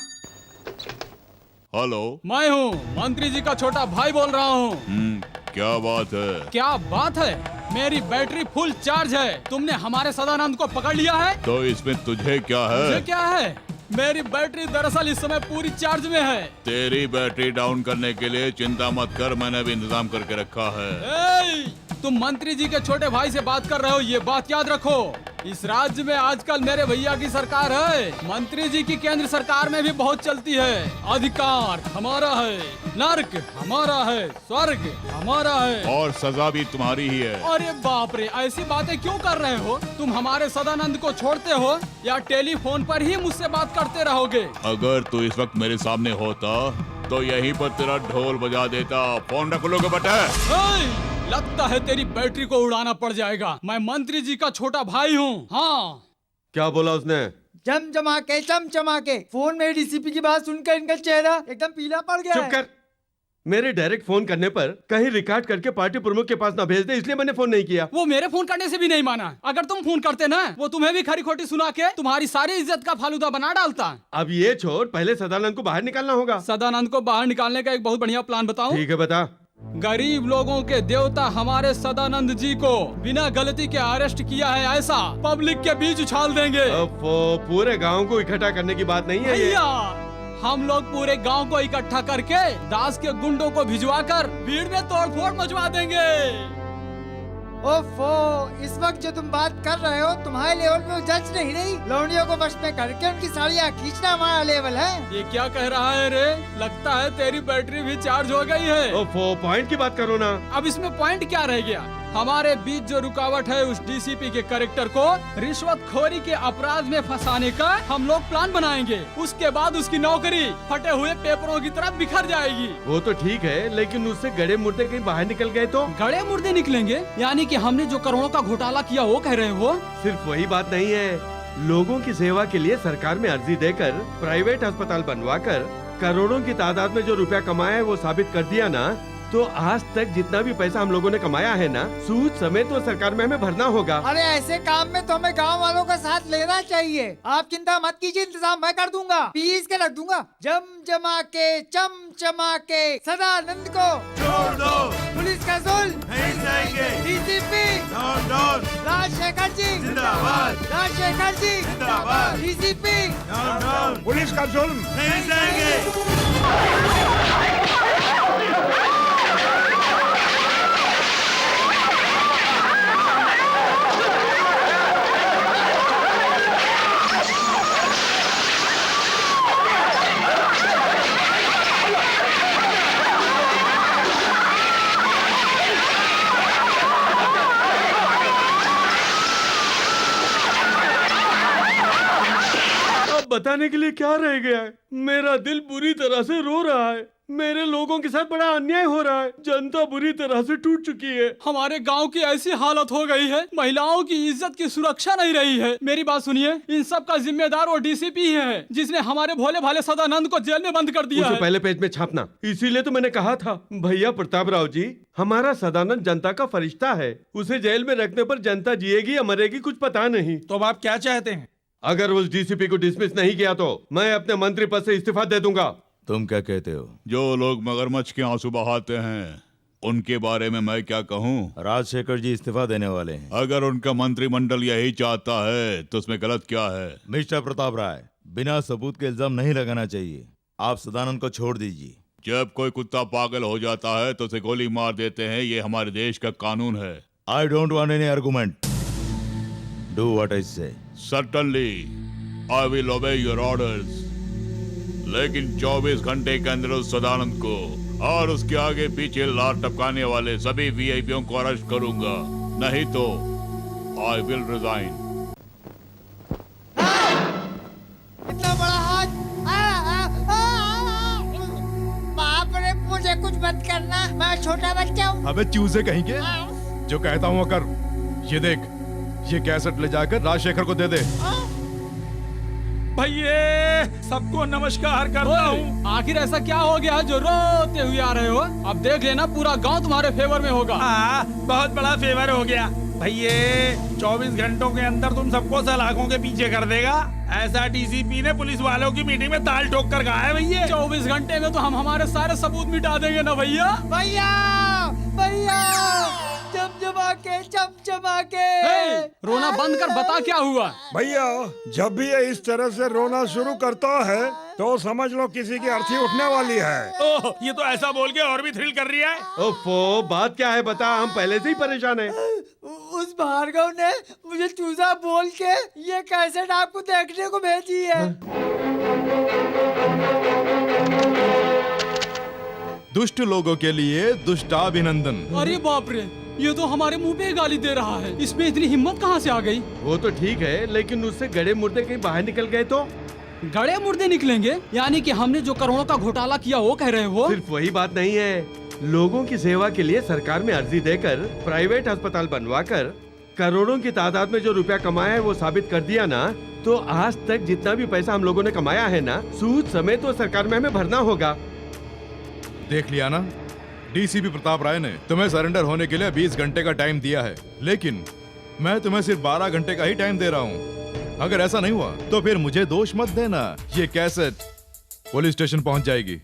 हेलो, मैं हूँ मंत्री जी का छोटा भाई बोल रहा हूँ। क्या बात है? क्या बात है? मेरी बैटरी फुल चार्ज है। तुमने हमारे सदानंद को पकड़ लिया है। तो इसमें तुझे क्या है? मुझे क्या है? मेरी बैटरी दरअसल इस समय पूरी चार्ज में है। तेरी बैटरी डाउन करने के लिए चिंता मत कर, मैंने भी इंतजाम करके रखा है। तुम मंत्री जी के छोटे भाई से बात कर रहे हो, ये बात याद रखो। इस राज्य में आजकल मेरे भैया की सरकार है। मंत्री जी की केंद्र सरकार में भी बहुत चलती है। अधिकार हमारा है, नर्क हमारा है, स्वर्ग हमारा है, और सजा भी तुम्हारी ही है। अरे बाप रे, ऐसी बातें क्यों कर रहे हो? तुम हमारे सदानंद को छोड़ते हो या टेलीफोन पर ही मुझसे बात करते रहोगे? अगर तू इस वक्त मेरे सामने होता तो यहीं पर तेरा ढोल बजा देता। फोन रख लो बेटा। लगता है तेरी बैटरी को उड़ाना पड़ जाएगा। मैं मंत्री जी का छोटा भाई हूँ। हाँ। क्या बोला उसने? चमचमा के फोन में डीसीपी की बात सुनकर इनका चेहरा एकदम पीला पड़ गया। चुप कर। मेरे डायरेक्ट फोन करने पर कहीं रिकॉर्ड करके पार्टी प्रमुख के पास ना भेज दे, इसलिए मैंने फोन नहीं किया। वो मेरे फोन करने से भी नहीं माना। अगर तुम फोन करते ना, वो तुम्हें भी खरी खोटी सुना के तुम्हारी सारी इज्जत का फालूदा बना डालता। अब ये छोड़, पहले सदानंद को बाहर निकालना होगा। सदानंद को बाहर निकालने का एक बहुत बढ़िया प्लान बताऊं? ठीक है, बता। गरीब लोगों के देवता हमारे सदानंद जी को बिना गलती के अरेस्ट किया है, ऐसा पब्लिक के बीच उछाल देंगे। पूरे गांव को इकट्ठा करने की बात नहीं है ये। हम लोग पूरे गांव को इकट्ठा करके दास के गुंडों को भिजवाकर भीड़ में तोड़फोड़ मचवा देंगे। ओफो, इस वक्त जो तुम बात कर रहे हो तुम्हारे लेवल पे जज नहीं रही। लौंडियों को वश में करके उनकी साड़ियाँ खींचना हमारा लेवल है। ये क्या कह रहा है रे? लगता है तेरी बैटरी भी चार्ज हो गई है। ओफो, पॉइंट की बात करो ना। अब इसमें पॉइंट क्या रह गया? हमारे बीच जो रुकावट है, उस डीसीपी के कैरेक्टर को रिश्वतखोरी के अपराध में फंसाने का हम लोग प्लान बनाएंगे। उसके बाद उसकी नौकरी फटे हुए पेपरों की तरह बिखर जाएगी। वो तो ठीक है, लेकिन उससे गड़े मुर्दे कहीं बाहर निकल गए तो? गड़े मुर्दे निकलेंगे? यानी कि हमने जो करोड़ों का घोटाला किया वो कह रहे हो? सिर्फ वही बात नहीं है, लोगों की सेवा के लिए सरकार में अर्जी देकर प्राइवेट अस्पताल बनवाकर करोड़ों की तादाद में जो रुपया कमाया है वो साबित कर दिया ना, तो आज तक जितना भी पैसा हम लोगों ने कमाया है ना, सूद समेत तो सरकार में हमें भरना होगा। अरे ऐसे काम में तो हमें गांव वालों का साथ लेना चाहिए। आप चिंता मत कीजिए, इंतजाम मैं कर दूंगा, पीस के रख दूंगा। चमचमा के सदानंद को छोड़ दो, पुलिस का जुल्म नहीं सहेंगे। डीसीपी राजशेखर जी जिंदाबाद, राजशेखर जी जिंदाबाद, डीसीपी पुलिस का जुल्म नहीं सहेंगे। बताने के लिए क्या रह गया है? मेरा दिल बुरी तरह से रो रहा है। मेरे लोगों के साथ बड़ा अन्याय हो रहा है। जनता बुरी तरह से टूट चुकी है। हमारे गांव की ऐसी हालत हो गई है, महिलाओं की इज्जत की सुरक्षा नहीं रही है। मेरी बात सुनिए, इन सब का जिम्मेदार वो डीसीपी है, जिसने हमारे भोले भाले सदानंद को जेल में बंद कर दिया उसे है। पहले पेज में छापना। इसीलिए तो मैंने कहा था भैया प्रताप राव जी, हमारा सदानंद जनता का फरिश्ता है। उसे जेल में रखने पर जनता जिएगी या मरेगी कुछ पता नहीं। तो अब आप क्या चाहते हैं? अगर उस डीसीपी को डिसमिस नहीं किया तो मैं अपने मंत्री पद से इस्तीफा दे दूंगा। तुम क्या कहते हो? जो लोग मगरमच्छ के आंसू बहाते हैं उनके बारे में मैं क्या कहूँ? राजशेखर जी इस्तीफा देने वाले हैं। अगर उनका मंत्रिमंडल यही चाहता है तो उसमें गलत क्या है? मिस्टर प्रताप राय, बिना सबूत के इल्जाम नहीं लगाना चाहिए। आप सदानंद को छोड़ दीजिए। जब कोई कुत्ता पागल हो जाता है तो उसे गोली मार देते हैं, ये हमारे देश का कानून है। I don't want any argument. Do what I say. Certainly I will obey your orders, लेकिन 24 घंटे के अंदर उस सदानंद को और उसके आगे पीछे लाल टपकाने वाले सभी वीआईपीओ को अरेस्ट करूंगा, नहीं तो आई विल रिजाइन। इतना बड़ा हाथ! बाप रे, मुझे कुछ मत करना, मैं छोटा बच्चा हूँ। अबे चूजे कहीं के, जो कहता हूँ वो कर। ये देख, ये कैसेट ले जाकर राजशेखर को दे दे। भैया सबको नमस्कार करता हूँ। आखिर ऐसा क्या हो गया जो रोते हुए आ रहे हो? अब देख लेना, पूरा गांव तुम्हारे फेवर में होगा। हाँ, बहुत बड़ा फेवर हो गया। भैया 24 घंटों के अंदर तुम सबको सलाखों के पीछे कर देगा, ऐसा डीसीपी ने पुलिस वालों की मीटिंग में ताल ठोक कर कहा है। भैया 24 घंटे में तो हम हमारे सारे सबूत मिटा देंगे ना भैया। भैया भैया, चमचमा के चमचमा के। रोना बंद कर, बता क्या हुआ? भैया जब भी ये इस तरह से रोना शुरू करता है तो समझ लो किसी की अर्थी उठने वाली है। ओह, ये तो ऐसा बोल के और भी थ्रिल कर रही है। ओफो, बात क्या है बता, हम पहले से ही परेशान हैं। उस भार्गव ने मुझे चूजा बोल के ये कैसेट आपको देखने को भेजी है। दुष्ट लोगों के लिए दुष्टाभिनंदन। अरे बाप रे, ये तो हमारे मुंह पे गाली दे रहा है। इसमें इतनी हिम्मत कहाँ से आ गई? वो तो ठीक है, लेकिन उससे गड़े मुर्दे कहीं बाहर निकल गए तो? गड़े मुर्दे निकलेंगे? यानी कि हमने जो करोड़ों का घोटाला किया वो कह रहे हो? सिर्फ वही बात नहीं है, लोगों की सेवा के लिए सरकार में अर्जी देकर प्राइवेट अस्पताल बनवाकर करोड़ों की तादाद में जो रुपया कमाया है वो साबित कर दिया ना, तो आज तक जितना भी पैसा हम लोगों ने कमाया है ना, सूद समेत तो सरकार में हमें भरना होगा। देख लिया ना, डीसीपी प्रताप राय ने तुम्हें सरेंडर होने के लिए 20 घंटे का टाइम दिया है, लेकिन मैं तुम्हें सिर्फ 12 घंटे का ही टाइम दे रहा हूँ। अगर ऐसा नहीं हुआ तो फिर मुझे दोष मत देना। ये कैसेट पुलिस स्टेशन पहुंच जाएगी,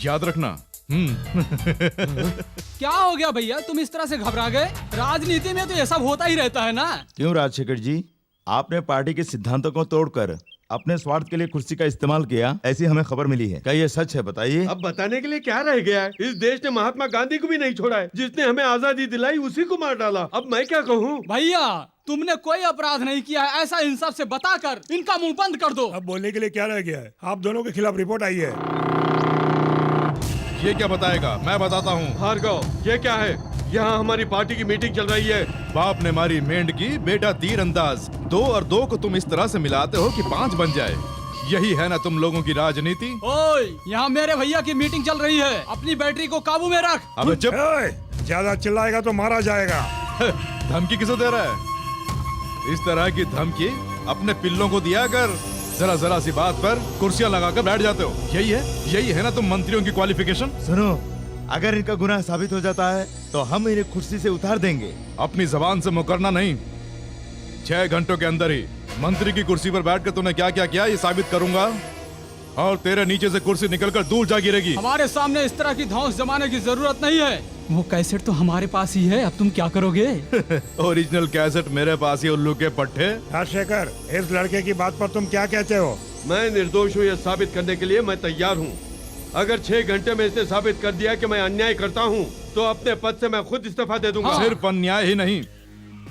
याद रखना। क्या हो गया भैया, तुम इस तरह से घबरा गए? राजनीति में तो ये सब होता ही रहता है ना। क्यों राजशेखर जी, आपने पार्टी के सिद्धांतों को तोड़कर अपने स्वार्थ के लिए कुर्सी का इस्तेमाल किया, ऐसी हमें खबर मिली है। क्या ये सच है? बताइए। अब बताने के लिए क्या रह गया है? इस देश ने महात्मा गांधी को भी नहीं छोड़ा है, जिसने हमें आजादी दिलाई उसी को मार डाला। अब मैं क्या कहूँ? भैया तुमने कोई अपराध नहीं किया है, ऐसा इंसाफ से बताकर इनका मुंह बंद कर दो। अब बोलने के लिए क्या रह गया है? आप दोनों के खिलाफ रिपोर्ट आई है। ये क्या बताएगा? मैं बताता हूँ। भार्गव, ये क्या है? यहाँ हमारी पार्टी की मीटिंग चल रही है। बाप ने मारी मेंढ की, बेटा तीर अंदाज। 2 और 2 को तुम इस तरह से मिलाते हो कि 5 बन जाए। यही है ना तुम लोगों की राजनीति। ओए, यहाँ मेरे भैया की मीटिंग चल रही है, अपनी बैटरी को काबू में रख। अबे चुप। ज्यादा चिल्लाएगा तो मारा जाएगा। धमकी किसे दे रहा है? इस तरह की धमकी अपने पिल्लों को दिया कर। जरा सी बात पर कुर्सियां लगाकर बैठ जाते हो। यही है ना तुम मंत्रियों की क्वालिफिकेशन। सुनो, अगर इनका गुनाह साबित हो जाता है तो हम इन्हें कुर्सी से उतार देंगे। अपनी जबान से मुकरना नहीं। 6 घंटों के अंदर ही मंत्री की कुर्सी पर बैठकर तूने क्या क्या किया ये साबित करूंगा, और तेरे नीचे से कुर्सी निकलकर दूर जा गिरेगी। हमारे सामने इस तरह की धौंस जमाने की जरूरत नहीं है। वो कैसेट तो हमारे पास ही है, अब तुम क्या करोगे? ओरिजिनल कैसेट मेरे पास ही, उल्लू के पट्टे। राजशेखर, इस लड़के की बात पर तुम क्या कहते हो? मैं निर्दोष हूँ यह साबित करने के लिए मैं तैयार हूँ। अगर 6 घंटे में इसने साबित कर दिया कि मैं अन्याय करता हूँ तो अपने पद से मैं खुद इस्तीफा दे दूंगा। सिर्फ अन्याय ही नहीं,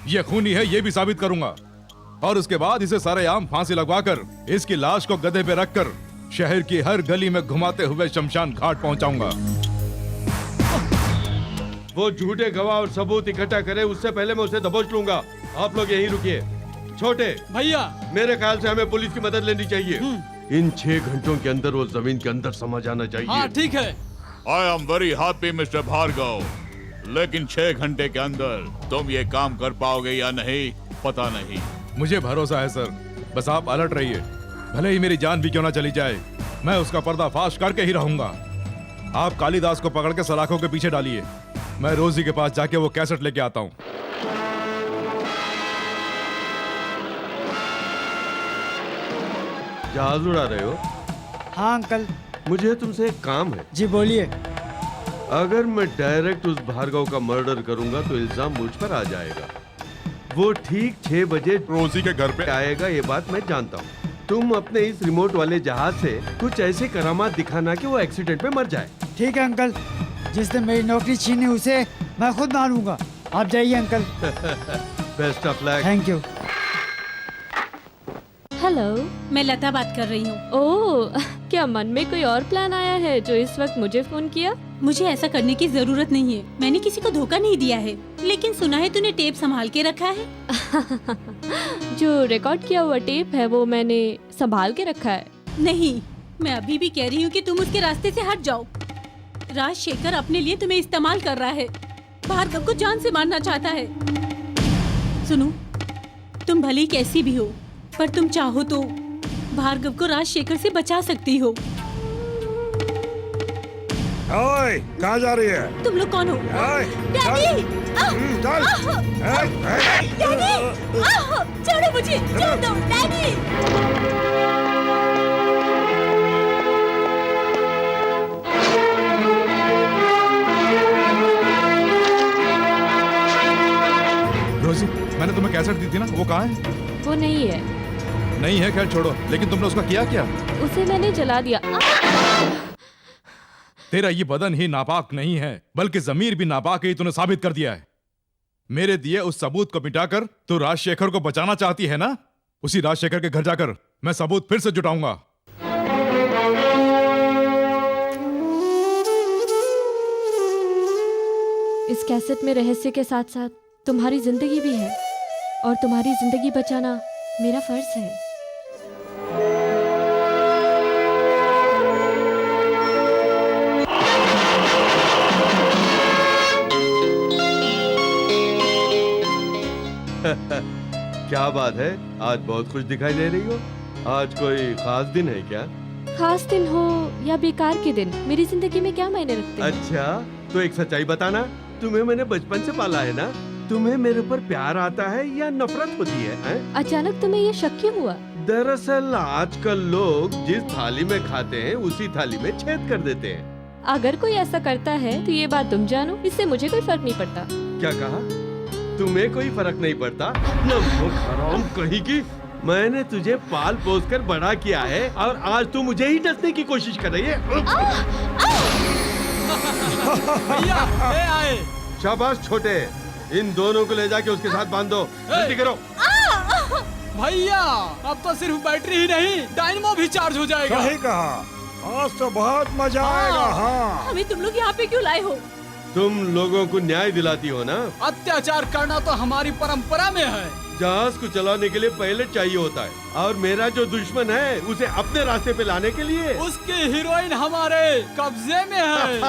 ये खूनी है ये भी साबित करूंगा, और उसके बाद इसे सरेआम फांसी लगवाकर इसकी लाश को गधे पे रखकर शहर की हर गली में घुमाते हुए शमशान घाट पहुंचाऊंगा। वो झूठे गवाह और सबूत इकट्ठा करे उससे पहले मैं उसे दबोच लूंगा। आप लोग यहीं रुकिए। छोटे भैया, मेरे ख्याल से हमें पुलिस की मदद लेनी चाहिए। इन 6 घंटों के अंदर वो जमीन के अंदर समा जाना चाहिए। हाँ ठीक है। I am very happy mister Bhargav, लेकिन 6 घंटे के अंदर तुम ये काम कर पाओगे या नहीं पता नहीं। मुझे भरोसा है सर, बस आप अलर्ट रहिए। भले ही मेरी जान भी क्यों ना चली जाए, मैं उसका पर्दाफाश करके ही रहूंगा। आप कालीदास को पकड़ के सलाखों के पीछे डालिए, मैं रोजी के पास जाके वो कैसेट लेके आता हूँ। जहाज उड़ा रहे हो? हाँ अंकल। मुझे तुमसे एक काम है। जी बोलिए। अगर मैं डायरेक्ट उस भार्गव का मर्डर करूंगा तो इल्जाम मुझ पर आ जाएगा। वो ठीक 6 बजे रोजी के घर पे आएगा, ये बात मैं जानता हूँ। तुम अपने इस रिमोट वाले जहाज से कुछ ऐसे करामात दिखाना कि वो एक्सीडेंट में मर जाए। ठीक है अंकल, जिसने मेरी नौकरी छीनी उसे मैं खुद मारूंगा। आप जाइए uncle. Best of luck. Thank you. Hello, मैं लता बात कर रही हूँ। ओह, क्या मन में कोई और प्लान आया है जो इस वक्त मुझे फोन किया? मुझे ऐसा करने की जरूरत नहीं है, मैंने किसी को धोखा नहीं दिया है। लेकिन सुना है तूने टेप संभाल के रखा है। जो रिकॉर्ड किया हुआ टेप है वो मैंने संभाल के रखा है। नहीं, मैं अभी भी कह रही हूँ कि तुम उसके रास्ते से हट जाओ। राजशेखर अपने लिए तुम्हें इस्तेमाल कर रहा है, भार्गव को जान से मारना चाहता है। सुनो, तुम भली कैसी भी हो, पर तुम चाहो तो भार्गव को राजशेखर से बचा सकती हो। ओए, कहाँ जा रही है? तुम लोग कौन हो? डैडी! चल! डैडी! छोड़ो मुझे, छोड़ दो, डैडी! रोजी, मैंने तुम्हें कैसेट दी थी ना, वो कहाँ है? वो नहीं है। नहीं है, खैर छोड़ो। लेकिन तुमने उसका किया क्या? उसे मैंने जला दिया। तेरा ये बदन ही नापाक नहीं है, बल्कि जमीर भी नापाक है, तूने साबित कर दिया है। मेरे दिए उस सबूत को मिटाकर तू राजशेखर को बचाना चाहती है ना? उसी राजशेखर के घर जाकर मैं सबूत फिर से जुटाऊंगा। इस कैसेट में रहस्य के साथ साथ तुम्हारी जिंदगी भी है, और तुम्हारी जिंदगी बचाना मेरा फर्ज है। क्या बात है, आज बहुत खुश दिखाई दे रही हो। आज कोई खास दिन है क्या? खास दिन हो या बेकार के दिन, मेरी जिंदगी में क्या मायने रखते हैं? अच्छा, तो एक सच्चाई बताना, तुम्हें मैंने बचपन से पाला है ना? तुम्हें मेरे पर प्यार आता है या नफरत होती है? अचानक तुम्हें ये शक क्यों हुआ? दरअसल आजकल लोग जिस थाली में खाते हैं उसी थाली में छेद कर देते हैं। अगर कोई ऐसा करता है तो ये बात तुम जानो, इससे मुझे कोई फर्क नहीं पड़ता। क्या कहा? तुम्हें कोई फर्क नहीं पड़ता? नमक हराम कहीं की। मैंने तुझे पाल पोस कर बड़ा किया है और आज तू मुझे ही डसने की कोशिश कर रही है। भैया, ये आए। शाबाश छोटे, इन दोनों को ले जाके उसके साथ बांध दो। जल्दी करो। भैया, अब तो सिर्फ बैटरी ही नहीं, डायनेमो भी चार्ज हो जाएगा। सही कहा, आज तो बहुत मजा आएगा। हाँ, हमें तुम लोग यहाँ पे क्यों लाए हो? तुम लोगों को न्याय दिलाती हो ना? अत्याचार करना तो हमारी परंपरा में है। जहाज को चलाने के लिए पायलट चाहिए होता है, और मेरा जो दुश्मन है उसे अपने रास्ते पे लाने के लिए उसकी हीरोइन हमारे कब्जे में है।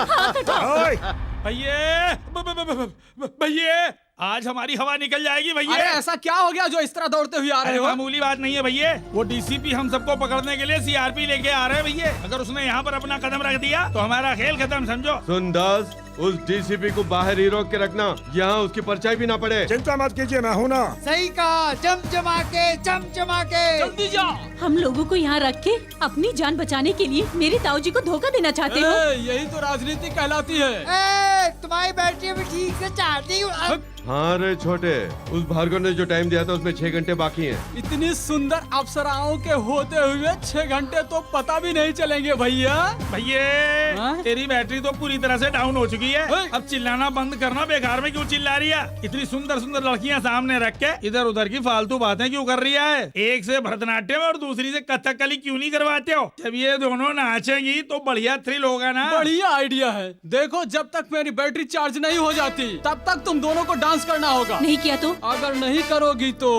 भैया, आज हमारी हवा निकल जाएगी भैया। अरे ऐसा क्या हो गया जो इस तरह दौड़ते हुए आ रहे हो? मामूली बात नहीं है भैया, वो डीसीपी हम सबको पकड़ने के लिए सीआरपी लेके आ रहे हैं भैया। अगर उसने यहाँ पर अपना कदम रख दिया तो हमारा खेल खत्म, समझो। सुन दास, उस डीसीपी को बाहर ही रोक के रखना, यहाँ उसकी परछाई भी ना पड़े। चिंता मत कीजिए, मैं हूँ ना। सही कहा, चमचमा के चमचमा के। जल्दी जा। हम लोगों को यहाँ रख के अपनी जान बचाने के लिए मेरे ताऊजी को धोखा देना चाहते हो? यही तो राजनीति कहलाती है। तुम्हारी बैटरी भी ठीक से चार्ज नहीं हुआ। हाँ रे छोटे, उस भार्गव ने जो टाइम दिया था उसमें 6 घंटे बाकी हैं। इतनी सुंदर अप्सराओं के होते हुए 6 घंटे तो पता भी नहीं चलेंगे भैया। भैया, तेरी बैटरी तो पूरी तरह से डाउन हो चुकी है। अब चिल्लाना बंद करना, बेकार में क्यों चिल्ला रही है? इतनी सुंदर सुंदर लड़कियां सामने रख के इधर उधर की फालतू बातें क्यों कर रही है? एक से भरतनाट्यम और दूसरी से कथकली क्यों नहीं करवाते हो? जब ये दोनों नाचेंगी तो बढ़िया थ्रिल होगा ना। बढ़िया आइडिया है। देखो, जब तक मेरी बैटरी चार्ज नहीं हो जाती तब तक तुम दोनों को डांस करना होगा। नहीं किया तो? अगर नहीं करोगी तो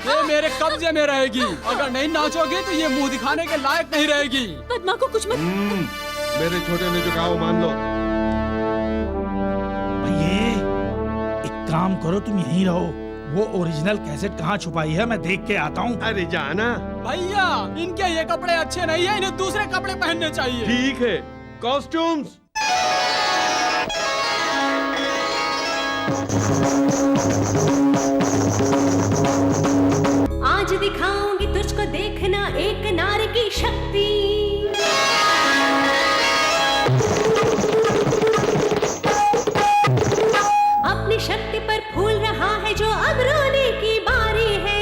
ये मेरे कब्जे में रहेगी। अगर नहीं नाचोगी तो ये मुंह दिखाने के लायक नहीं रहेगी। पद्मा को कुछ मत। मेरे छोटे ने जो कहा वो मान लो। ये एक काम करो, तुम यहीं रहो। वो ओरिजिनल कैसेट कहाँ छुपाई है मैं देख के आता हूँ। अरे जाना भैया, इनके ये कपड़े अच्छे नहीं है, इन्हें दूसरे कपड़े पहनने चाहिए। ठीक है, कॉस्ट्यूम्स। आज दिखाऊंगी तुझको देखना एक नारी की शक्ति। अपनी शक्ति पर फूल रहा है जो अब रोने की बारी है।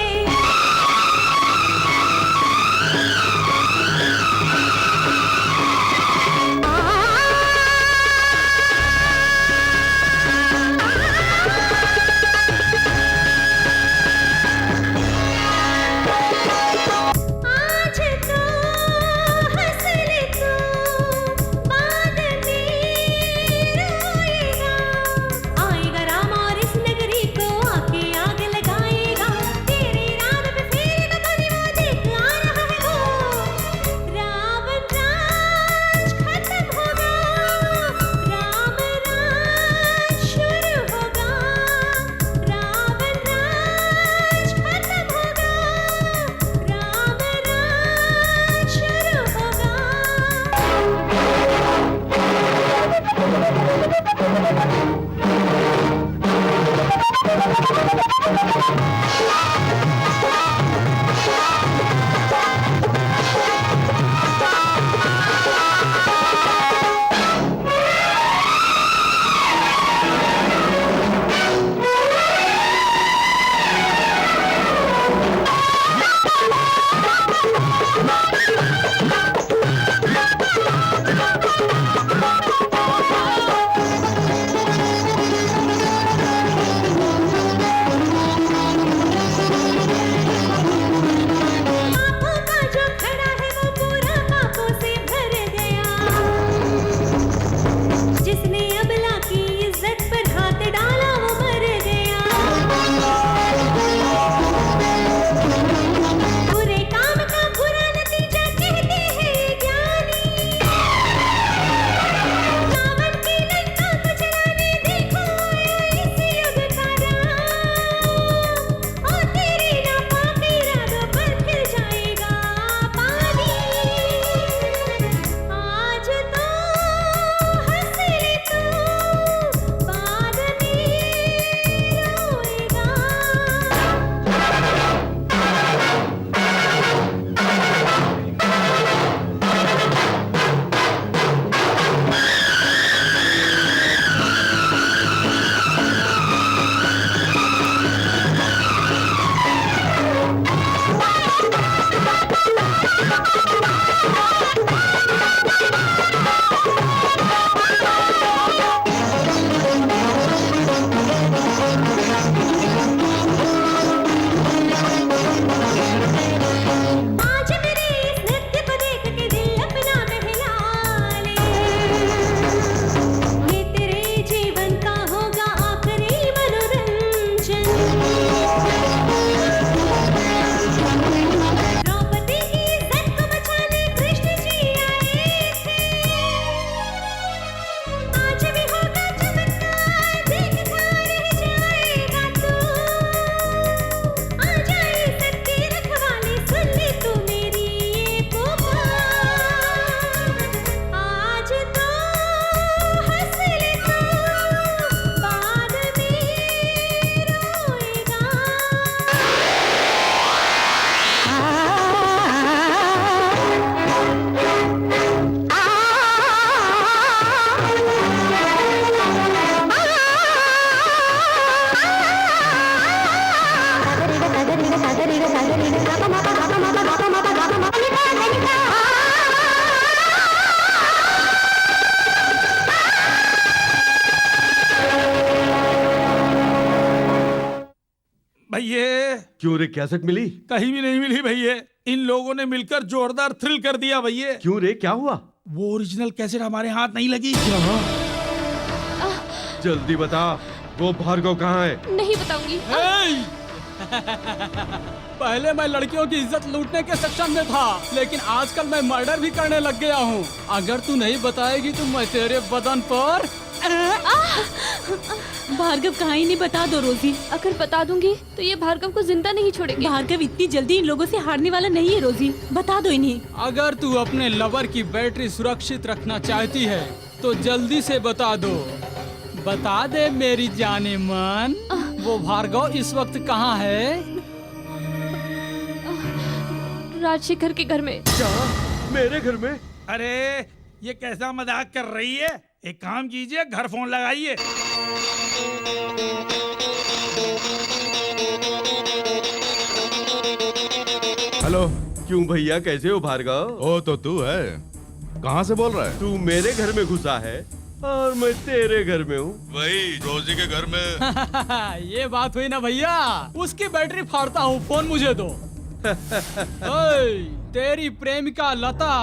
भैया क्यों रे, कैसेट मिली? कहीं भी नहीं मिली भैया। इन लोगों ने मिलकर जोरदार थ्रिल कर दिया भैया। क्यों रे, क्या हुआ? वो ओरिजिनल कैसेट हमारे हाथ नहीं लगी। जल्दी बता, वो भार्गव कहाँ है? नहीं बताऊंगी। पहले मैं लड़कियों की इज्जत लूटने के सक्षम में था, लेकिन आजकल मैं मर्डर भी करने लग गया हूँ। अगर तू नहीं बताएगी तो मैं तेरे बदन पर भार्गव कहाँ ही नहीं, बता दो रोजी। अगर बता दूंगी तो ये भार्गव को जिंदा नहीं छोड़ेंगे। भार्गव इतनी जल्दी इन लोगों से हारने वाला नहीं है रोजी, बता दो इन्हें। अगर तू अपने लवर की बैटरी सुरक्षित रखना चाहती है तो जल्दी से बता दो। बता दे मेरी जाने मन, वो भार्गव इस वक्त कहाँ है? राजशेखर के घर में। क्या? मेरे घर में? अरे ये कैसा मजाक कर रही है? एक काम कीजिए, घर फोन लगाइए। हेलो। क्यों भैया, कैसे हो भार्गव? ओ तो तू है, कहाँ से बोल रहा है? तू मेरे घर में घुसा है और मैं तेरे घर में हूँ। वही रोजी के घर में। ये बात हुई ना भैया, उसकी बैटरी फाड़ता हूँ, फोन मुझे दो। ओए, तेरी प्रेमिका लता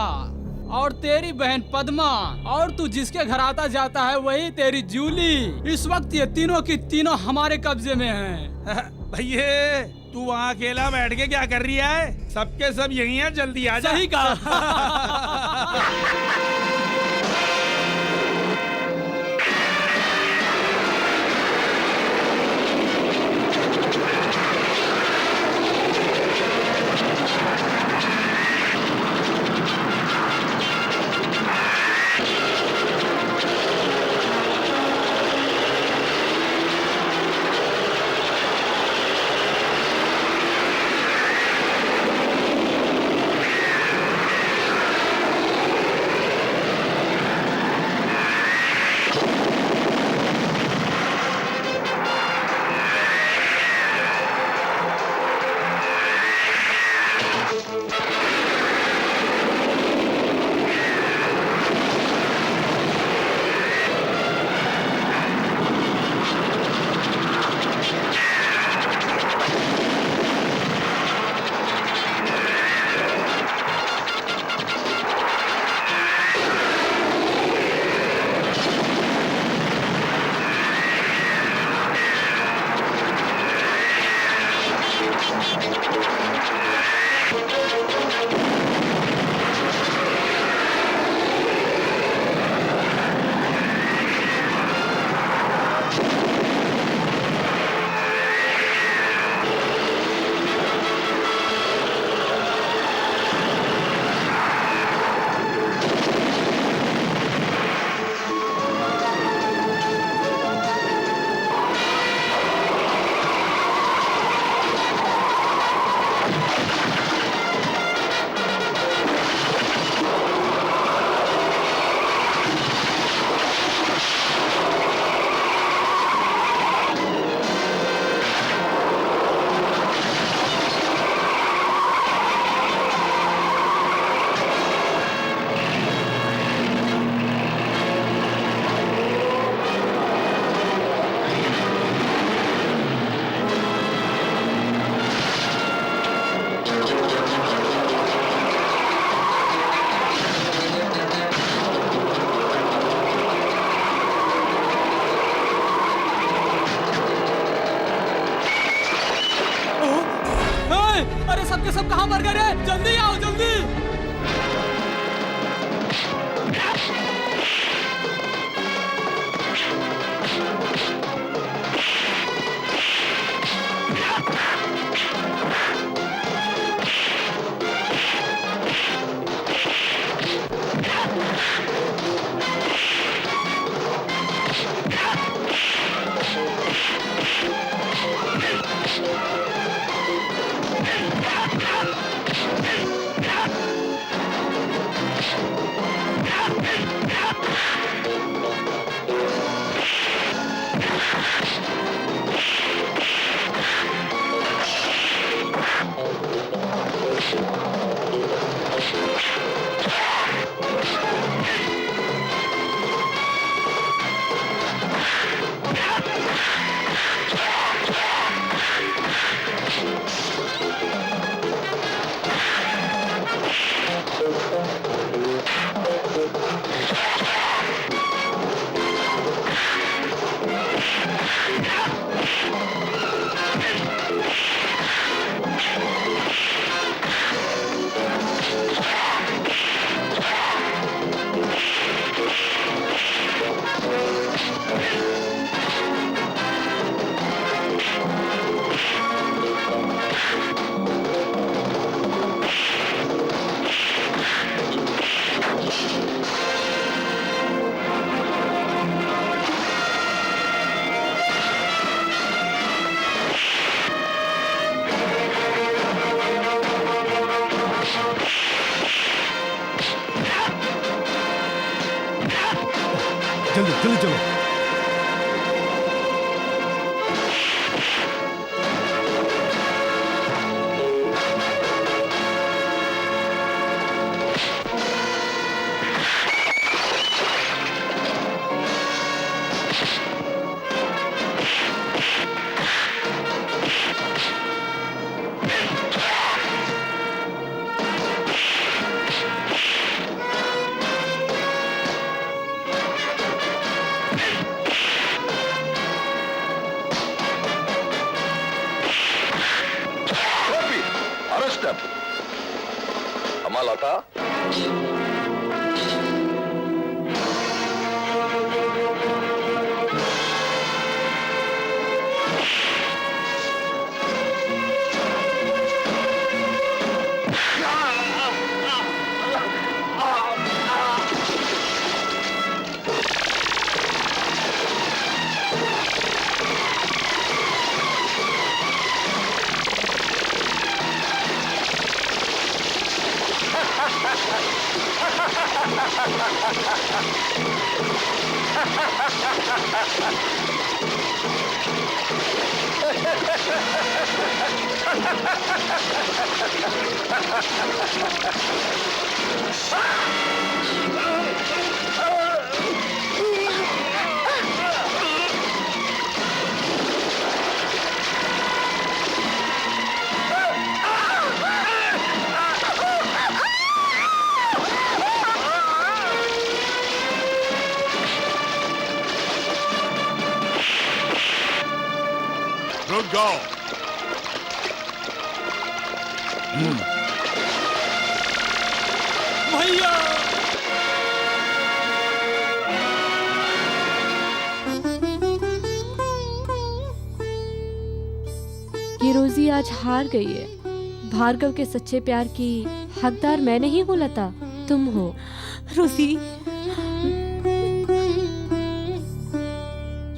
और तेरी बहन पद्मा और तू जिसके घर आता जाता है वही तेरी जूली, इस वक्त ये तीनों की तीनों हमारे कब्जे में हैं। भैया तू वहाँ अकेला बैठ के क्या कर रही है? सबके सब यही हैं, जल्दी आ जा। सही कहा। सब कहाँ मर गए रे? जल्दी आओ जल्दी। जल्दी जल्दी चलो। Arrest them. Amalata. रुक जाओ। भैया ये रोजी आज हार गई है। भार्गव के सच्चे प्यार की हकदार मैं नहीं हूँ लता, तुम हो। रोजी,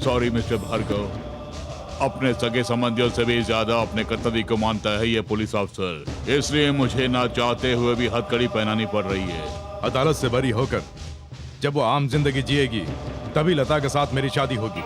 सॉरी मिस्टर भार्गव, अपने सगे संबंधियों से भी ज्यादा अपने कर्तव्य को मानता है ये पुलिस अफसर, इसलिए मुझे ना चाहते हुए भी हथकड़ी पहनानी पड़ रही है। अदालत से बरी होकर जब वो आम जिंदगी जिएगी तभी लता के साथ मेरी शादी होगी।